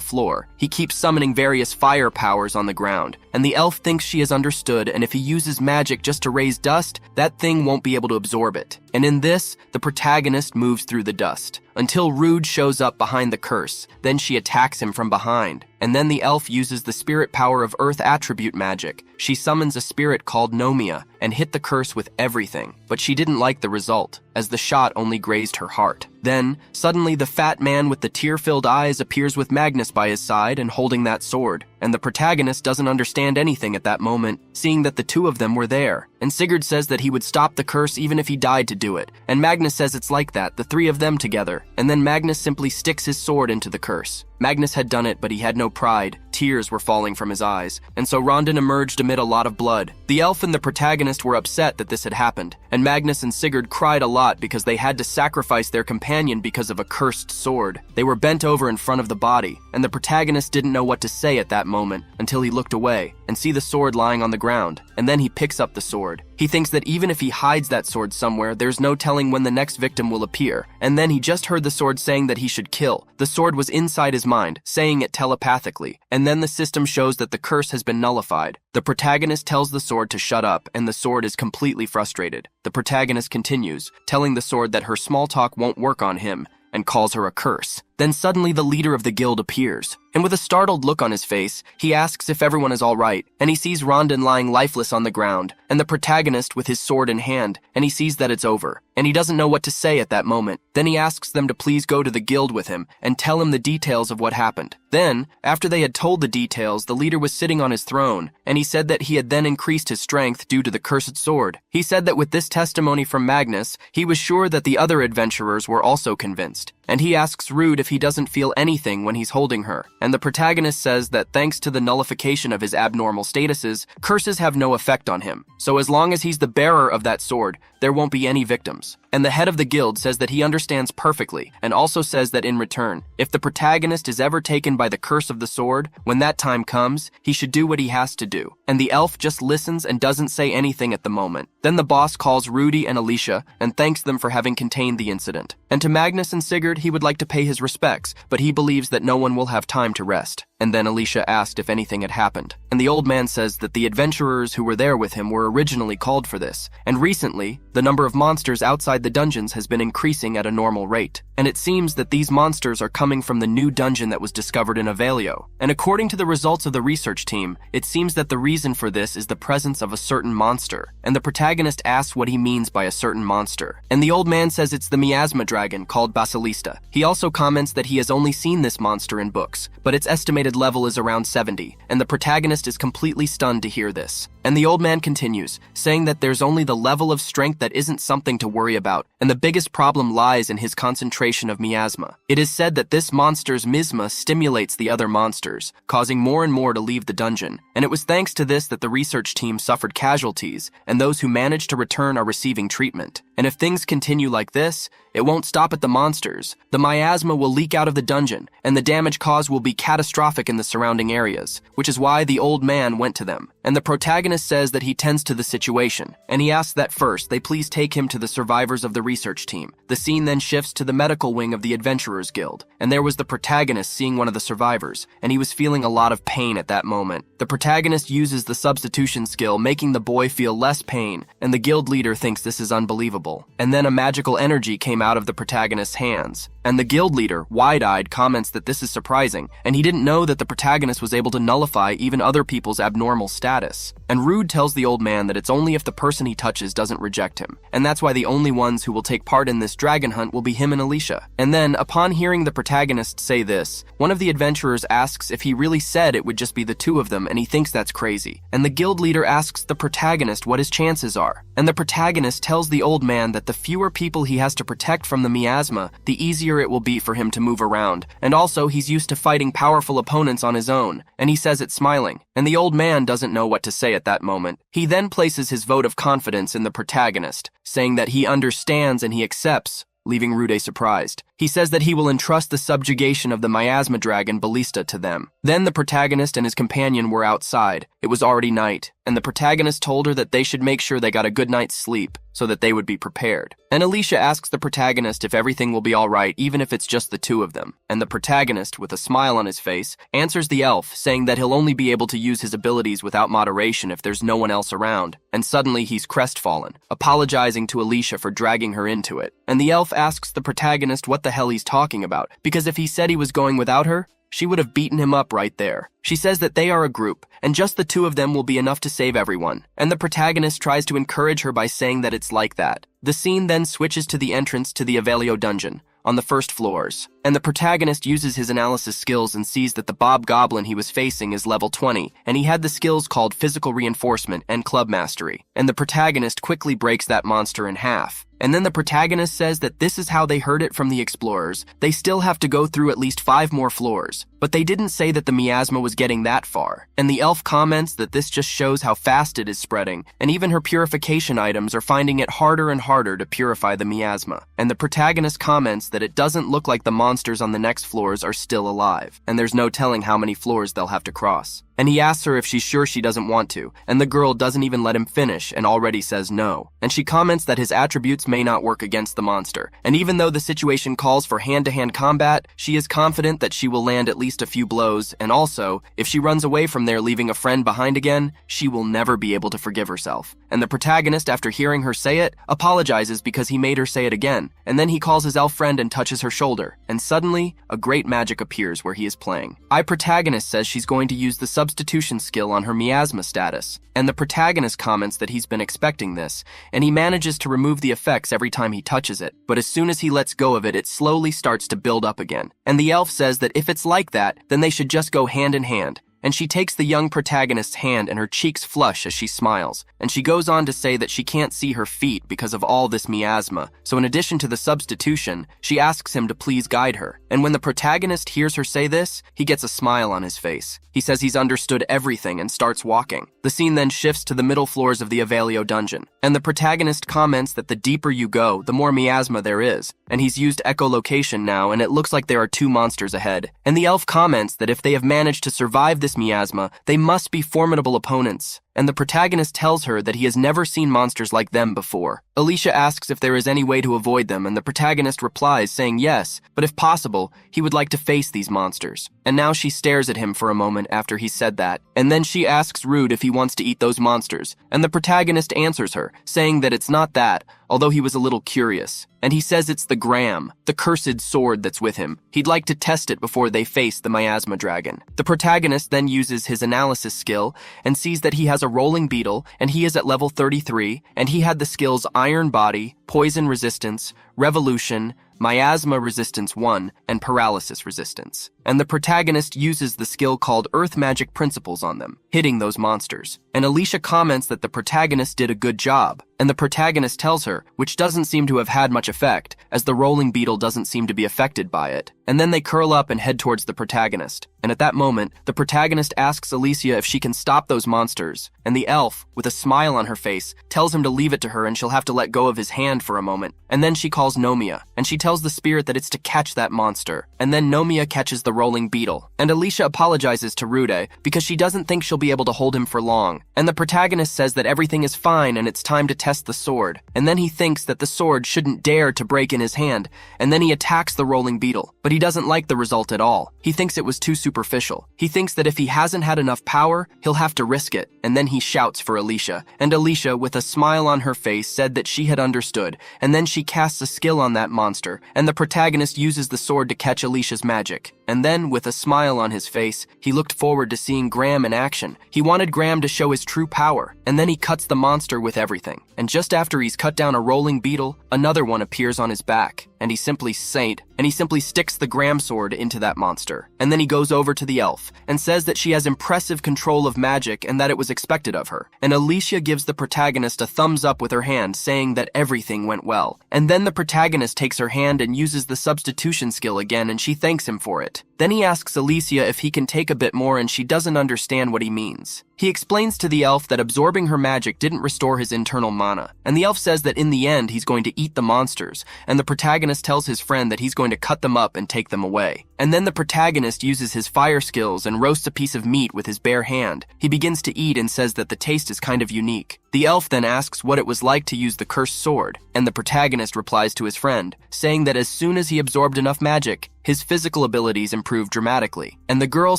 Speaker 1: floor. He keeps summoning various fire powers on the ground, and the elf thinks she has understood, and if he uses magic just to raise dust, that thing won't be able to absorb it. And in this, the protagonist moves through the dust, until Rude shows up behind the curse. Then she attacks him from behind, and then the elf uses the spirit power of earth attribute magic. She summons a spirit called Nomia, and hit the curse with everything, but she didn't like the result, as the shot only grazed her heart. Then, suddenly the fat man with the tear-filled eyes appears with Magnus by his side and holding that sword, and the protagonist doesn't understand anything at that moment, seeing that the two of them were there. And Sigurd says that he would stop the curse even if he died to do it, and Magnus says it's like that, the three of them together, and then Magnus simply sticks his sword into the curse. Magnus had done it, but he had no pride. Tears were falling from his eyes, and so Rondon emerged amid a lot of blood. The elf and the protagonist were upset that this had happened, and Magnus and Sigurd cried a lot because they had to sacrifice their companion because of a cursed sword. They were bent over in front of the body, and the protagonist didn't know what to say at that moment until he looked away, and see the sword lying on the ground, and then he picks up the sword. He thinks that even if he hides that sword somewhere, there's no telling when the next victim will appear, and then he just heard the sword saying that he should kill. The sword was inside his mind, saying it telepathically, and then the system shows that the curse has been nullified. The protagonist tells the sword to shut up, and the sword is completely frustrated. The protagonist continues, telling the sword that her small talk won't work on him, and calls her a curse. Then suddenly the leader of the guild appears, and with a startled look on his face, he asks if everyone is all right, and he sees Rondon lying lifeless on the ground, and the protagonist with his sword in hand, and he sees that it's over, and he doesn't know what to say at that moment. Then he asks them to please go to the guild with him and tell him the details of what happened. Then, after they had told the details, the leader was sitting on his throne, and he said that he had then increased his strength due to the cursed sword. He said that with this testimony from Magnus, he was sure that the other adventurers were also convinced. And he asks Rude if he doesn't feel anything when he's holding her. And the protagonist says that thanks to the nullification of his abnormal statuses, curses have no effect on him. So as long as he's the bearer of that sword, there won't be any victims. And the head of the guild says that he understands perfectly, and also says that in return, if the protagonist is ever taken by the curse of the sword, when that time comes, he should do what he has to do. And the elf just listens and doesn't say anything at the moment. Then the boss calls Rudy and Alicia and thanks them for having contained the incident. And to Magnus and Sigurd, he would like to pay his respects, but he believes that no one will have time to rest. And then Alicia asked if anything had happened. And the old man says that the adventurers who were there with him were originally called for this. And recently, the number of monsters outside the dungeons has been increasing at a normal rate. And it seems that these monsters are coming from the new dungeon that was discovered in Yahello. And according to the results of the research team, it seems that the reason for this is the presence of a certain monster. And the protagonist asks what he means by a certain monster. And the old man says it's the miasma dragon called Basilista. He also comments that he has only seen this monster in books, but its estimated level is around 70, and the protagonist is completely stunned to hear this. And the old man continues, saying that there's only the level of strength that isn't something to worry about, and the biggest problem lies in his concentration of miasma. It is said that this monster's miasma stimulates the other monsters, causing more and more to leave the dungeon, and it was thanks to this that the research team suffered casualties, and those who managed to return are receiving treatment. And if things continue like this, it won't stop at the monsters. The miasma will leak out of the dungeon, and the damage caused will be catastrophic in the surrounding areas, which is why the old man went to them. And the protagonist says that he tends to the situation, and he asks that first they please take him to the survivors of the research team. The scene then shifts to the medical wing of the Adventurers Guild, and there was the protagonist seeing one of the survivors, and he was feeling a lot of pain at that moment. The protagonist uses the substitution skill, making the boy feel less pain, and the guild leader thinks this is unbelievable. And then a magical energy came out of the protagonist's hands, and the guild leader, wide-eyed, comments that this is surprising, and he didn't know that the protagonist was able to nullify even other people's abnormal status. And Rude tells the old man that it's only if the person he touches doesn't reject him, and that's why the only ones who will take part in this dragon hunt will be him and Alicia. And then, upon hearing the protagonist say this, one of the adventurers asks if he really said it would just be the two of them, and he thinks that's crazy. And the guild leader asks the protagonist what his chances are, and the protagonist tells the old man that the fewer people he has to protect from the miasma, the easier it will be for him to move around, and also he's used to fighting powerful opponents on his own, and he says it smiling. And the old man doesn't know what to say at that moment. He then places his vote of confidence in the protagonist, saying that he understands and he accepts, leaving Rude surprised. He says that he will entrust the subjugation of the miasma dragon Ballista to them. Then the protagonist and his companion were outside. It was already night, and the protagonist told her that they should make sure they got a good night's sleep so that they would be prepared. And Alicia asks the protagonist if everything will be all right even if it's just the two of them. And the protagonist, with a smile on his face, answers the elf, saying that he'll only be able to use his abilities without moderation if there's no one else around. And suddenly he's crestfallen, apologizing to Alicia for dragging her into it. And the elf asks the protagonist what the hell he's talking about, because if he said he was going without her, she would have beaten him up right there. She says that they are a group, and just the two of them will be enough to save everyone. And the protagonist tries to encourage her by saying that it's like that. The scene then switches to the entrance to the Yahello dungeon, on the first floors, and the protagonist uses his analysis skills and sees that the Bob-Goblin he was facing is level 20, and he had the skills called Physical Reinforcement and Club Mastery, and the protagonist quickly breaks that monster in half. And then the protagonist says that this is how they heard it from the explorers. They still have to go through at least 5 more floors. But they didn't say that the miasma was getting that far. And the elf comments that this just shows how fast it is spreading, and even her purification items are finding it harder and harder to purify the miasma. And the protagonist comments that it doesn't look like the monsters on the next floors are still alive, and there's no telling how many floors they'll have to cross. and he asks her if she's sure she doesn't want to, and the girl doesn't even let him finish and already says no. And she comments that his attributes may not work against the monster, and even though the situation calls for hand-to-hand combat, she is confident that she will land at least a few blows, and also, if she runs away from there leaving a friend behind again, she will never be able to forgive herself. And the protagonist, after hearing her say it, apologizes because he made her say it again, and then he calls his elf friend and touches her shoulder, and suddenly, a great magic appears where he is playing. Our protagonist says she's going to use the substitution skill on her miasma status, and the protagonist comments that he's been expecting this, and he manages to remove the effects every time he touches it, but as soon as he lets go of it, it slowly starts to build up again. And the elf says that if it's like that, then they should just go hand in hand. And she takes the young protagonist's hand and her cheeks flush as she smiles. And she goes on to say that she can't see her feet because of all this miasma. So in addition to the substitution, she asks him to please guide her. And when the protagonist hears her say this, he gets a smile on his face. He says he's understood everything and starts walking. The scene then shifts to the middle floors of the Yahello dungeon. And the protagonist comments that the deeper you go, the more miasma there is. And he's used echolocation now, and it looks like there are 2 monsters ahead. And the elf comments that if they have managed to survive this miasma, they must be formidable opponents. And the protagonist tells her that he has never seen monsters like them before. Alicia asks if there is any way to avoid them, and the protagonist replies saying yes, but if possible, he would like to face these monsters. And now she stares at him for a moment after he said that, and then she asks Rude if he wants to eat those monsters, and the protagonist answers her, saying that it's not that, although he was a little curious. And he says it's the Gram, the cursed sword that's with him. He'd like to test it before they face the miasma dragon. The protagonist then uses his analysis skill and sees that he has a rolling beetle, and he is at level 33, and he had the skills Iron Body, Poison Resistance, Revolution, Miasma Resistance 1, and Paralysis Resistance. And the protagonist uses the skill called Earth Magic Principles on them, hitting those monsters. And Alicia comments that the protagonist did a good job, and the protagonist tells her, which doesn't seem to have had much effect, as the rolling beetle doesn't seem to be affected by it. And then they curl up and head towards the protagonist. And at that moment, the protagonist asks Alicia if she can stop those monsters, and the elf, with a smile on her face, tells him to leave it to her and she'll have to let go of his hand for a moment. And then she calls Nomia, and she tells the spirit that it's to catch that monster. And then Nomia catches the rolling beetle. And Alicia apologizes to Rude because she doesn't think she'll be able to hold him for long. And the protagonist says that everything is fine and it's time to test the sword. And then he thinks that the sword shouldn't dare to break in his hand, and then he attacks the rolling beetle. But he doesn't like the result at all. He thinks it was too superficial. He thinks that if he hasn't had enough power, he'll have to risk it. And then he shouts for Alicia. And Alicia, with a smile on her face, said that she had understood. And then she casts a skill on that monster, and the protagonist uses the sword to catch Alicia's magic. And then, with a smile on his face, he looked forward to seeing Graham in action. He wanted Graham to show his true power, and then he cuts the monster with everything. And just after he's cut down a rolling beetle, another one appears on his back, and he simply sticks the Graham sword into that monster. And then he goes over to the elf, and says that she has impressive control of magic and that it was expected of her. And Alicia gives the protagonist a thumbs up with her hand, saying that everything went well. And then the protagonist takes her hand and uses the substitution skill again, and she thanks him for it. Then he asks Alicia if he can take a bit more, and she doesn't understand what he means. He explains to the elf that absorbing her magic didn't restore his internal mana, and the elf says that in the end he's going to eat the monsters, and the protagonist tells his friend that he's going to cut them up and take them away. And then the protagonist uses his fire skills and roasts a piece of meat with his bare hand. He begins to eat and says that the taste is kind of unique. The elf then asks what it was like to use the cursed sword, and the protagonist replies to his friend, saying that as soon as he absorbed enough magic, his physical abilities improved dramatically. And the girl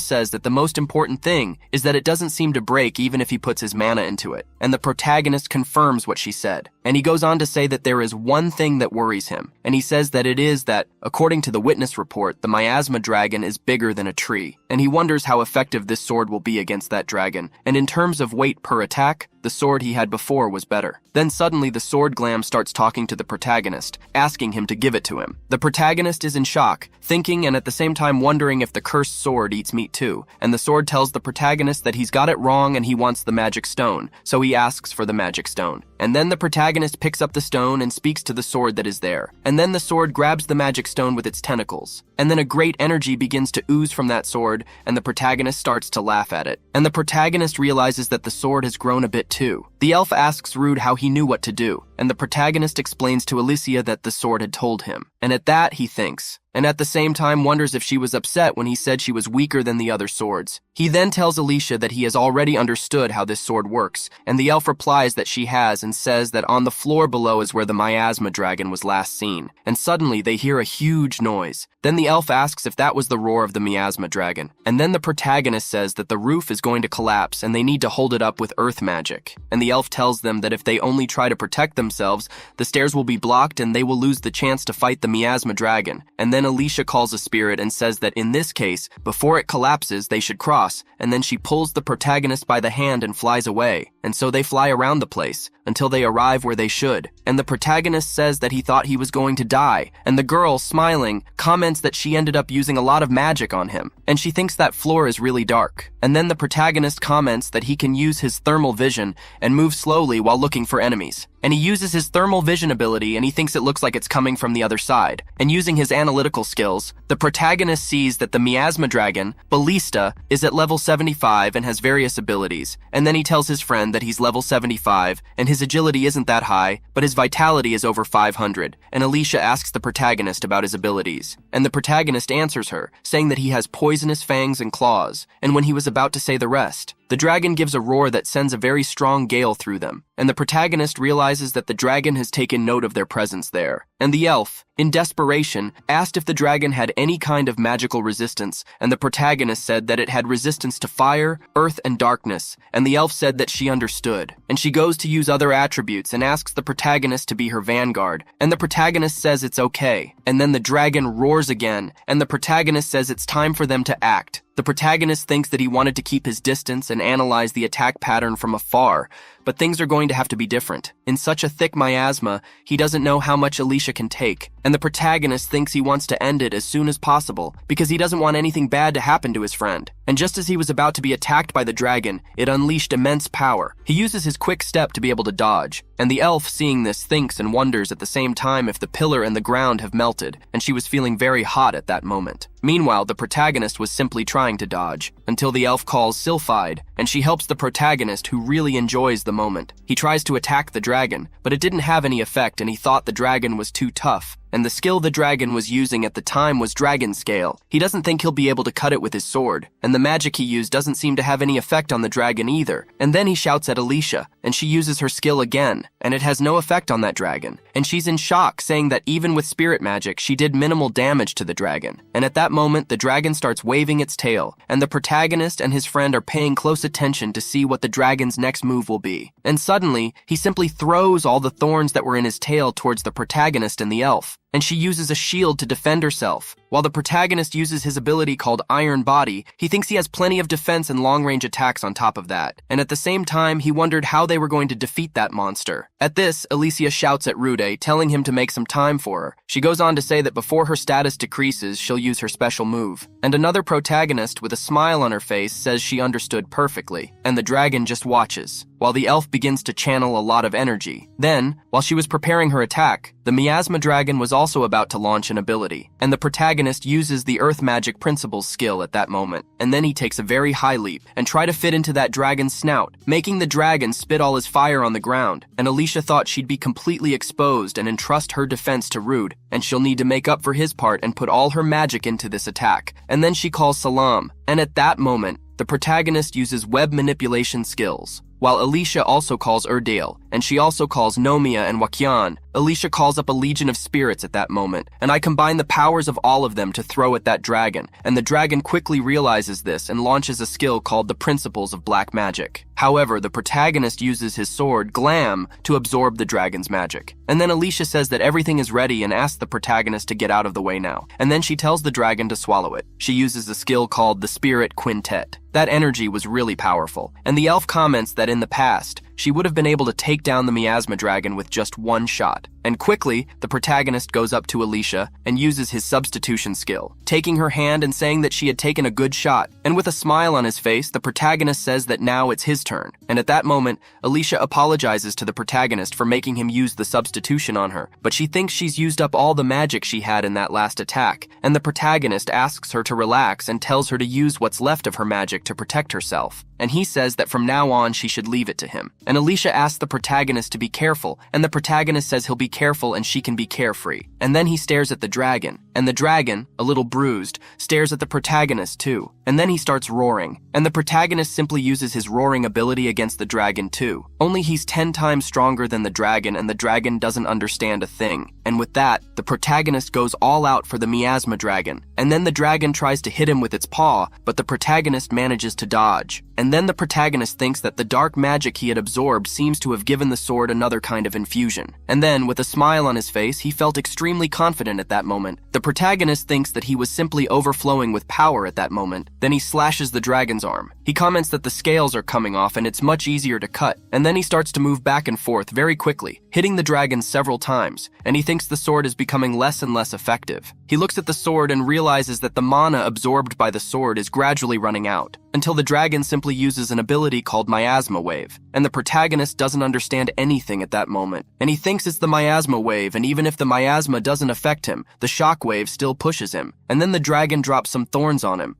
Speaker 1: says that the most important thing is that it doesn't seem to break even if he puts his mana into it. And the protagonist confirms what she said. And he goes on to say that there is one thing that worries him, and he says that it is that, according to the witness report, the miasma dragon is bigger than a tree, and he wonders how effective this sword will be against that dragon. And in terms of weight per attack, the sword he had before was better. Then suddenly the sword glam starts talking to the protagonist, asking him to give it to him. The protagonist is in shock, thinking and at the same time wondering if the cursed sword eats meat too, and the sword tells the protagonist that he's got it wrong and he wants the magic stone, so he asks for the magic stone. And then the protagonist picks up the stone and speaks to the sword that is there, and then the sword grabs the magic stone with its tentacles. And then a great energy begins to ooze from that sword, and the protagonist starts to laugh at it. And the protagonist realizes that the sword has grown a bit too. The elf asks Rude how he knew what to do, and the protagonist explains to Alicia that the sword had told him. And at that, he thinks, and at the same time wonders if she was upset when he said she was weaker than the other swords. He then tells Alicia that he has already understood how this sword works, and the elf replies that she has and says that on the floor below is where the miasma dragon was last seen. And suddenly they hear a huge noise. Then the elf asks if that was the roar of the miasma dragon. And then the protagonist says that the roof is going to collapse and they need to hold it up with earth magic. And the elf tells them that if they only try to protect themselves, the stairs will be blocked and they will lose the chance to fight the miasma dragon. And then Alicia calls a spirit and says that in this case, before it collapses, they should cross, and then she pulls the protagonist by the hand and flies away. And so they fly around the place until they arrive where they should. And the protagonist says that he thought he was going to die, and the girl, smiling, comments that she ended up using a lot of magic on him, and she thinks that floor is really dark. And then the protagonist comments that he can use his thermal vision and move slowly while looking for enemies. And he uses his thermal vision ability and he thinks it looks like it's coming from the other side. And using his analytical skills, the protagonist sees that the miasma dragon, Ballista, is at level 75 and has various abilities. And then he tells his friend that he's level 75 and his agility isn't that high, but his vitality is over 500. And Alicia asks the protagonist about his abilities. And the protagonist answers her, saying that he has poisonous fangs and claws. And when he was about to say the rest, the dragon gives a roar that sends a very strong gale through them, and the protagonist realizes that the dragon has taken note of their presence there. And the elf, in desperation, asked if the dragon had any kind of magical resistance, and the protagonist said that it had resistance to fire, earth, and darkness, and the elf said that she understood. And she goes to use other attributes and asks the protagonist to be her vanguard, and the protagonist says it's okay. And then the dragon roars again, and the protagonist says it's time for them to act. The protagonist thinks that he wanted to keep his distance and analyze the attack pattern from afar, but things are going to have to be different. In such a thick miasma, he doesn't know how much Alicia can take, and the protagonist thinks he wants to end it as soon as possible because he doesn't want anything bad to happen to his friend. And just as he was about to be attacked by the dragon, it unleashed immense power. He uses his quick step to be able to dodge, and the elf, seeing this, thinks and wonders at the same time if the pillar and the ground have melted, and she was feeling very hot at that moment. Meanwhile, the protagonist was simply trying to dodge, until the elf calls Sylphide, and she helps the protagonist, who really enjoys the moment. He tries to attack the dragon, but it didn't have any effect and he thought the dragon was too tough. And the skill the dragon was using at the time was Dragon Scale. He doesn't think he'll be able to cut it with his sword, and the magic he used doesn't seem to have any effect on the dragon either. And then he shouts at Alicia, and she uses her skill again, and it has no effect on that dragon. And she's in shock, saying that even with spirit magic, she did minimal damage to the dragon. And at that moment, the dragon starts waving its tail, and the protagonist and his friend are paying close attention to see what the dragon's next move will be. And suddenly, he simply throws all the thorns that were in his tail towards the protagonist and the elf. And she uses a shield to defend herself. While the protagonist uses his ability called Iron Body, he thinks he has plenty of defense and long-range attacks on top of that. And at the same time, he wondered how they were going to defeat that monster. At this, Alicia shouts at Rude, telling him to make some time for her. She goes on to say that before her status decreases, she'll use her special move. And another protagonist with a smile on her face says she understood perfectly. And the dragon just watches, while the elf begins to channel a lot of energy. Then, while she was preparing her attack, the miasma dragon was also about to launch an ability, and the protagonist uses the earth magic principles skill at that moment, and then he takes a very high leap and try to fit into that dragon's snout, making the dragon spit all his fire on the ground. And Alicia thought she'd be completely exposed and entrust her defense to Rude, and she'll need to make up for his part and put all her magic into this attack. And then she calls Salam, and at that moment, the protagonist uses web manipulation skills, while Alicia also calls Erdale, and she also calls Nomia and Wakyan. Alicia calls up a legion of spirits at that moment, and I combine the powers of all of them to throw at that dragon, and the dragon quickly realizes this and launches a skill called the Principles of Black Magic. However, the protagonist uses his sword, Glam, to absorb the dragon's magic. And then Alicia says that everything is ready and asks the protagonist to get out of the way now, and then she tells the dragon to swallow it. She uses a skill called the Spirit Quintet. That energy was really powerful, and the elf comments that in the past, she would have been able to take down the miasma dragon with just one shot. And quickly, the protagonist goes up to Alicia and uses his substitution skill, taking her hand and saying that she had taken a good shot. And with a smile on his face, the protagonist says that now it's his turn. And at that moment, Alicia apologizes to the protagonist for making him use the substitution on her, but she thinks she's used up all the magic she had in that last attack, and the protagonist asks her to relax and tells her to use what's left of her magic to protect herself. And he says that from now on she should leave it to him. and Alicia asks the protagonist to be careful, and the protagonist says he'll be careful and she can be carefree. And then he stares at the dragon, and the dragon, a little bruised, stares at the protagonist too. And then he starts roaring, and the protagonist simply uses his roaring ability against the dragon too. Only he's 10 times stronger than the dragon, and the dragon doesn't understand a thing. And with that, the protagonist goes all out for the miasma dragon, and then the dragon tries to hit him with its paw, but the protagonist manages to dodge. And then the protagonist thinks that the dark magic he had absorbed seems to have given the sword another kind of infusion. And then, with a smile on his face, he felt extremely confident at that moment. The protagonist thinks that he was simply overflowing with power at that moment. Then he slashes the dragon's arm. He comments that the scales are coming off and it's much easier to cut. And then he starts to move back and forth very quickly, hitting the dragon several times, and he thinks the sword is becoming less and less effective. He looks at the sword and realizes that the mana absorbed by the sword is gradually running out, until the dragon simply uses an ability called miasma wave, and the protagonist doesn't understand anything at that moment, and he thinks it's the miasma wave, and even if the miasma doesn't affect him, the shock wave still pushes him, and then the dragon drops some thorns on him,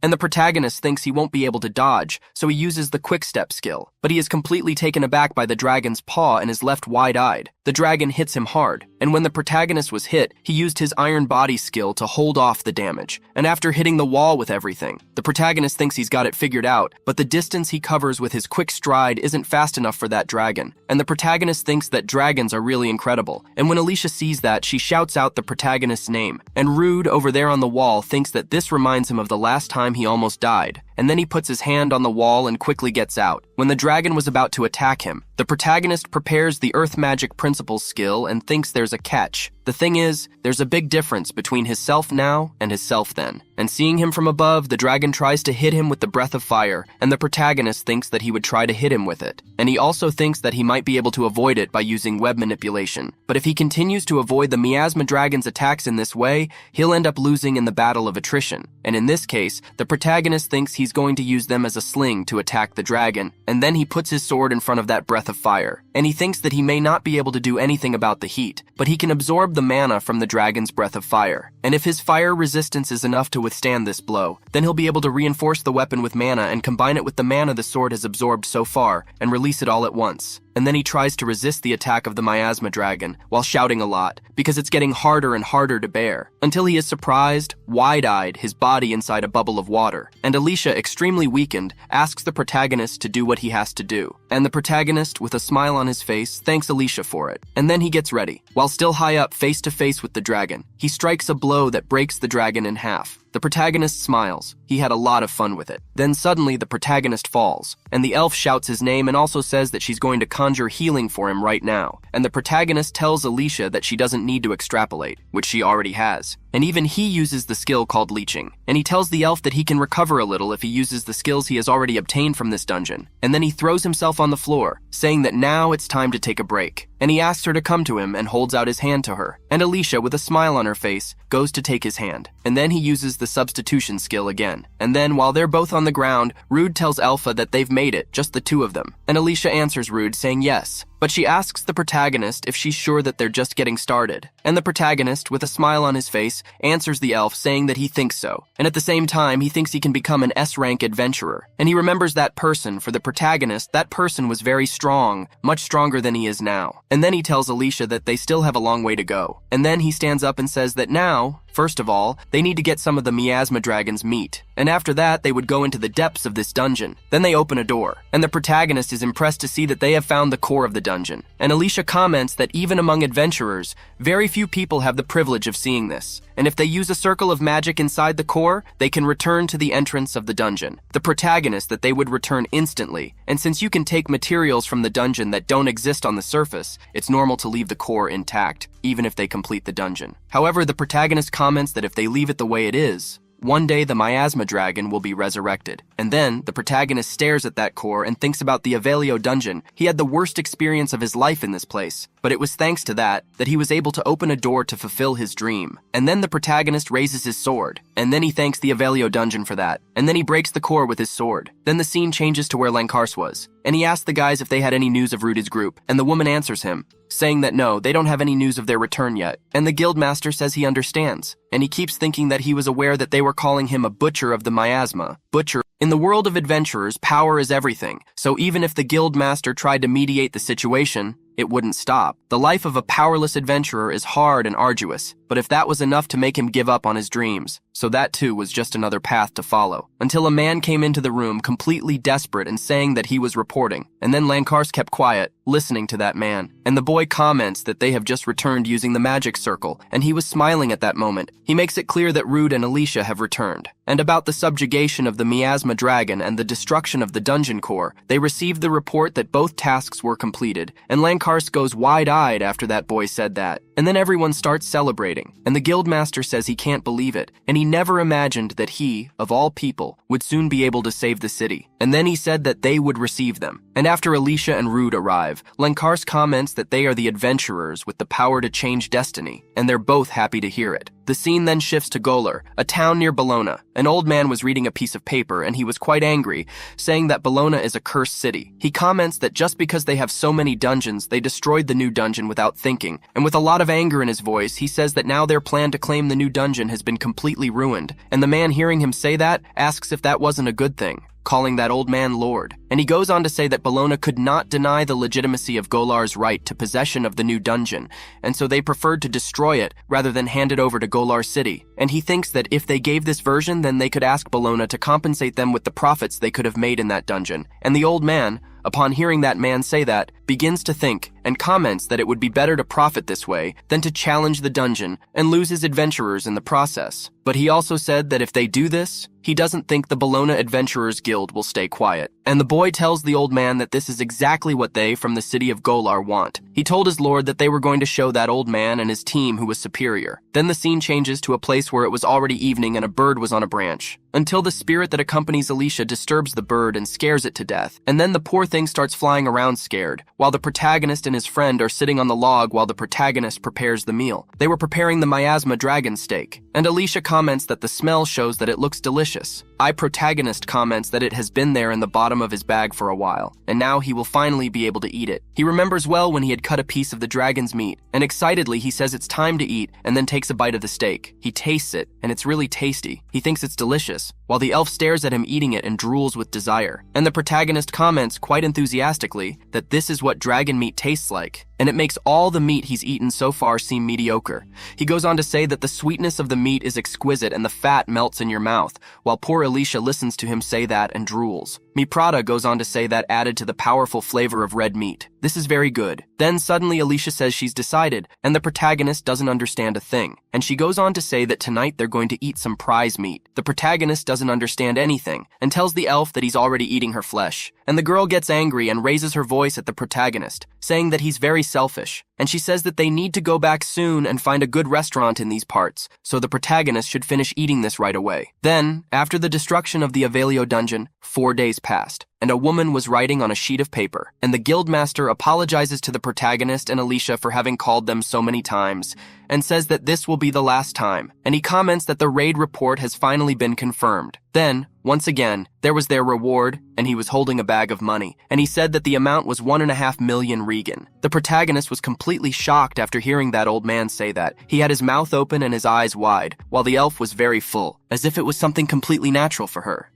Speaker 1: and the protagonist thinks he won't be able to dodge, so he uses the quick step skill, but he is completely taken aback by the dragon's paw and is left wide-eyed. The dragon hits him hard, and when the protagonist was hit, he used his iron body skill to hold off the damage, and after hitting the wall with everything, the protagonist thinks he's got it figured out, but the distance he covers with his quick stride isn't fast enough for that dragon, and the protagonist thinks that dragons are really incredible, and when Alicia sees that, she shouts out the protagonist's name, and Rude over there on the wall thinks that this reminds him of the last time he almost died, and then he puts his hand on the wall and quickly gets out. When the dragon was about to attack him, the protagonist prepares the Earth Magic Principles skill and thinks there's a catch. The thing is, there's a big difference between his self now and his self then. And seeing him from above, the dragon tries to hit him with the breath of fire, and the protagonist thinks that he would try to hit him with it. And he also thinks that he might be able to avoid it by using web manipulation. But if he continues to avoid the miasma dragon's attacks in this way, he'll end up losing in the battle of attrition. And in this case, the protagonist thinks he's going to use them as a sling to attack the dragon, and then he puts his sword in front of that breath of fire. And he thinks that he may not be able to do anything about the heat, but he can absorb the mana from the dragon's breath of fire. And if his fire resistance is enough to withstand this blow, then he'll be able to reinforce the weapon with mana and combine it with the mana the sword has absorbed so far and release it all at once. And then he tries to resist the attack of the miasma dragon while shouting a lot, because it's getting harder and harder to bear, until he is surprised, wide-eyed, his body inside a bubble of water. And Alicia, extremely weakened, asks the protagonist to do what he has to do. And the protagonist, with a smile on his face, thanks Alicia for it. And then he gets ready. While still high up, face to face with the dragon, he strikes a blow that breaks the dragon in half. The protagonist smiles. He had a lot of fun with it. Then suddenly the protagonist falls, and the elf shouts his name and also says that she's going to conjure healing for him right now. And the protagonist tells Alicia that she doesn't need to extrapolate, which she already has. And even he uses the skill called leeching. And he tells the elf that he can recover a little if he uses the skills he has already obtained from this dungeon. And then he throws himself on the floor, saying that now it's time to take a break. And he asks her to come to him and holds out his hand to her. And Alicia, with a smile on her face, goes to take his hand. And then he uses the substitution skill again. And then, while they're both on the ground, Rude tells Alpha that they've made it, just the two of them. And Alicia answers Rude, saying yes. But she asks the protagonist if she's sure that they're just getting started. And the protagonist, with a smile on his face, answers the elf, saying that he thinks so. And at the same time, he thinks he can become an S-rank adventurer. And he remembers that person. For the protagonist, that person was very strong, much stronger than he is now. And then he tells Alicia that they still have a long way to go. And then he stands up and says that now, first of all, they need to get some of the miasma dragon's meat. And after that, they would go into the depths of this dungeon. Then they open a door, and the protagonist is impressed to see that they have found the core of the dungeon. And Alicia comments that even among adventurers, very few people have the privilege of seeing this. And if they use a circle of magic inside the core, they can return to the entrance of the dungeon. The protagonist that they would return instantly, and since you can take materials from the dungeon that don't exist on the surface, it's normal to leave the core intact, even if they complete the dungeon. However, the protagonist comments that if they leave it the way it is, one day the miasma dragon will be resurrected. And then, the protagonist stares at that core and thinks about the Yahello dungeon. He had the worst experience of his life in this place, but it was thanks to that he was able to open a door to fulfill his dream. And then the protagonist raises his sword, and then he thanks the Yahello dungeon for that. And then he breaks the core with his sword. Then the scene changes to where Lankars was, and he asks the guys if they had any news of Rudy's group, and the woman answers him, saying that no, they don't have any news of their return yet. And the guildmaster says he understands, and he keeps thinking that he was aware that they were calling him a butcher of the miasma. Butcher. In the world of adventurers, power is everything, so even if the guild master tried to mediate the situation, it wouldn't stop. The life of a powerless adventurer is hard and arduous, but if that was enough to make him give up on his dreams, so that too was just another path to follow. Until a man came into the room completely desperate and saying that he was reporting, and then Lankars kept quiet, listening to that man. And the boy comments that they have just returned using the magic circle, and he was smiling at that moment. He makes it clear that Rude and Alicia have returned. And about the subjugation of the miasma dragon and the destruction of the dungeon core, they received the report that both tasks were completed, and Lankars goes wide-eyed after that boy said that. And then everyone starts celebrating, and the guildmaster says he can't believe it, and he never imagined that he, of all people, would soon be able to save the city. And then he said that they would receive them. And after Alicia and Rude arrive, Lankars comments that they are the adventurers with the power to change destiny, and they're both happy to hear it. The scene then shifts to Golar, a town near Bologna. An old man was reading a piece of paper, and he was quite angry, saying that Bologna is a cursed city. He comments that just because they have so many dungeons, they destroyed the new dungeon without thinking, and with a lot of anger in his voice, he says that now their plan to claim the new dungeon has been completely ruined, and the man hearing him say that asks if that wasn't a good thing, calling that old man Lord. And he goes on to say that Bologna could not deny the legitimacy of Golar's right to possession of the new dungeon, and so they preferred to destroy it rather than hand it over to Golar City. And he thinks that if they gave this version, then they could ask Bologna to compensate them with the profits they could have made in that dungeon. And the old man, upon hearing that man say that, begins to think and comments that it would be better to profit this way than to challenge the dungeon and lose his adventurers in the process. But he also said that if they do this, he doesn't think the Bologna Adventurers Guild will stay quiet. And the boy tells the old man that this is exactly what they from the city of Golar want. He told his lord that they were going to show that old man and his team who was superior. Then the scene changes to a place where it was already evening and a bird was on a branch, until the spirit that accompanies Alicia disturbs the bird and scares it to death. And then the poor thing starts flying around scared, while the protagonist and his friend are sitting on the log while the protagonist prepares the meal. They were preparing the miasma dragon steak, and Alicia comments that the smell shows that it looks delicious. Protagonist comments that it has been there in the bottom of his bag for a while, and now he will finally be able to eat it. He remembers well when he had cut a piece of the dragon's meat, and excitedly he says it's time to eat, and then takes a bite of the steak. He tastes it, and it's really tasty. He thinks it's delicious, while the elf stares at him eating it and drools with desire. And the protagonist comments quite enthusiastically that this is what dragon meat tastes like, and it makes all the meat he's eaten so far seem mediocre. He goes on to say that the sweetness of the meat is exquisite and the fat melts in your mouth, while poor Alicia listens to him say that and drools. Prada goes on to say that added to the powerful flavor of red meat. This is very good. Then suddenly Alicia says she's decided, and the protagonist doesn't understand a thing. And she goes on to say that tonight they're going to eat some prize meat. The protagonist doesn't understand anything, and tells the elf that he's already eating her flesh. And the girl gets angry and raises her voice at the protagonist, saying that he's very selfish. And she says that they need to go back soon and find a good restaurant in these parts, so the protagonist should finish eating this right away. Then, after the destruction of the Yahello dungeon, 4 days passed, and a woman was writing on a sheet of paper, and the guildmaster apologizes to the protagonist and Alicia for having called them so many times, and says that this will be the last time, and he comments that the raid report has finally been confirmed. Then, once again, there was their reward, and he was holding a bag of money, and he said that the amount was 1.5 million Regan. The protagonist was completely shocked after hearing that old man say that. He had his mouth open and his eyes wide, while the elf was very full, as if it was something completely natural for her.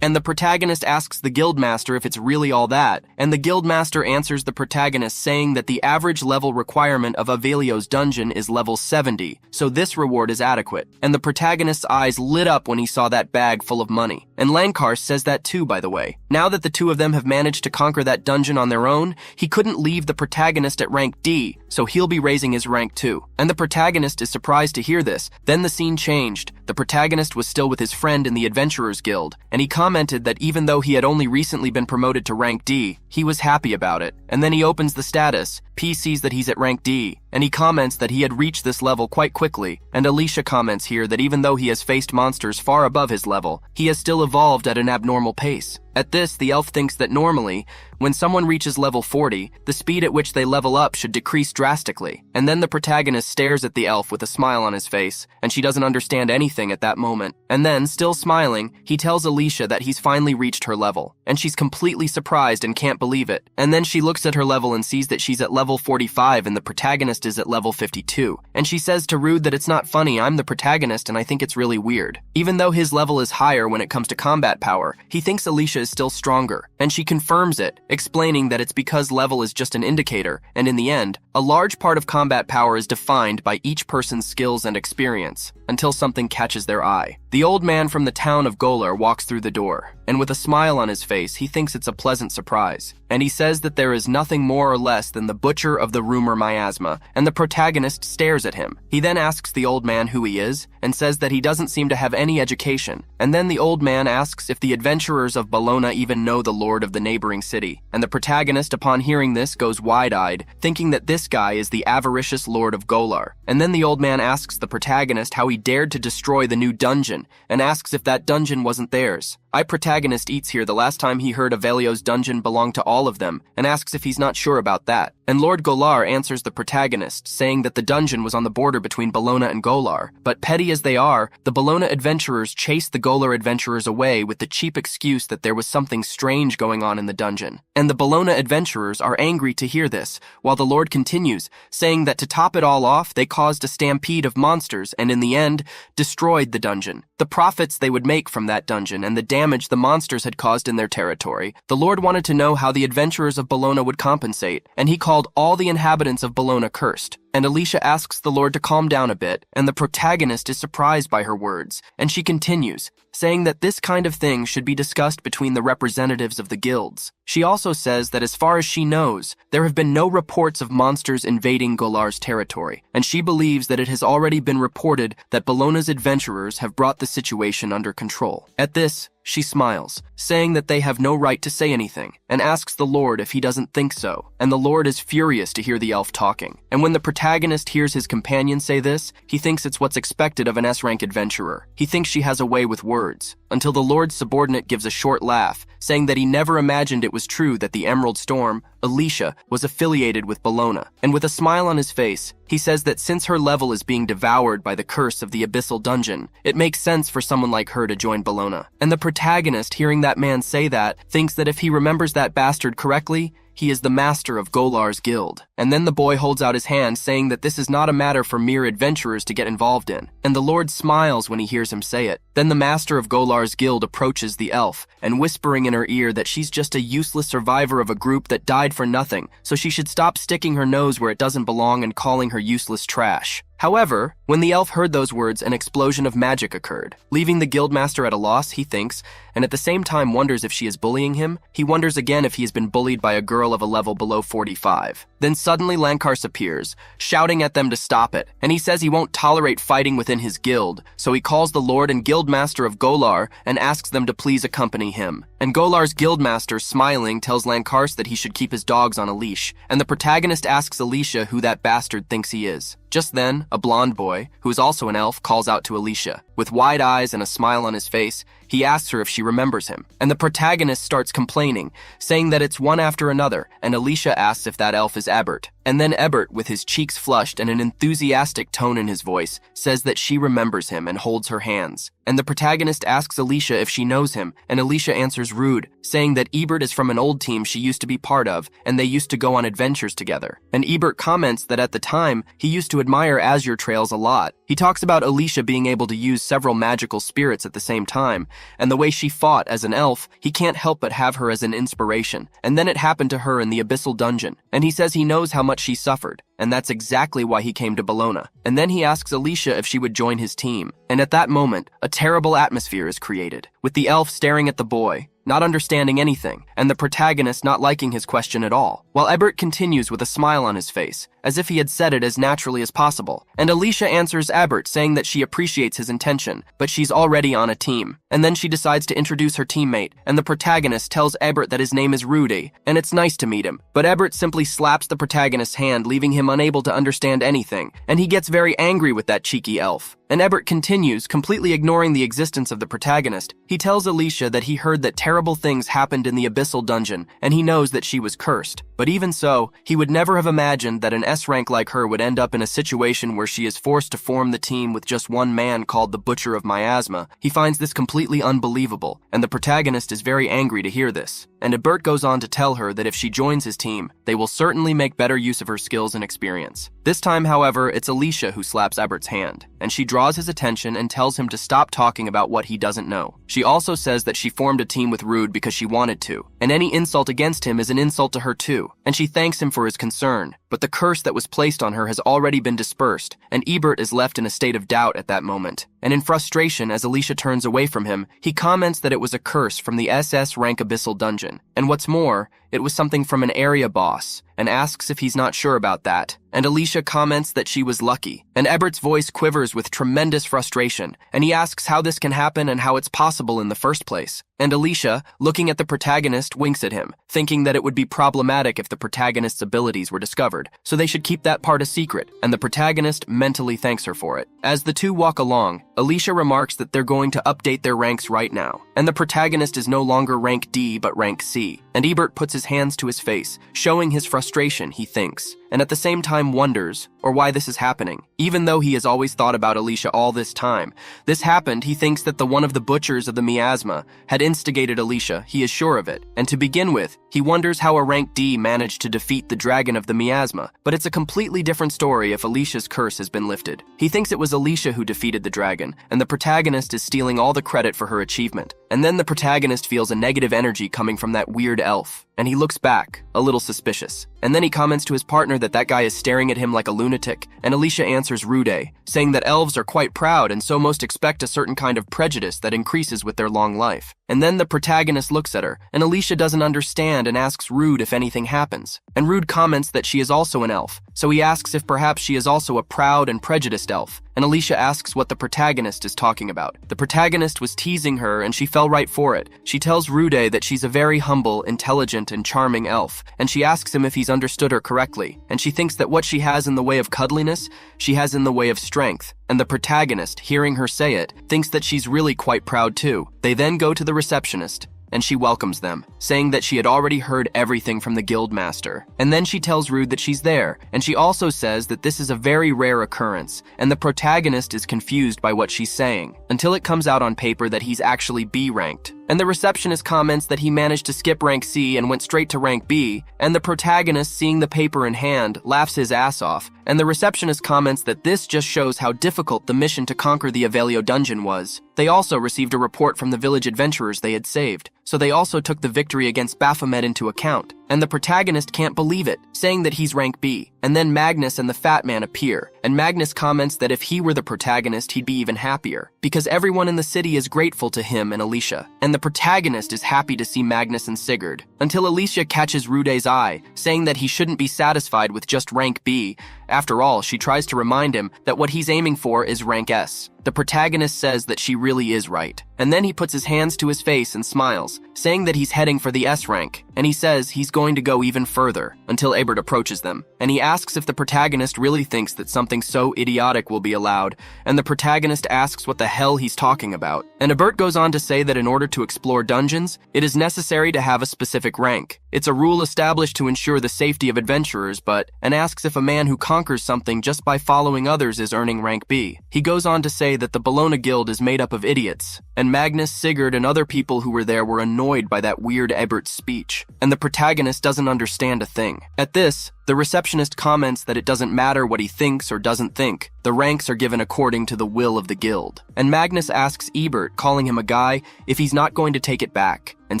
Speaker 1: And the protagonist asks the guildmaster if it's really all that, and the guildmaster answers the protagonist saying that the average level requirement of Yahello's dungeon is level 70, so this reward is adequate. And the protagonist's eyes lit up when he saw that bag full of money. And Lankars says that too, by the way. Now that the two of them have managed to conquer that dungeon on their own, he couldn't leave the protagonist at rank D, so he'll be raising his rank too. And the protagonist is surprised to hear this. Then the scene changed. The protagonist was still with his friend in the Adventurers Guild, and he commented that even though he had only recently been promoted to rank D, he was happy about it. And then he opens the status. P sees that he's at rank D, and he comments that he had reached this level quite quickly. And Alicia comments here that even though he has faced monsters far above his level, he has still evolved at an abnormal pace. At this, the elf thinks that normally, when someone reaches level 40, the speed at which they level up should decrease drastically. And then the protagonist stares at the elf with a smile on his face, and she doesn't understand anything at that moment. And then, still smiling, he tells Alicia that he's finally reached her level, and she's completely surprised and can't believe it. And then she looks at her level and sees that she's at level level 45 and the protagonist is at level 52, and she says to Rude that it's not funny, I'm the protagonist and I think it's really weird. Even though his level is higher when it comes to combat power, he thinks Alicia is still stronger, and she confirms it, explaining that it's because level is just an indicator, and in the end, a large part of combat power is defined by each person's skills and experience, until something catches their eye. The old man from the town of Golar walks through the door, and with a smile on his face, he thinks it's a pleasant surprise. And he says that there is nothing more or less than the butcher of the rumor miasma, and the protagonist stares at him. He then asks the old man who he is, and says that he doesn't seem to have any education. And then the old man asks if the adventurers of Bologna even know the lord of the neighboring city. And the protagonist, upon hearing this, goes wide-eyed, thinking that this guy is the avaricious lord of Golar. And then the old man asks the protagonist how he dared to destroy the new dungeon, and asks if that dungeon wasn't theirs. Our protagonist eats here the last time he heard Yahello's dungeon belonged to all of them, and asks if he's not sure about that. And Lord Golar answers the protagonist, saying that the dungeon was on the border between Bologna and Golar. But petty as they are, the Bologna adventurers chased the Golar adventurers away with the cheap excuse that there was something strange going on in the dungeon. And the Bologna adventurers are angry to hear this, while the Lord continues, saying that to top it all off, they caused a stampede of monsters and in the end, destroyed the dungeon. The profits they would make from that dungeon and the damage the monsters had caused in their territory, the Lord wanted to know how the adventurers of Bologna would compensate, and he called all the inhabitants of Bologna cursed. And Alicia asks the Lord to calm down a bit, and the protagonist is surprised by her words, and she continues, saying that this kind of thing should be discussed between the representatives of the guilds. She also says that as far as she knows, there have been no reports of monsters invading Golar's territory, and she believes that it has already been reported that Bologna's adventurers have brought the situation under control. At this, she smiles, saying that they have no right to say anything, and asks the Lord if he doesn't think so, and the Lord is furious to hear the elf talking. And when the protagonist hears his companion say this, he thinks it's what's expected of an S-rank adventurer. He thinks she has a way with words, until the Lord's subordinate gives a short laugh, saying that he never imagined it was true that the Emerald Storm, Alicia, was affiliated with Bologna. And with a smile on his face, he says that since her level is being devoured by the curse of the Abyssal Dungeon, it makes sense for someone like her to join Bologna. And the protagonist, hearing that man say that, thinks that if he remembers that bastard correctly, he is the master of Golar's guild. And then the boy holds out his hand, saying that this is not a matter for mere adventurers to get involved in. And the Lord smiles when he hears him say it. Then the master of Golar's guild approaches the elf, and whispering in her ear that she's just a useless survivor of a group that died for nothing, so she should stop sticking her nose where it doesn't belong and calling her useless trash. However, when the elf heard those words, an explosion of magic occurred, leaving the guildmaster at a loss, he thinks, and at the same time wonders if she is bullying him. He wonders again if he has been bullied by a girl of a level below 45. Then suddenly Lankar's appears, shouting at them to stop it, and he says he won't tolerate fighting within his guild, so he calls the Lord and Guildmaster of Golar and asks them to please accompany him. And Golar's Guildmaster, smiling, tells Lankars that he should keep his dogs on a leash, and the protagonist asks Alicia who that bastard thinks he is. Just then, a blonde boy, who is also an elf, calls out to Alicia. With wide eyes and a smile on his face, he asks her if she remembers him. And the protagonist starts complaining, saying that it's one after another, and Alicia asks if that elf is Ebert. And then Ebert, with his cheeks flushed and an enthusiastic tone in his voice, says that she remembers him and holds her hands. And the protagonist asks Alicia if she knows him, and Alicia answers rude, saying that Ebert is from an old team she used to be part of, and they used to go on adventures together. And Ebert comments that at the time, he used to admire azure trails a lot. He talks about Alicia being able to use several magical spirits at the same time, and the way she fought as an elf, he can't help but have her as an inspiration. And then it happened to her in the Abyssal Dungeon, and he says he knows how much she suffered, and that's exactly why he came to Bologna. And then he asks Alicia if she would join his team. And at that moment, a terrible atmosphere is created, with the elf staring at the boy, not understanding anything, and the protagonist not liking his question at all, while Ebert continues with a smile on his face, as if he had said it as naturally as possible. And Alicia answers Ebert, saying that she appreciates his intention, but she's already on a team. And then she decides to introduce her teammate, and the protagonist tells Ebert that his name is Rudy, and it's nice to meet him. But Ebert simply slaps the protagonist's hand, leaving him unable to understand anything, and he gets very angry with that cheeky elf. And Ebert continues, completely ignoring the existence of the protagonist. He tells Alicia that he heard that terrible things happened in the Abyssal Dungeon, and he knows that she was cursed. But even so, he would never have imagined that an S rank like her would end up in a situation where she is forced to form the team with just one man called the Butcher of Miasma, he finds this completely unbelievable, and the protagonist is very angry to hear this. And Ebert goes on to tell her that if she joins his team, they will certainly make better use of her skills and experience. This time, however, it's Alicia who slaps Ebert's hand, and she draws his attention and tells him to stop talking about what he doesn't know. She also says that she formed a team with Rude because she wanted to, and any insult against him is an insult to her too, and she thanks him for his concern. But the curse that was placed on her has already been dispersed, and Ebert is left in a state of doubt at that moment. And in frustration, as Alicia turns away from him, he comments that it was a curse from the SS rank Abyssal Dungeon. And what's more, it was something from an area boss, and asks if he's not sure about that. And Alicia comments that she was lucky. And Ebert's voice quivers with tremendous frustration, and he asks how this can happen and how it's possible in the first place. And Alicia, looking at the protagonist, winks at him, thinking that it would be problematic if the protagonist's abilities were discovered, so they should keep that part a secret, and the protagonist mentally thanks her for it. As the two walk along, Alicia remarks that they're going to update their ranks right now, and the protagonist is no longer rank D but rank C, and Ebert puts his hands to his face, showing his frustration, he thinks, and at the same time wonders, or why this is happening. Even though he has always thought about Alicia all this time, this happened, he thinks that the one of the butchers of the miasma had instigated Alicia, he is sure of it, and to begin with, he wonders how a rank D managed to defeat the dragon of the miasma, but it's a completely different story if Alicia's curse has been lifted. He thinks it was Alicia who defeated the dragon, and the protagonist is stealing all the credit for her achievement. And then the protagonist feels a negative energy coming from that weird elf, and he looks back, a little suspicious. And then he comments to his partner that guy is staring at him like a lunatic, and Alicia answers rude, saying that elves are quite proud and so most expect a certain kind of prejudice that increases with their long life. And then the protagonist looks at her, and Alicia doesn't understand and asks Rude if anything happens. And Rude comments that she is also an elf, so he asks if perhaps she is also a proud and prejudiced elf. And Alicia asks what the protagonist is talking about. The protagonist was teasing her and she fell right for it. She tells Rude that she's a very humble, intelligent, and charming elf, and she asks him if he's understood her correctly. And she thinks that what she has in the way of cuddliness, she has in the way of strength. And the protagonist, hearing her say it, thinks that she's really quite proud too. They then go to the receptionist, and she welcomes them, saying that she had already heard everything from the guildmaster. And then she tells Rude that she's there, and she also says that this is a very rare occurrence, and the protagonist is confused by what she's saying, until it comes out on paper that he's actually B-ranked. And the receptionist comments that he managed to skip rank C and went straight to rank B, and the protagonist, seeing the paper in hand, laughs his ass off, and the receptionist comments that this just shows how difficult the mission to conquer the Yahello dungeon was. They also received a report from the village adventurers they had saved, so they also took the victory against Baphomet into account. And the protagonist can't believe it, saying that he's rank B. And then Magnus and the fat man appear, and Magnus comments that if he were the protagonist, he'd be even happier, because everyone in the city is grateful to him and Alicia. And the protagonist is happy to see Magnus and Sigurd, until Alicia catches Rude's eye, saying that he shouldn't be satisfied with just rank B. After all, she tries to remind him that what he's aiming for is rank S. The protagonist says that she really is right, and then he puts his hands to his face and smiles, saying that he's heading for the S rank, and he says he's going to go even further, until Ebert approaches them, and he asks if the protagonist really thinks that something so idiotic will be allowed, and the protagonist asks what the hell he's talking about. And Ebert goes on to say that in order to explore dungeons, it is necessary to have a specific rank. It's a rule established to ensure the safety of adventurers, and asks if a man who conquers something just by following others is earning rank B. He goes on to say that the Bologna Guild is made up of idiots, and Magnus, Sigurd, and other people who were there were annoyed by that weird Ebert speech, and the protagonist doesn't understand a thing. At this, the receptionist comments that it doesn't matter what he thinks or doesn't think. The ranks are given according to the will of the guild. And Magnus asks Ebert, calling him a guy, if he's not going to take it back, and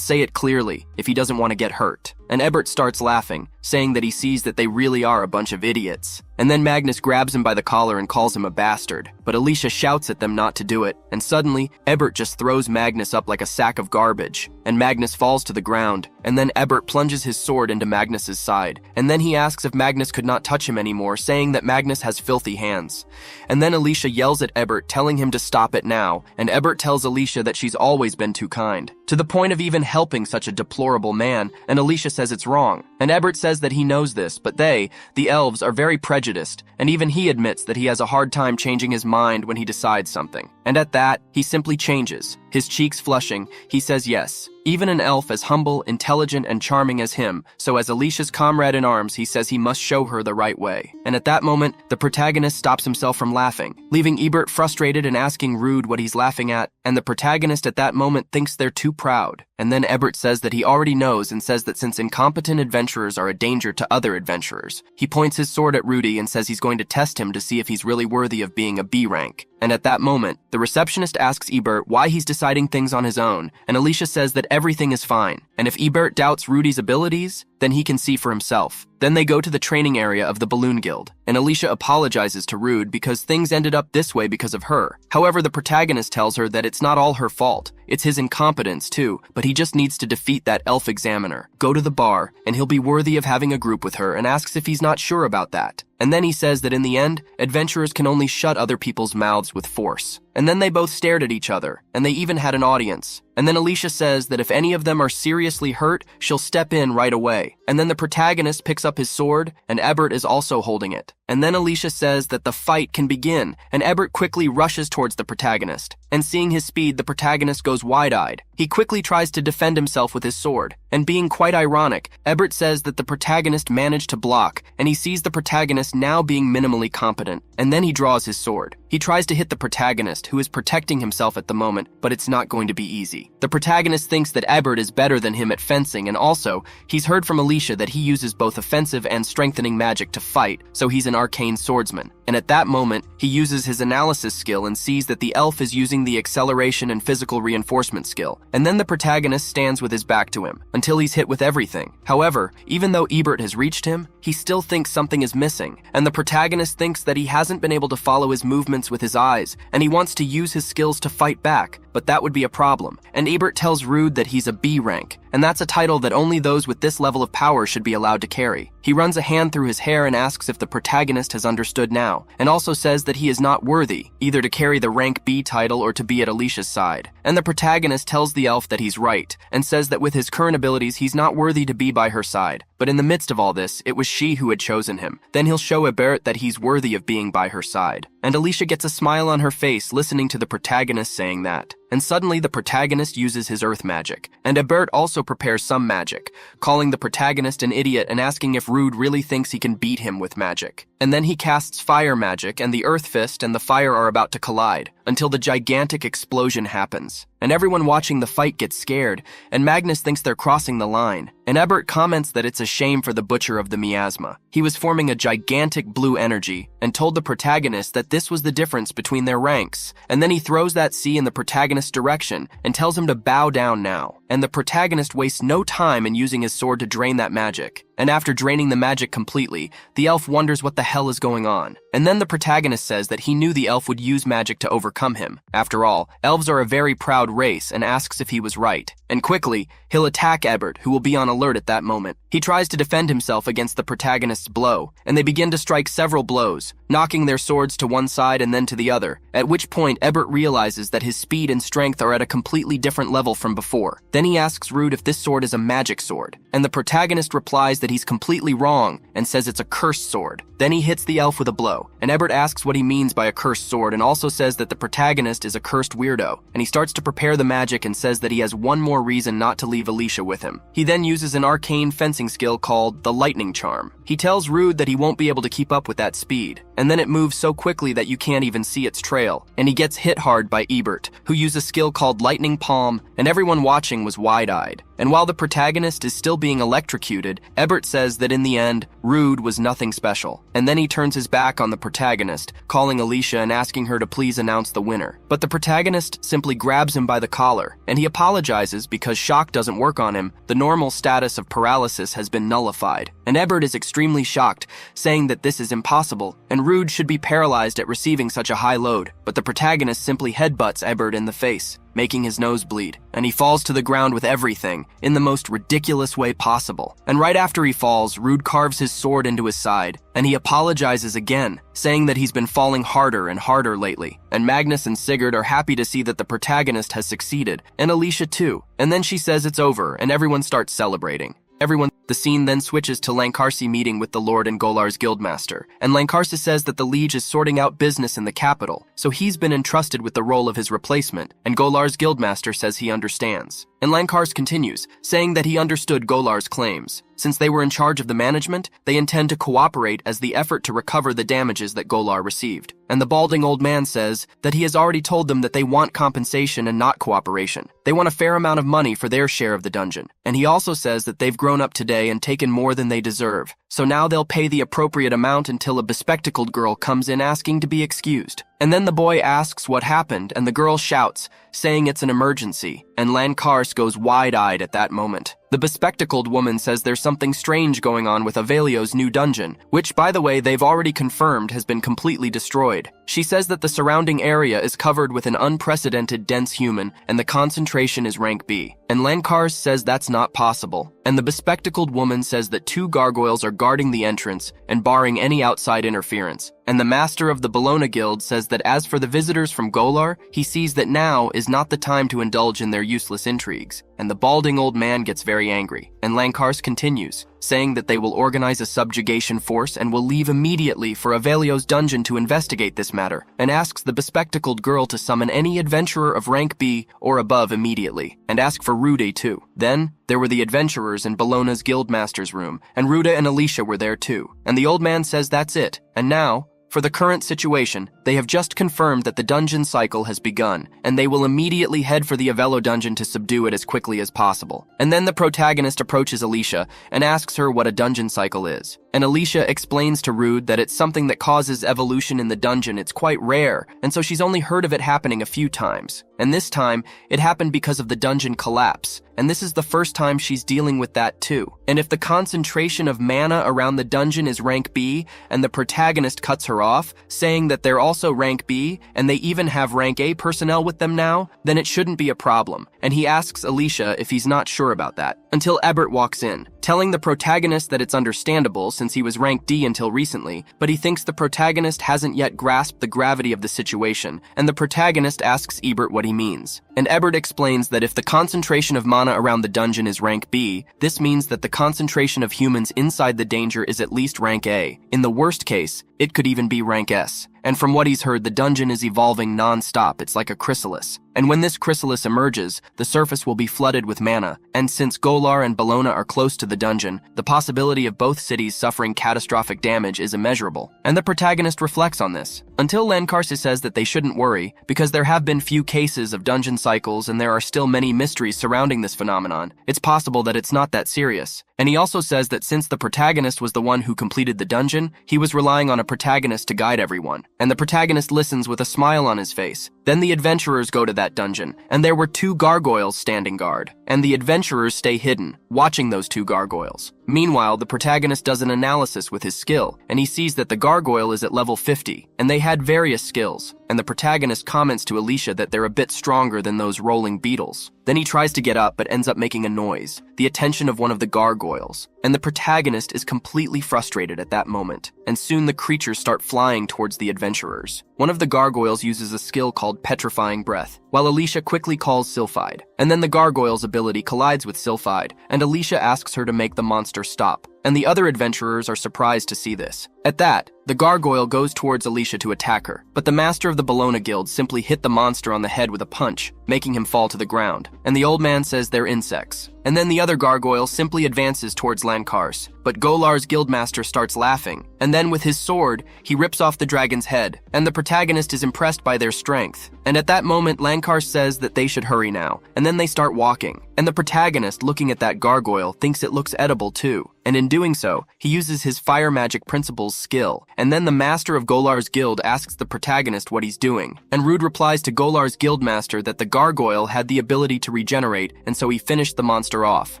Speaker 1: say it clearly if he doesn't want to get hurt. And Ebert starts laughing, saying that he sees that they really are a bunch of idiots. And then Magnus grabs him by the collar and calls him a bastard. But Alicia shouts at them not to do it, and suddenly, Ebert just throws Magnus up like a sack of garbage, and Magnus falls to the ground, and then Ebert plunges his sword into Magnus's side, and then he asks if Magnus could not touch him anymore, saying that Magnus has filthy hands. And then Alicia yells at Ebert, telling him to stop it now, and Ebert tells Alicia that she's always been too kind, to the point of even helping such a deplorable man, and Alicia says it's wrong. And Ebert says that he knows this, but they, the elves, are very prejudiced, and even he admits that he has a hard time changing his mind when he decides something. And at that, he simply changes. His cheeks flushing, he says yes. Even an elf as humble, intelligent, and charming as him, so as Alicia's comrade in arms, he says he must show her the right way. And at that moment, the protagonist stops himself from laughing, leaving Ebert frustrated and asking Rude what he's laughing at, and the protagonist at that moment thinks they're too proud. And then Ebert says that he already knows and says that since incompetent adventurers are a danger to other adventurers, he points his sword at Rudy and says he's going to test him to see if he's really worthy of being a B rank. And at that moment, the receptionist asks Ebert why he's deciding things on his own, and Alicia says that everything is fine, and if Ebert doubts Rudy's abilities, then he can see for himself. Then they go to the training area of the Balloon Guild, and Alicia apologizes to Rude because things ended up this way because of her. However, the protagonist tells her that it's not all her fault. It's his incompetence too, but he just needs to defeat that elf examiner, go to the bar, and he'll be worthy of having a group with her, and asks if he's not sure about that. And then he says that in the end, adventurers can only shut other people's mouths with force. And then they both stared at each other, and they even had an audience. And then Alicia says that if any of them are seriously hurt, she'll step in right away. And then the protagonist picks up his sword, and Ebert is also holding it. And then Alicia says that the fight can begin, and Ebert quickly rushes towards the protagonist. And seeing his speed, the protagonist goes wide-eyed. He quickly tries to defend himself with his sword. And being quite ironic, Ebert says that the protagonist managed to block, and he sees the protagonist now being minimally competent. And then he draws his sword. He tries to hit the protagonist, who is protecting himself at the moment, but it's not going to be easy. The protagonist thinks that Ebert is better than him at fencing, and also, he's heard from Alicia that he uses both offensive and strengthening magic to fight, so he's an arcane swordsman. And at that moment, he uses his analysis skill and sees that the elf is using the acceleration and physical reinforcement skill. And then the protagonist stands with his back to him, until he's hit with everything. However, even though Ebert has reached him, he still thinks something is missing, and the protagonist thinks that he hasn't been able to follow his movements with his eyes, and he wants to use his skills to fight back, but that would be a problem. And Ebert tells Rude that he's a B rank, and that's a title that only those with this level of power should be allowed to carry. He runs a hand through his hair and asks if the protagonist has understood now, and also says that he is not worthy, either to carry the rank B title or to be at Alicia's side. And the protagonist tells the elf that he's right, and says that with his current abilities he's not worthy to be by her side. But in the midst of all this, it was she who had chosen him. Then he'll show Ebert that he's worthy of being by her side. And Alicia gets a smile on her face listening to the protagonist saying that. And suddenly the protagonist uses his earth magic, and Ebert also prepares some magic, calling the protagonist an idiot and asking if Rude really thinks he can beat him with magic. And then he casts fire magic, and the earth fist and the fire are about to collide, until the gigantic explosion happens. And everyone watching the fight gets scared, and Magnus thinks they're crossing the line. And Ebert comments that it's a shame for the butcher of the miasma. He was forming a gigantic blue energy, and told the protagonist that this was the difference between their ranks. And then he throws that sea in the protagonist's direction, and tells him to bow down now. And the protagonist wastes no time in using his sword to drain that magic. And after draining the magic completely, the elf wonders what the hell is going on. And then the protagonist says that he knew the elf would use magic to overcome him. After all, elves are a very proud race, and asks if he was right. And quickly, he'll attack Ebert, who will be on alert at that moment. He tries to defend himself against the protagonist's blow, and they begin to strike several blows, knocking their swords to one side and then to the other, at which point Ebert realizes that his speed and strength are at a completely different level from before. Then he asks Rude if this sword is a magic sword, and the protagonist replies that he's completely wrong and says it's a cursed sword. Then he hits the elf with a blow, and Ebert asks what he means by a cursed sword and also says that the protagonist is a cursed weirdo, and he starts to prepare the magic and says that he has one more reason not to leave Alicia with him. He then uses an arcane fencing skill called the lightning charm. He tells Rude that he won't be able to keep up with that speed, and then it moves so quickly that you can't even see its trail, and he gets hit hard by Ebert, who used a skill called lightning palm, and everyone watching was wide-eyed. And while the protagonist is still being electrocuted, Ebert says that in the end, Rude was nothing special. And then he turns his back on the protagonist, calling Alicia and asking her to please announce the winner. But the protagonist simply grabs him by the collar, and he apologizes because shock doesn't work on him. The normal status of paralysis has been nullified. And Ebert is extremely shocked, saying that this is impossible, and Rude should be paralyzed at receiving such a high load. But the protagonist simply headbutts Ebert in the face, making his nose bleed, and he falls to the ground with everything, in the most ridiculous way possible. And right after he falls, Rude carves his sword into his side, and he apologizes again, saying that he's been falling harder and harder lately. And Magnus and Sigurd are happy to see that the protagonist has succeeded, and Alicia too. And then she says it's over, and everyone starts celebrating. Everyone The scene then switches to Lankarsi meeting with the Lord and Golar's guildmaster, and Lankarsi says that the liege is sorting out business in the capital, so he's been entrusted with the role of his replacement, and Golar's guildmaster says he understands. And Lankars continues, saying that he understood Golar's claims. Since they were in charge of the management, they intend to cooperate as the effort to recover the damages that Golar received. And the balding old man says that he has already told them that they want compensation and not cooperation. They want a fair amount of money for their share of the dungeon. And he also says that they've grown up today and taken more than they deserve. So now they'll pay the appropriate amount until a bespectacled girl comes in asking to be excused. And then the boy asks what happened, and the girl shouts, saying it's an emergency, and Lankars goes wide-eyed at that moment. The bespectacled woman says there's something strange going on with Yahello's new dungeon, which, by the way, they've already confirmed has been completely destroyed. She says that the surrounding area is covered with an unprecedented dense human, and the concentration is rank B. And Lankars says that's not possible. And the bespectacled woman says that 2 gargoyles are guarding the entrance and barring any outside interference. And the master of the Bologna Guild says that as for the visitors from Golar, he sees that now is not the time to indulge in their useless intrigues. And the balding old man gets very angry. And Lankars continues, saying that they will organize a subjugation force and will leave immediately for Yahello's dungeon to investigate this matter, and asks the bespectacled girl to summon any adventurer of rank B or above immediately, and ask for Rude too. Then, there were the adventurers in Bologna's guildmaster's room, and Rude and Alicia were there too. And the old man says that's it, and now, for the current situation, they have just confirmed that the dungeon cycle has begun, and they will immediately head for the Yahello dungeon to subdue it as quickly as possible. And then the protagonist approaches Alicia and asks her what a dungeon cycle is. And Alicia explains to Rude that it's something that causes evolution in the dungeon. It's quite rare, and so she's only heard of it happening a few times. And this time, it happened because of the dungeon collapse, and this is the first time she's dealing with that too. And if the concentration of mana around the dungeon is rank B, and the protagonist cuts her off, saying that they're also rank B, and they even have rank A personnel with them now, then it shouldn't be a problem. And he asks Alicia if he's not sure about that, until Ebert walks in, telling the protagonist that it's understandable since he was rank D until recently, but he thinks the protagonist hasn't yet grasped the gravity of the situation, and the protagonist asks Ebert what he means. And Ebert explains that if the concentration of mana around the dungeon is rank B, this means that the concentration of humans inside the danger is at least rank A. In the worst case, it could even be rank S. And from what he's heard, the dungeon is evolving non-stop. It's like a chrysalis. And when this chrysalis emerges, the surface will be flooded with mana. And since Golar and Bologna are close to the dungeon, the possibility of both cities suffering catastrophic damage is immeasurable. And the protagonist reflects on this, until Lankarsi says that they shouldn't worry, because there have been few cases of dungeon cycles and there are still many mysteries surrounding this phenomenon. It's possible that it's not that serious. And he also says that since the protagonist was the one who completed the dungeon, he was relying on a protagonist to guide everyone. And the protagonist listens with a smile on his face. Then the adventurers go to that dungeon, and there were 2 gargoyles standing guard, and the adventurers stay hidden, watching those 2 gargoyles. Meanwhile, the protagonist does an analysis with his skill, and he sees that the gargoyle is at level 50, and they had various skills, and the protagonist comments to Alicia that they're a bit stronger than those rolling beetles. Then he tries to get up but ends up making a noise, the attention of one of the gargoyles, and the protagonist is completely frustrated at that moment, and soon the creatures start flying towards the adventurers. One of the gargoyles uses a skill called Petrifying Breath, while Alicia quickly calls Sylphide, and then the gargoyle's ability collides with Sylphide, and Alicia asks her to make the monster stop, and the other adventurers are surprised to see this. At that, the gargoyle goes towards Alicia to attack her, but the master of the Bologna Guild simply hit the monster on the head with a punch, making him fall to the ground, and the old man says they're insects. And then the other gargoyle simply advances towards Lankars, but Golar's guildmaster starts laughing, and then with his sword, he rips off the dragon's head, and the protagonist is impressed by their strength. And at that moment, Lankars says that they should hurry now, and then they start walking, and the protagonist, looking at that gargoyle, thinks it looks edible too. And in doing so, he uses his fire magic principles skill, and then the master of Golar's guild asks the protagonist what he's doing, and Rude replies to Golar's guildmaster that the gargoyle had the ability to regenerate, and so he finished the monster off.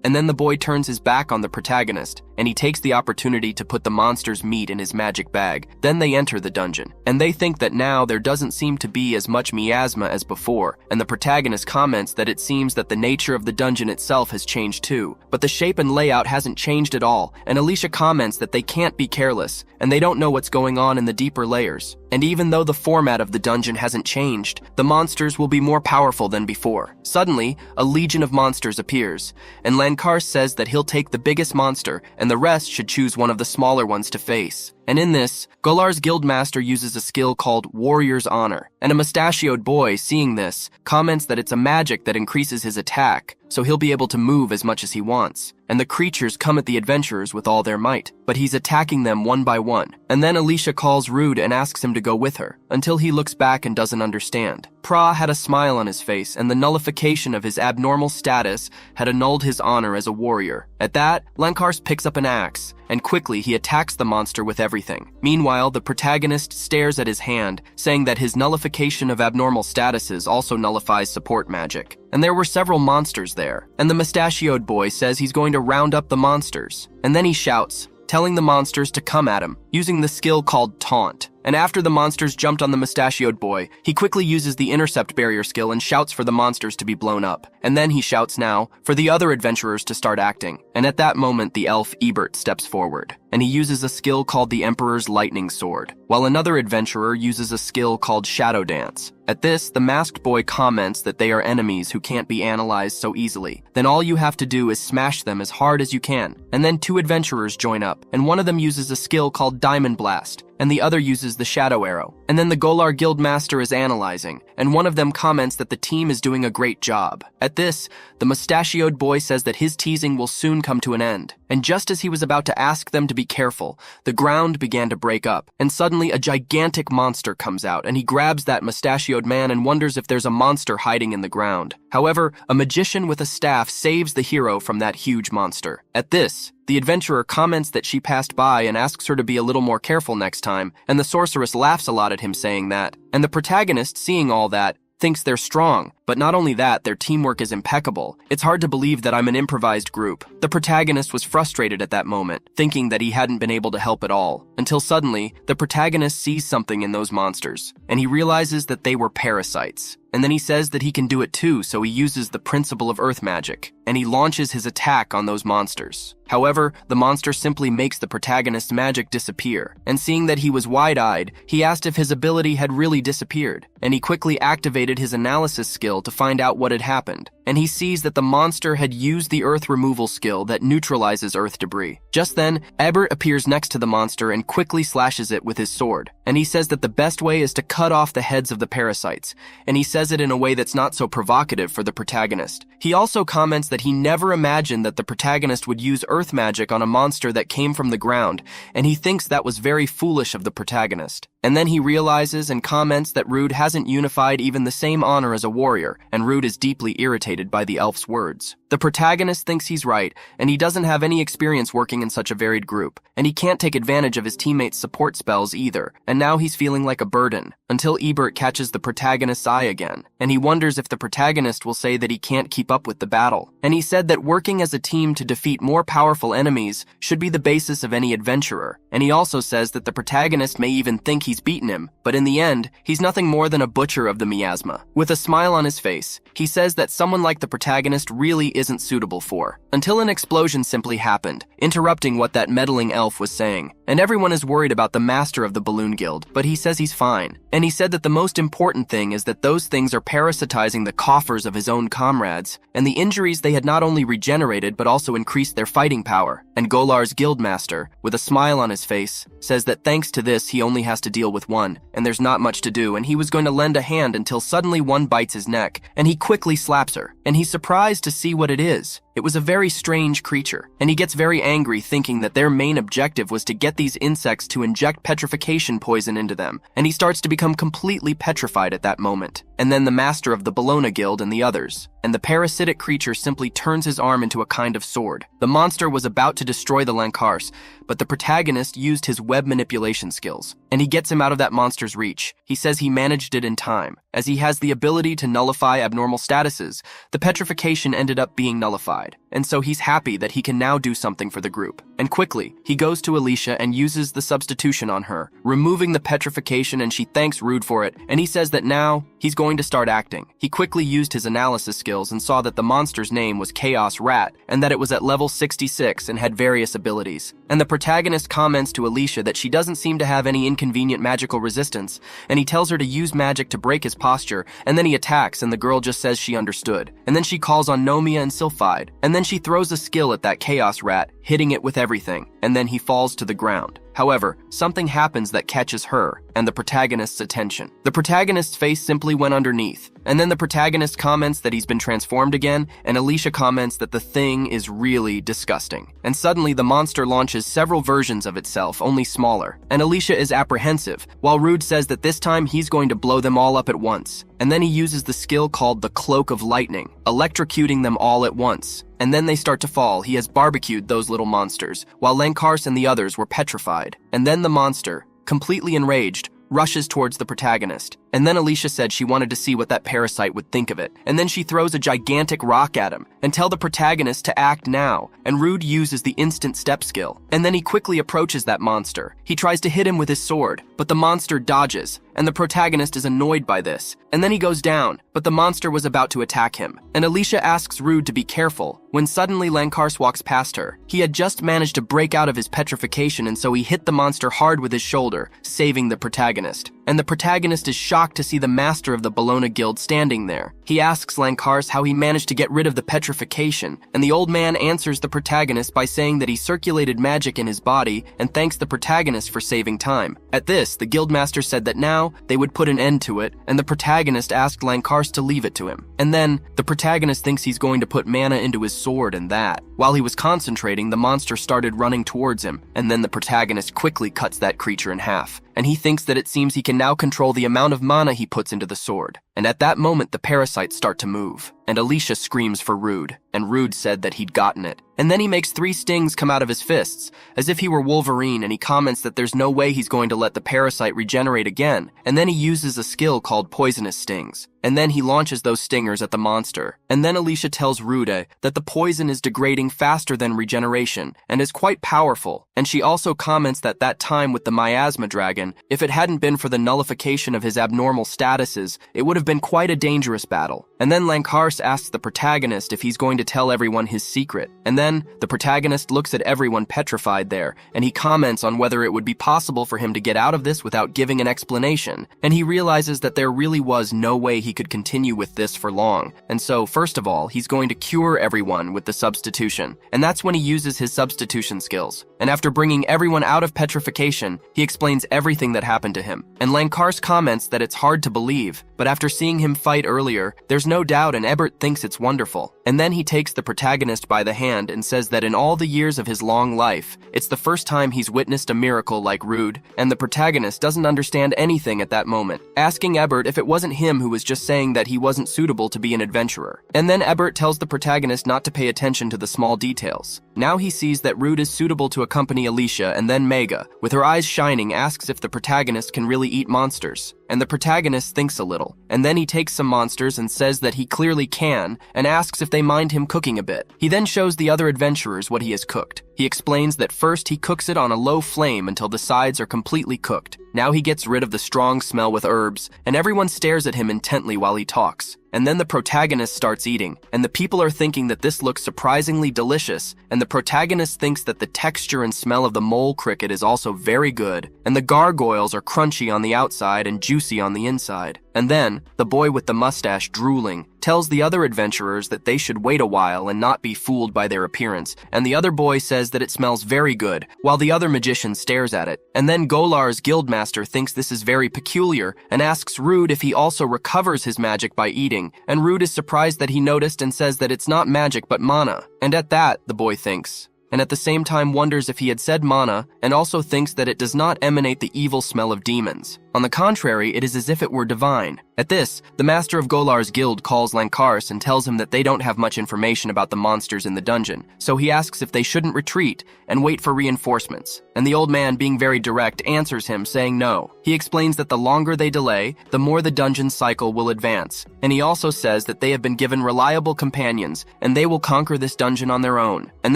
Speaker 1: And then the boy turns his back on the protagonist, and he takes the opportunity to put the monster's meat in his magic bag. Then they enter the dungeon, and they think that now there doesn't seem to be as much miasma as before, and the protagonist comments that it seems that the nature of the dungeon itself has changed too, but the shape and layout hasn't changed at all, and Alicia comments that they can't be careless, and they don't know what's going on in the deeper layers. and even though the format of the dungeon hasn't changed, the monsters will be more powerful than before. Suddenly, a legion of monsters appears, and Lankars says that he'll take the biggest monster, and the rest should choose one of the smaller ones to face. And in this, Golar's guildmaster uses a skill called Warrior's Honor, and a mustachioed boy, seeing this, comments that it's a magic that increases his attack, so he'll be able to move as much as he wants. And the creatures come at the adventurers with all their might, but he's attacking them one by one. And then Alicia calls Rude and asks him to go with her, until he looks back and doesn't understand. Pra had a smile on his face, and the nullification of his abnormal status had annulled his honor as a warrior. At that, Lankars picks up an axe, and quickly he attacks the monster with everything. Meanwhile, the protagonist stares at his hand, saying that his nullification of abnormal statuses also nullifies support magic. And there were several monsters there, and the mustachioed boy says he's going to round up the monsters. And then he shouts, telling the monsters to come at him, using the skill called Taunt. And after the monsters jumped on the mustachioed boy, he quickly uses the Intercept Barrier skill and shouts for the monsters to be blown up. And then he shouts now for the other adventurers to start acting. And at that moment, the elf Ebert steps forward, and he uses a skill called the Emperor's Lightning Sword, while another adventurer uses a skill called Shadow Dance. At this, the masked boy comments that they are enemies who can't be analyzed so easily. Then all you have to do is smash them as hard as you can. And then two adventurers join up, and one of them uses a skill called Diamond Blast, and the other uses the Shadow Arrow. And then the Golar Guildmaster is analyzing, and one of them comments that the team is doing a great job. At this, the mustachioed boy says that his teasing will soon come to an end. And just as he was about to ask them to be careful, the ground began to break up, and suddenly a gigantic monster comes out, and he grabs that mustachioed man and wonders if there's a monster hiding in the ground. However, a magician with a staff saves the hero from that huge monster. At this, the adventurer comments that she passed by and asks her to be a little more careful next time, and the sorceress laughs a lot at him saying that. And the protagonist, seeing all that, thinks they're strong, but not only that, their teamwork is impeccable. It's hard to believe that I'm an improvised group. The protagonist was frustrated at that moment, thinking that he hadn't been able to help at all, until suddenly, the protagonist sees something in those monsters, and he realizes that they were parasites. And then he says that he can do it too, so he uses the principle of earth magic, and he launches his attack on those monsters. However, the monster simply makes the protagonist's magic disappear, and seeing that he was wide-eyed, he asked if his ability had really disappeared, and he quickly activated his analysis skill to find out what had happened. And he sees that the monster had used the earth removal skill that neutralizes earth debris. Just then, Ebert appears next to the monster and quickly slashes it with his sword, and he says that the best way is to cut off the heads of the parasites, and he says it in a way that's not so provocative for the protagonist. He also comments that he never imagined that the protagonist would use earth magic on a monster that came from the ground, and he thinks that was very foolish of the protagonist. And then he realizes and comments that Rude hasn't unified even the same honor as a warrior, and Rude is deeply irritated by the elf's words. The protagonist thinks he's right, and he doesn't have any experience working in such a varied group, and he can't take advantage of his teammates' support spells either, and now he's feeling like a burden, until Ebert catches the protagonist's eye again, and he wonders if the protagonist will say that he can't keep up with the battle. And he said that working as a team to defeat more powerful enemies should be the basis of any adventurer, and he also says that the protagonist may even think he's beaten him, but in the end, he's nothing more than a butcher of the miasma. With a smile on his face, he says that someone like the protagonist really isn't suitable for, until an explosion simply happened, interrupting what that meddling elf was saying. And everyone is worried about the master of the Balloon Guild, but he says he's fine. And he said that the most important thing is that those things are parasitizing the coffers of his own comrades, and the injuries they had not only regenerated but also increased their fighting power. And Golar's guildmaster, with a smile on his face, says that thanks to this he only has to deal with one, and there's not much to do, and he was going to lend a hand until suddenly one bites his neck, and he quickly slaps her, and he's surprised to see what it is. It was a very strange creature, and he gets very angry thinking that their main objective was to get these insects to inject petrification poison into them, and he starts to become completely petrified at that moment. And then the master of the Bologna Guild and the others, and the parasitic creature simply turns his arm into a kind of sword. The monster was about to destroy the Lankars, but the protagonist used his web manipulation skills, and he gets him out of that monster's reach. He says he managed it in time. As he has the ability to nullify abnormal statuses, the petrification ended up being nullified, and so he's happy that he can now do something for the group. And quickly, he goes to Alicia and uses the substitution on her, removing the petrification, and she thanks Rude for it, and he says that now he's going to start acting. He quickly used his analysis skills and saw that the monster's name was Chaos Rat, and that it was at level 66 and had various abilities. And the protagonist comments to Alicia that she doesn't seem to have any inconvenient magical resistance, and he tells her to use magic to break his posture, and then he attacks, and the girl just says she understood. And then she calls on Nomia and Sylphide, and then she throws a skill at that Chaos Rat, hitting it with everything, and then he falls to the ground. However, something happens that catches her and the protagonist's attention. The protagonist's face simply went underneath, and then the protagonist comments that he's been transformed again, and Alicia comments that the thing is really disgusting. And suddenly the monster launches several versions of itself, only smaller, and Alicia is apprehensive, while Rude says that this time he's going to blow them all up at once. And then he uses the skill called the Cloak of Lightning, electrocuting them all at once. And then they start to fall. He has barbecued those little monsters, while Lenkars and the others were petrified. And then the monster, completely enraged, rushes towards the protagonist. And then Alicia said she wanted to see what that parasite would think of it. And then she throws a gigantic rock at him and tell the protagonist to act now. And Rude uses the instant step skill. And then he quickly approaches that monster. He tries to hit him with his sword, but the monster dodges, and the protagonist is annoyed by this. And then he goes down, but the monster was about to attack him. And Alicia asks Rude to be careful, when suddenly Lenkars walks past her. He had just managed to break out of his petrification, and so he hit the monster hard with his shoulder, saving the protagonist. And the protagonist is shocked to see the master of the Bologna Guild standing there. He asks Lenkars how he managed to get rid of the petrification, and the old man answers the protagonist by saying that he circulated magic in his body and thanks the protagonist for saving time. At this, the guildmaster said that now they would put an end to it, and the protagonist asked Lenkars to leave it to him. And then, the protagonist thinks he's going to put mana into his sword and that. While he was concentrating, the monster started running towards him, and then the protagonist quickly cuts that creature in half. And he thinks that it seems he can now control the amount of mana he puts into the sword. And at that moment, the parasites start to move. And Alicia screams for Rude, and Rude said that he'd gotten it. And then he makes 3 stings come out of his fists, as if he were Wolverine, and he comments that there's no way he's going to let the parasite regenerate again. And then he uses a skill called Poisonous Stings. And then he launches those stingers at the monster. And then Alicia tells Rude that the poison is degrading faster than regeneration, and is quite powerful. And she also comments that that time with the miasma dragon, if it hadn't been for the nullification of his abnormal statuses, it would have been quite a dangerous battle. And then Lenkars asks the protagonist if he's going to tell everyone his secret. And then the protagonist looks at everyone petrified there, and he comments on whether it would be possible for him to get out of this without giving an explanation. And he realizes that there really was no way he could continue with this for long. And so, first of all, he's going to cure everyone with the substitution. And that's when he uses his substitution skills. And after bringing everyone out of petrification, he explains everything that happened to him. And Lenkars comments that it's hard to believe, but after seeing him fight earlier, there's no doubt, and Ebert thinks it's wonderful. And then he takes the protagonist by the hand and says that in all the years of his long life, it's the first time he's witnessed a miracle like Rude, and the protagonist doesn't understand anything at that moment, asking Ebert if it wasn't him who was just saying that he wasn't suitable to be an adventurer. And then Ebert tells the protagonist not to pay attention to the small details. Now he sees that Rude is suitable to accompany Alicia, and then Mega, with her eyes shining, asks if the protagonist can really eat monsters. And the protagonist thinks a little, and then he takes some monsters and says that he clearly can, and asks if they mind him cooking a bit. He then shows the other adventurers what he has cooked. He explains that first he cooks it on a low flame until the sides are completely cooked. Now he gets rid of the strong smell with herbs, and everyone stares at him intently while he talks. And then the protagonist starts eating, and the people are thinking that this looks surprisingly delicious, and the protagonist thinks that the texture and smell of the mole cricket is also very good, and the gargoyles are crunchy on the outside and juicy on the inside. And then, the boy with the mustache, drooling, tells the other adventurers that they should wait a while and not be fooled by their appearance, and the other boy says that it smells very good, while the other magician stares at it. And then Golar's guildmaster thinks this is very peculiar, and asks Rude if he also recovers his magic by eating, and Rude is surprised that he noticed and says that it's not magic but mana. And at that, the boy thinks, and at the same time wonders if he had said mana, and also thinks that it does not emanate the evil smell of demons. On the contrary, it is as if it were divine. At this, the master of Golar's guild calls Lankars and tells him that they don't have much information about the monsters in the dungeon, so he asks if they shouldn't retreat and wait for reinforcements. And the old man, being very direct, answers him, saying no. He explains that the longer they delay, the more the dungeon cycle will advance. And he also says that they have been given reliable companions, and they will conquer this dungeon on their own. And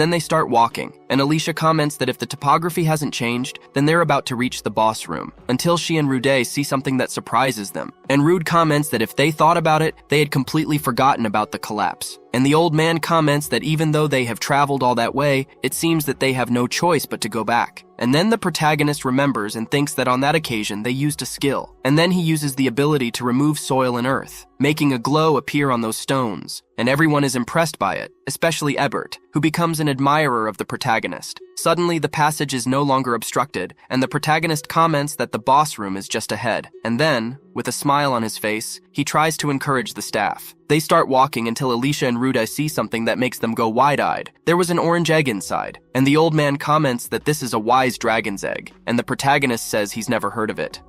Speaker 1: then they start walking, and Alicia comments that if the topography hasn't changed, then they're about to reach the boss room, until she and Rude see something that surprises them. And Rude comments that if they thought about it, they had completely forgotten about the collapse. And the old man comments that even though they have traveled all that way, it seems that they have no choice but to go back. And then the protagonist remembers and thinks that on that occasion they used a skill. And then he uses the ability to remove soil and earth, making a glow appear on those stones. And everyone is impressed by it, especially Ebert, who becomes an admirer of the protagonist. Suddenly, the passage is no longer obstructed, and the protagonist comments that the boss room is just ahead. And then, with a smile on his face, he tries to encourage the staff. They start walking until Alicia and Ruda see something that makes them go wide-eyed. There was an orange egg inside, and the old man comments that this is a wise dragon's egg, and the protagonist says he's never heard of it.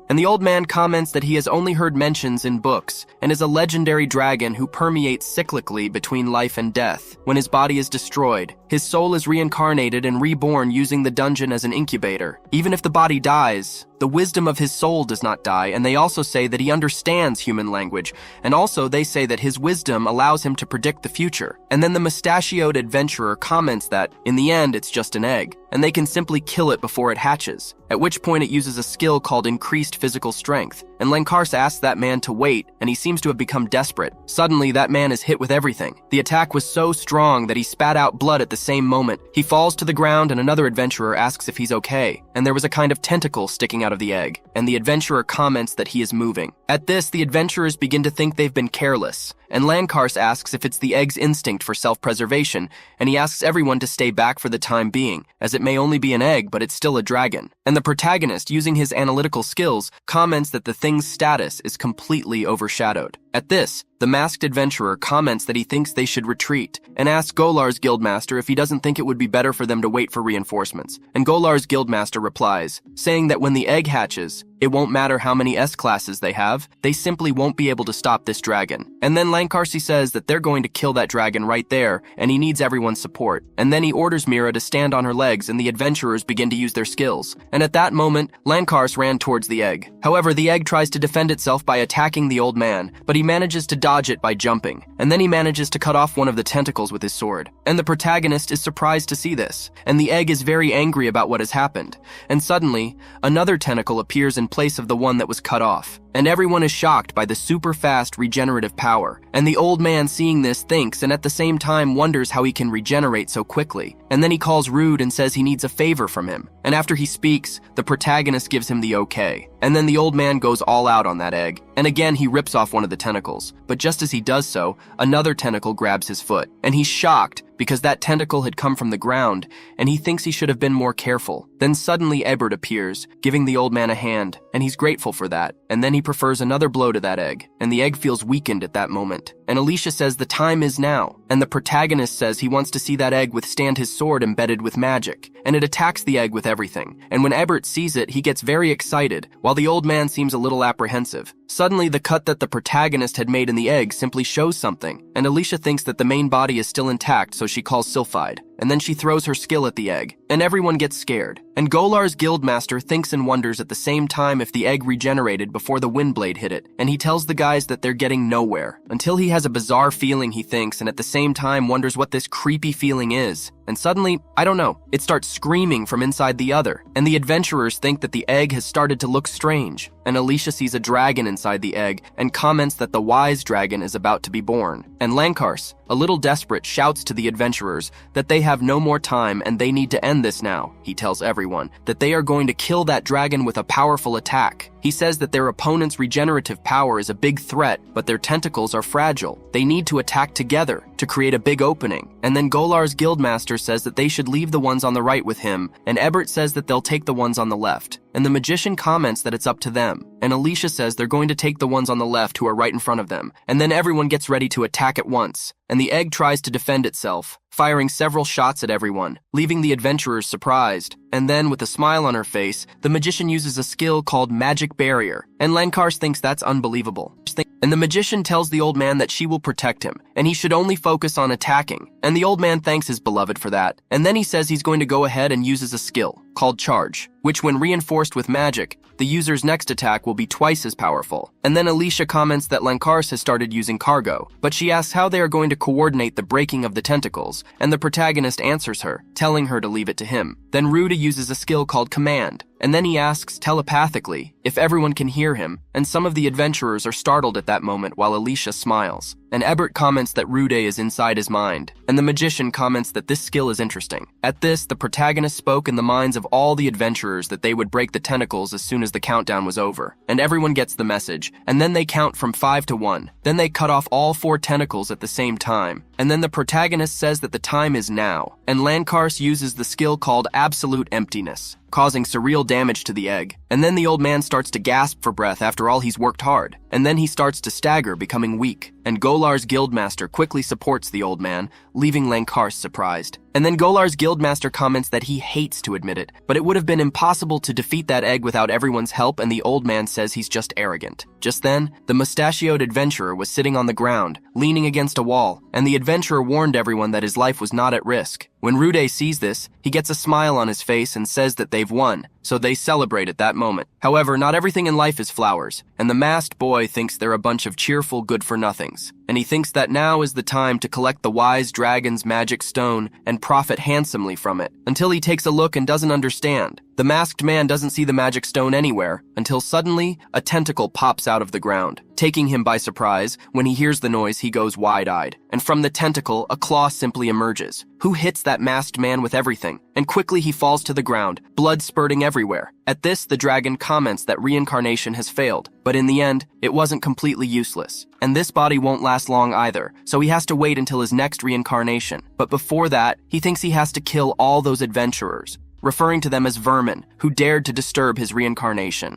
Speaker 1: And the old man comments that he has only heard mentions in books and is a legendary dragon who permeates cyclically between life and death. When his body is destroyed, his soul is reincarnated and reborn using the dungeon as an incubator. Even if the body dies, the wisdom of his soul does not die, and they also say that he understands human language, and also they say that his wisdom allows him to predict the future. And then the mustachioed adventurer comments that, in the end, it's just an egg, and they can simply kill it before it hatches, at which point it uses a skill called increased physical strength. And Lankars asks that man to wait, and he seems to have become desperate. Suddenly, that man is hit with everything. The attack was so strong that he spat out blood at the same moment. He falls to the ground, and another adventurer asks if he's okay, and there was a kind of tentacle sticking out of the egg, and the adventurer comments that he is moving. At this, the adventurers begin to think they've been careless, and Lankars asks if it's the egg's instinct for self-preservation, and he asks everyone to stay back for the time being, as it may only be an egg, but it's still a dragon. And the protagonist, using his analytical skills, comments that the thing's status is completely overshadowed. At this, the masked adventurer comments that he thinks they should retreat, and asks Golar's guildmaster if he doesn't think it would be better for them to wait for reinforcements. And Golar's guildmaster replies, saying that when the egg hatches, it won't matter how many S-classes they have, they simply won't be able to stop this dragon. And then Lankarsi says that they're going to kill that dragon right there, and he needs everyone's support. And then he orders Mira to stand on her legs, and the adventurers begin to use their skills. And at that moment, Lankars ran towards the egg. However, the egg tries to defend itself by attacking the old man, but he manages to dodge it by jumping. And then he manages to cut off one of the tentacles with his sword. And the protagonist is surprised to see this, and the egg is very angry about what has happened. And suddenly, another tentacle appears in place of the one that was cut off. And everyone is shocked by the super fast regenerative power. And the old man, seeing this, thinks and at the same time wonders how he can regenerate so quickly. And then he calls Rude and says he needs a favor from him. And after he speaks, the protagonist gives him the okay. And then the old man goes all out on that egg. And again, he rips off one of the tentacles. But just as he does so, another tentacle grabs his foot. And he's shocked because that tentacle had come from the ground, and he thinks he should have been more careful. Then suddenly Ebert appears, giving the old man a hand, and he's grateful for that. And then he prefers another blow to that egg, and the egg feels weakened at that moment. And Alicia says the time is now, and the protagonist says he wants to see that egg withstand his sword embedded with magic, and it attacks the egg with everything. And when Ebert sees it, he gets very excited, while the old man seems a little apprehensive. Suddenly, the cut that the protagonist had made in the egg simply shows something, and Alicia thinks that the main body is still intact, so she calls Sylphide. And then she throws her skill at the egg, and everyone gets scared. And Golar's guildmaster thinks and wonders at the same time if the egg regenerated before the windblade hit it, and he tells the guys that they're getting nowhere, until he has a bizarre feeling, he thinks, and at the same time wonders what this creepy feeling is. And suddenly, I don't know, it starts screaming from inside the other, and the adventurers think that the egg has started to look strange. And Alicia sees a dragon inside the egg and comments that the wise dragon is about to be born. And Lankars, a little desperate, shouts to the adventurers that they have no more time and they need to end this now. He tells everyone that they are going to kill that dragon with a powerful attack. He says that their opponent's regenerative power is a big threat, but their tentacles are fragile. They need to attack together to create a big opening. And then Golar's guildmaster says that they should leave the ones on the right with him, and Ebert says that they'll take the ones on the left. and the magician comments that it's up to them. And Alicia says they're going to take the ones on the left who are right in front of them, and then everyone gets ready to attack at once. And the egg tries to defend itself, firing several shots at everyone, leaving the adventurers surprised. And then, with a smile on her face, the magician uses a skill called Magic Barrier, and Lankars thinks that's unbelievable. And the magician tells the old man that she will protect him, and he should only focus on attacking. And the old man thanks his beloved for that. And then he says he's going to go ahead and uses a skill called Charge, which when reinforced with magic, the user's next attack will be twice as powerful. And then Alicia comments that Lankars has started using Cargo, but she asks how they are going to coordinate the breaking of the tentacles, and the protagonist answers her, telling her to leave it to him. Then Ruda uses a skill called Command, and then he asks telepathically if everyone can hear him, and some of the adventurers are startled at that moment while Alicia smiles. And Ebert comments that Rude is inside his mind, and the magician comments that this skill is interesting. At this, the protagonist spoke in the minds of all the adventurers that they would break the tentacles as soon as the countdown was over, and everyone gets the message, and then they count from 5 to 1. Then they cut off all 4 tentacles at the same time, and then the protagonist says that the time is now, and Lankars uses the skill called Absolute Emptiness, causing surreal damage to the egg. And then the old man starts to gasp for breath after all he's worked hard, and then he starts to stagger, becoming weak. And Golar's guildmaster quickly supports the old man, leaving Lankars surprised. And then Golar's guildmaster comments that he hates to admit it, but it would have been impossible to defeat that egg without everyone's help, and the old man says he's just arrogant. Just then, the mustachioed adventurer was sitting on the ground, leaning against a wall, and the adventurer warned everyone that his life was not at risk. When Rude sees this, he gets a smile on his face and says that they've won, so they celebrate at that moment. However, not everything in life is flowers, and the masked boy thinks they're a bunch of cheerful good-for-nothings, and he thinks that now is the time to collect the wise dragon's magic stone and profit handsomely from it, until he takes a look and doesn't understand. The masked man doesn't see the magic stone anywhere, until suddenly, a tentacle pops out of the ground. Taking him by surprise, when he hears the noise, he goes wide-eyed, and from the tentacle, a claw simply emerges. Who hits that masked man with everything? And quickly he falls to the ground, blood spurting everywhere. At this, the dragon comments that reincarnation has failed, but in the end, it wasn't completely useless. And this body won't last long either, so he has to wait until his next reincarnation. But before that, he thinks he has to kill all those adventurers, referring to them as vermin who dared to disturb his reincarnation.